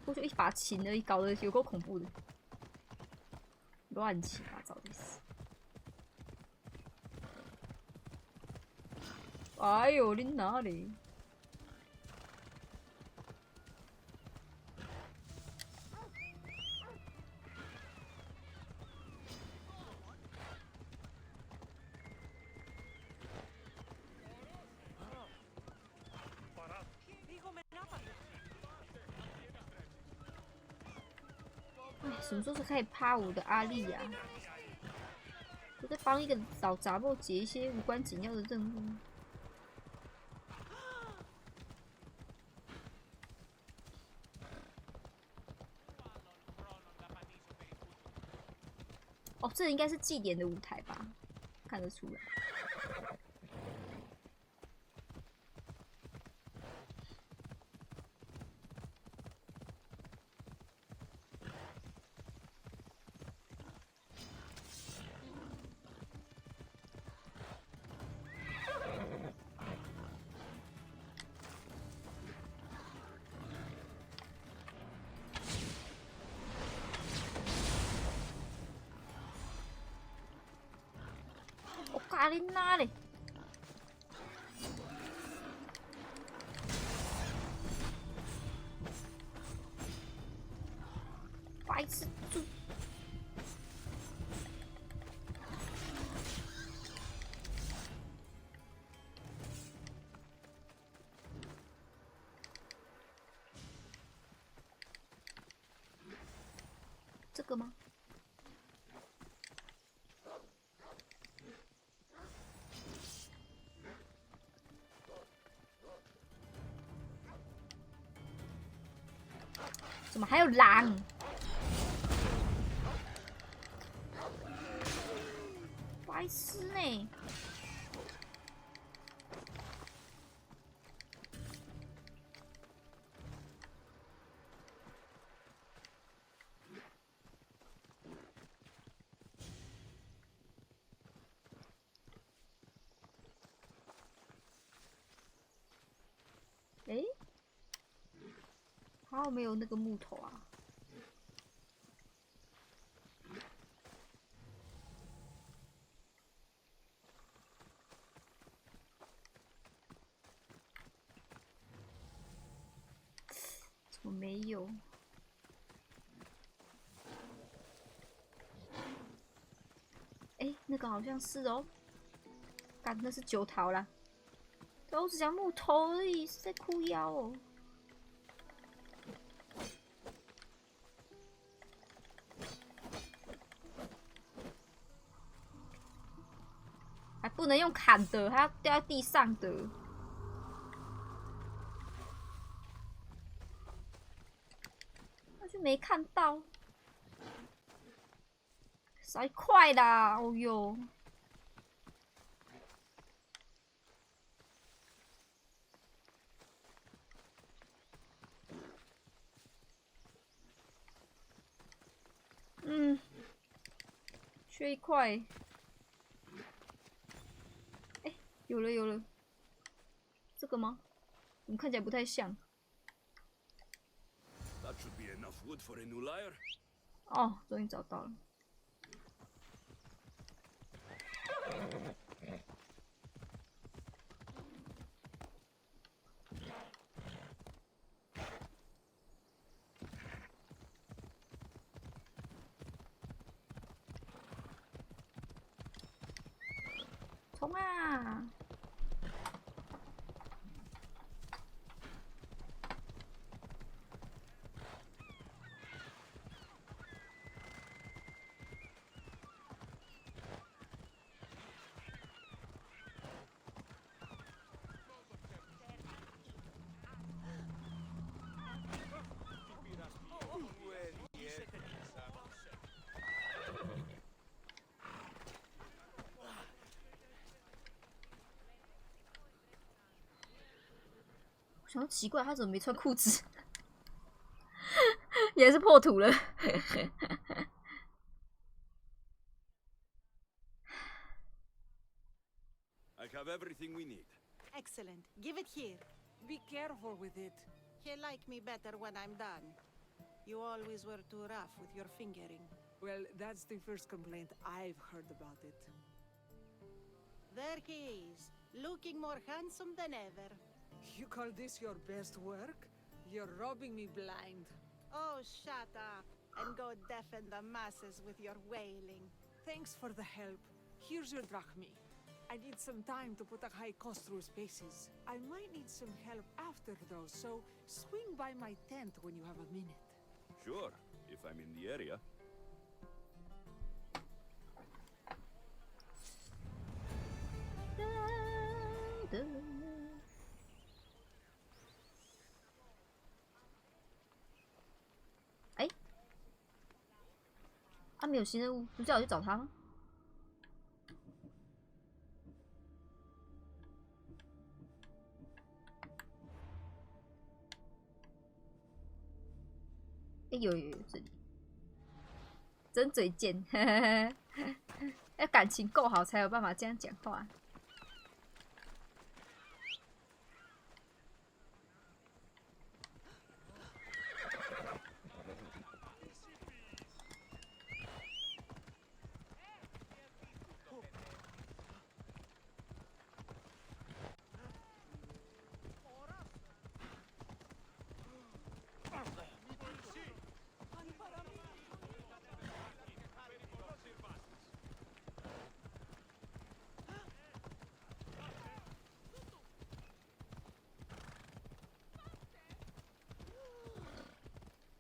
我就一把琴而已，搞得有够恐怖的，乱七八糟的事。哎呦，你哪里？哎，什么时候才可以趴我的阿丽呀？我在帮一个老杂货解一些无关紧要的任务。哦，这应该是祭典的舞台吧？看得出来。哪里哪里？白痴猪！这个吗？怎么还有狼？白痴呢！诶？好，没有那个木头啊。怎么没有？哎，那个好像是哦。干，那是酒桃啦。对，我只讲木头而已，是在哭腰哦。不能用砍的，它要掉在地上的。我就没看到，少一块啦！哦哟。缺一块。哎，有了有了，这个吗？怎么看起来不太像？ That should be enough wood for a new lyre. 哦，终于找到了。冲啊！我想说奇怪，他怎么没穿裤子？也是破土了。I have everything we need. Excellent. Give it here. Be careful with it. He'll like me better when I'm done. You always were too rough with your fingering. Well, that's the first complaint I've heard about it. There he is, looking more handsome than ever. You call this your best work? You're robbing me blind. Oh, shut up and go deafen the masses with your wailing. Thanks for the help. Here's your drachmi. I need some time to put a high cost through spaces. I might need some help after though, so swing by my tent when you have a minute. Sure, if I'm in the area.哎，啊，没有新任务，不是叫我去找他吗？哎，有这里，真嘴贱，要感情够好才有办法这样讲话。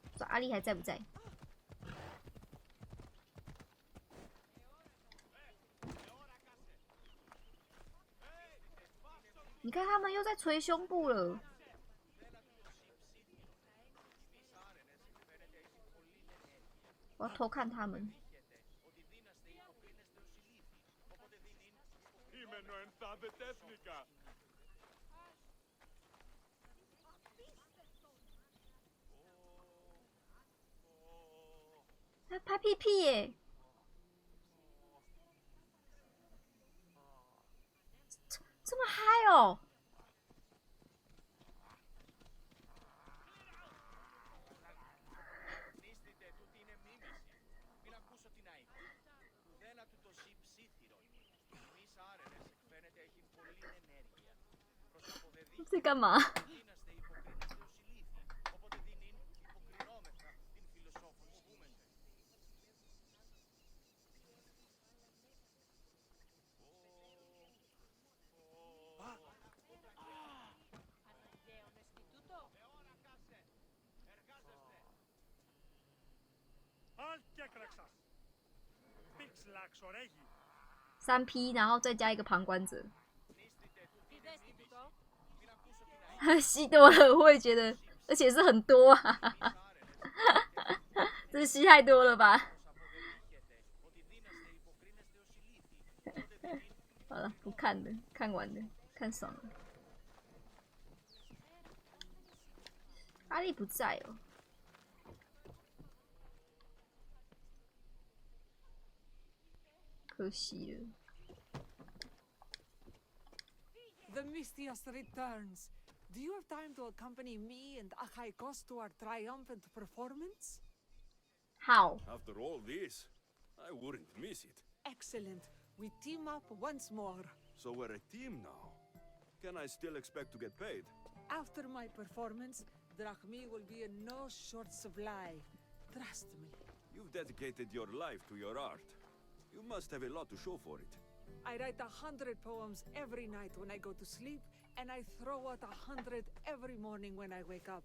不知道阿丽还在不在？你看他们又在捶胸部了。我要偷看他们。他拍屁屁耶！这么嗨哦！在干嘛？ 3P， 然后再加一个旁观者。吸多了，我也觉得，而且是很多啊，这是吸太多了吧？好了，不看了，看完了，看爽了。阿丽不在哦。可惜了。The Mystios returns. Do you have time to accompany me and Achaikos to our triumphant performance? How? After all this, I wouldn't miss it. Excellent. We team up once more. So we're a team now. Can I still expect to get paid? After my performance, drachmi will be in no short supply. Trust me. You've dedicated your life to your art. You must have a lot to show for it. I write 100 poems every night when I go to sleep, and I throw out 100 every morning when I wake up.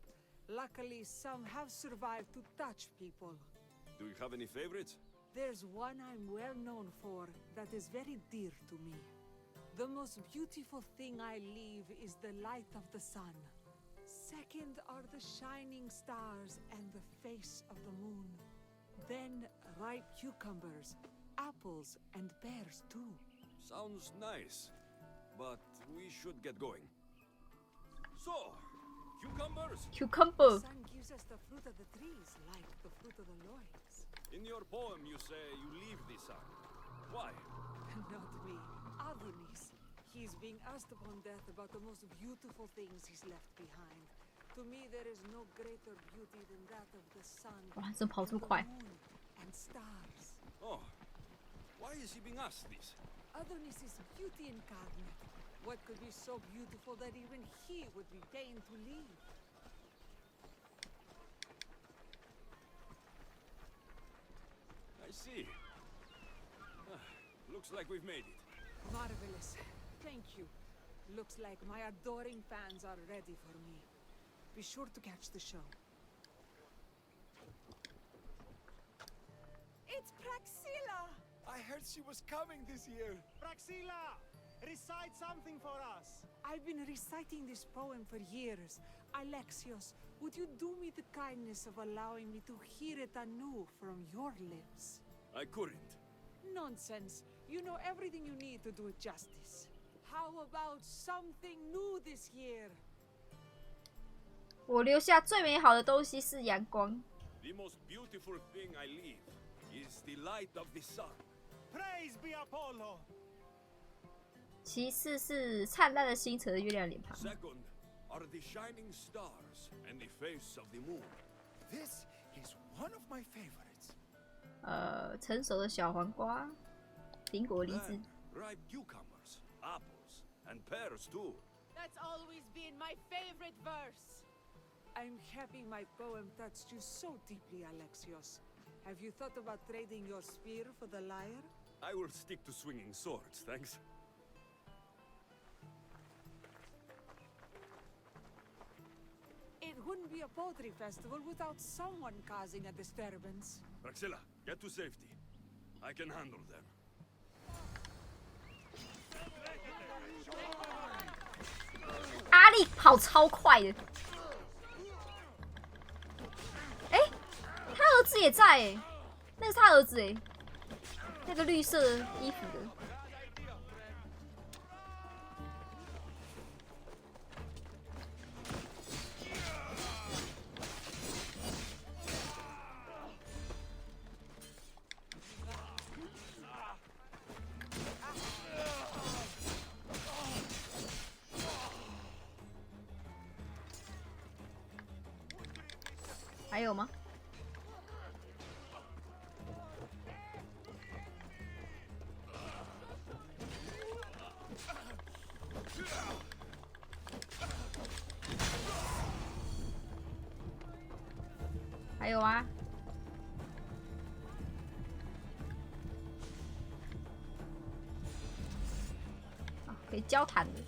Luckily, some have survived to touch people. Do you have any favorites? There's one I'm well known for that is very dear to me. The most beautiful thing I leave is the light of the sun. Second are the shining stars and the face of the moon. Then ripe cucumbers, apples, and pears too. Sounds nice, but we should get going. So, cucumbers? Cucumber. The sun gives us the fruit of the trees, like the fruit of the loins. In your poem, you say you leave the sun. Why? Not me. Adonis. He's being asked upon death about the most beautiful things he's left behind. To me, there is no greater beauty than that of the sun, Wow, 怎么跑这么快？ moon, and stars. Oh, why is he being asked this? Adonis is beauty incarnate. What could be so beautiful that even he would be pained to leave? I see. Looks like we've made it. Marvelous. Thank you. Looks like my adoring fans are ready for me. Be sure to catch the show. It's Praxilla! I heard she was coming this year. Praxilla! Recite something for us. I've been reciting this poem for years. Alexios, would you do me the kindness of allowing me to hear it anew from your lips? I couldn't. Nonsense. You know everything you need to do it justice. How about something new this year? 我留下最美好的东西是阳光。 The most beautiful thing I leave is the light of the sun. Praise be Apollo. 其次是灿烂的星辰的月亮脸庞。 Second are the shining stars and the face of the moon. This is one of my favorites. 成熟的小黄瓜、苹果、梨子。 Ripe cucumbers, apples, and pears too. That's always been my favorite verse. I'm happy my poem touched you so deeply, Alexios. Have you thought about trading your spear for the lyre? I will stick to swinging swords, thanks. It wouldn't be a poetry festival without someone causing a disturbance. Praxilla, get to safety. I can handle them. 阿力跑超快的。哎，他儿子也在哎，那是他儿子哎，那个绿色的衣服的。还有吗？还有啊？啊，可以交谈的。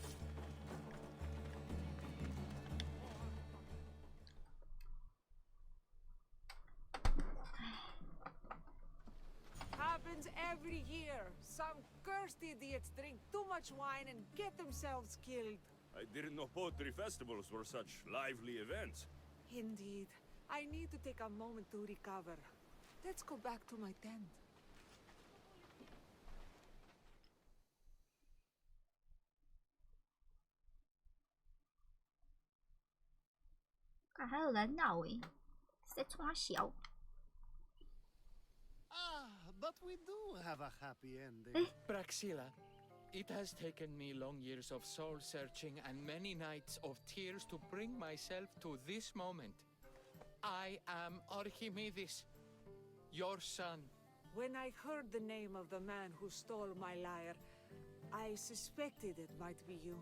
Happens every year. Some cursed idiots drink too much wine and get themselves killed. I didn't know poetry festivals were such lively events. Indeed. I need to take a moment to recover. Let's go back to my tent. 啊，还有人闹诶，在冲小。But we do have a happy ending. Praxila, it has taken me long years of soul searching and many nights of tears to bring myself to this moment. I am Archimedes, your son. When I heard the name of the man who stole my lyre, I suspected it might be you.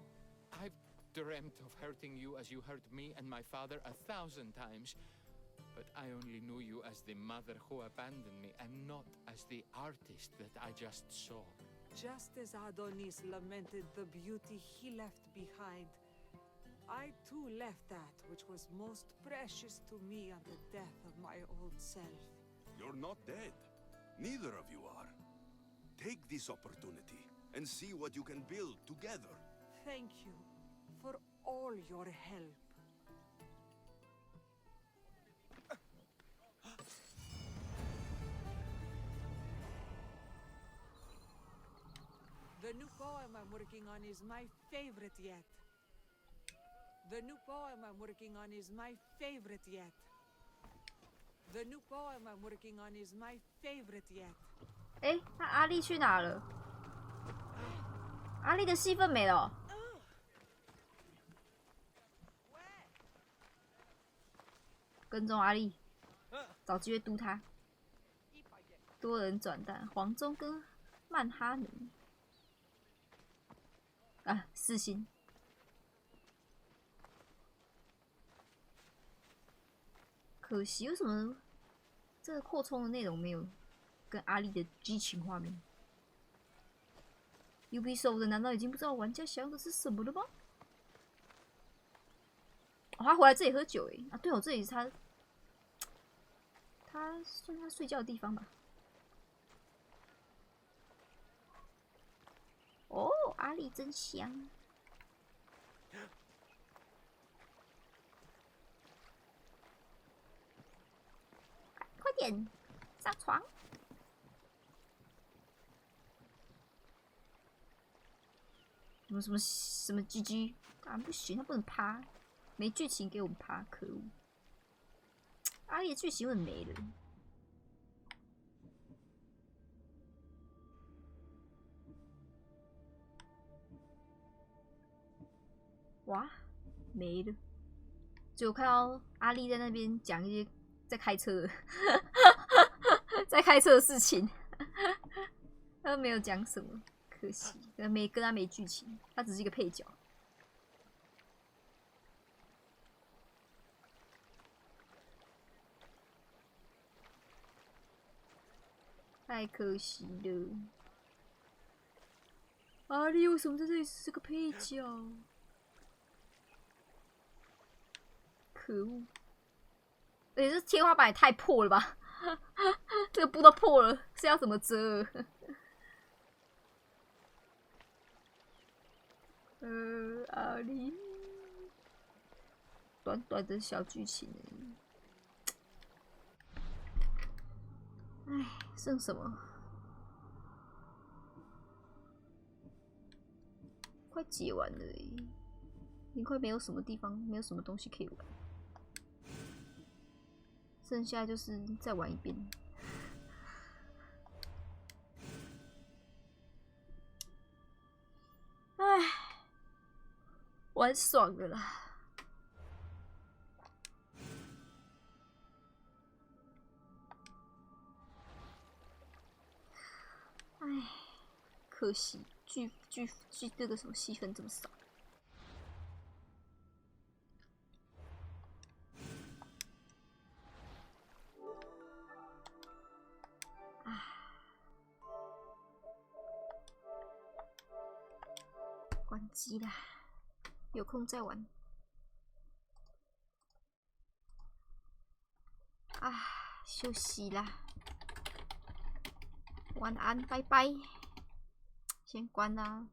I've dreamt of hurting you as you hurt me and my father 1,000 times. But I only knew you as the mother who abandoned me and not as the artist that I just saw. Just as Adonis lamented the beauty he left behind, I too left that which was most precious to me on the death of my old self. You're not dead. Neither of you are. Take this opportunity and see what you can build together. Thank you for all your help. The new poem I'm working on is my favorite yet. The new poem I'm working on is my favorite yet. The new poem I'm working on is my favorite yet. 哎，那阿丽去哪了？阿丽的戏份没了哦。跟踪阿丽，找机会督他。多人转蛋，黄忠跟曼哈宁。啊，4星。可惜为什么这个扩充的内容没有跟阿丽的激情画面 ？Ubisoft 的难道已经不知道玩家想要的是什么了吗？哦，他回来这里喝酒诶！啊，对哦，这里是他算他睡觉的地方吧？哦，阿丽真香。快点上床！什么鸡鸡？啊，不行，他不能趴，没剧情给我们趴，可恶！阿丽的剧情很没了。哇，没了！就看到阿丽在那边讲一些在开车的在开车的事情，他没有讲什么，可惜，跟他没剧情，他只是一个配角。太可惜了，阿丽为什么在这里是个配角？可恶！而且这天花板也太破了吧！这个布都破了，是要怎么遮？阿丽，短短的小剧情而已。唉，剩什么？快解完了欸，已经快没有什么地方，没有什么东西可以玩。剩下就是再玩一遍。唉，玩爽了啦！唉，可惜剧这个什么戏份这么少。关机啦，有空再玩。啊，休息啦。晚安，拜拜。先关啦。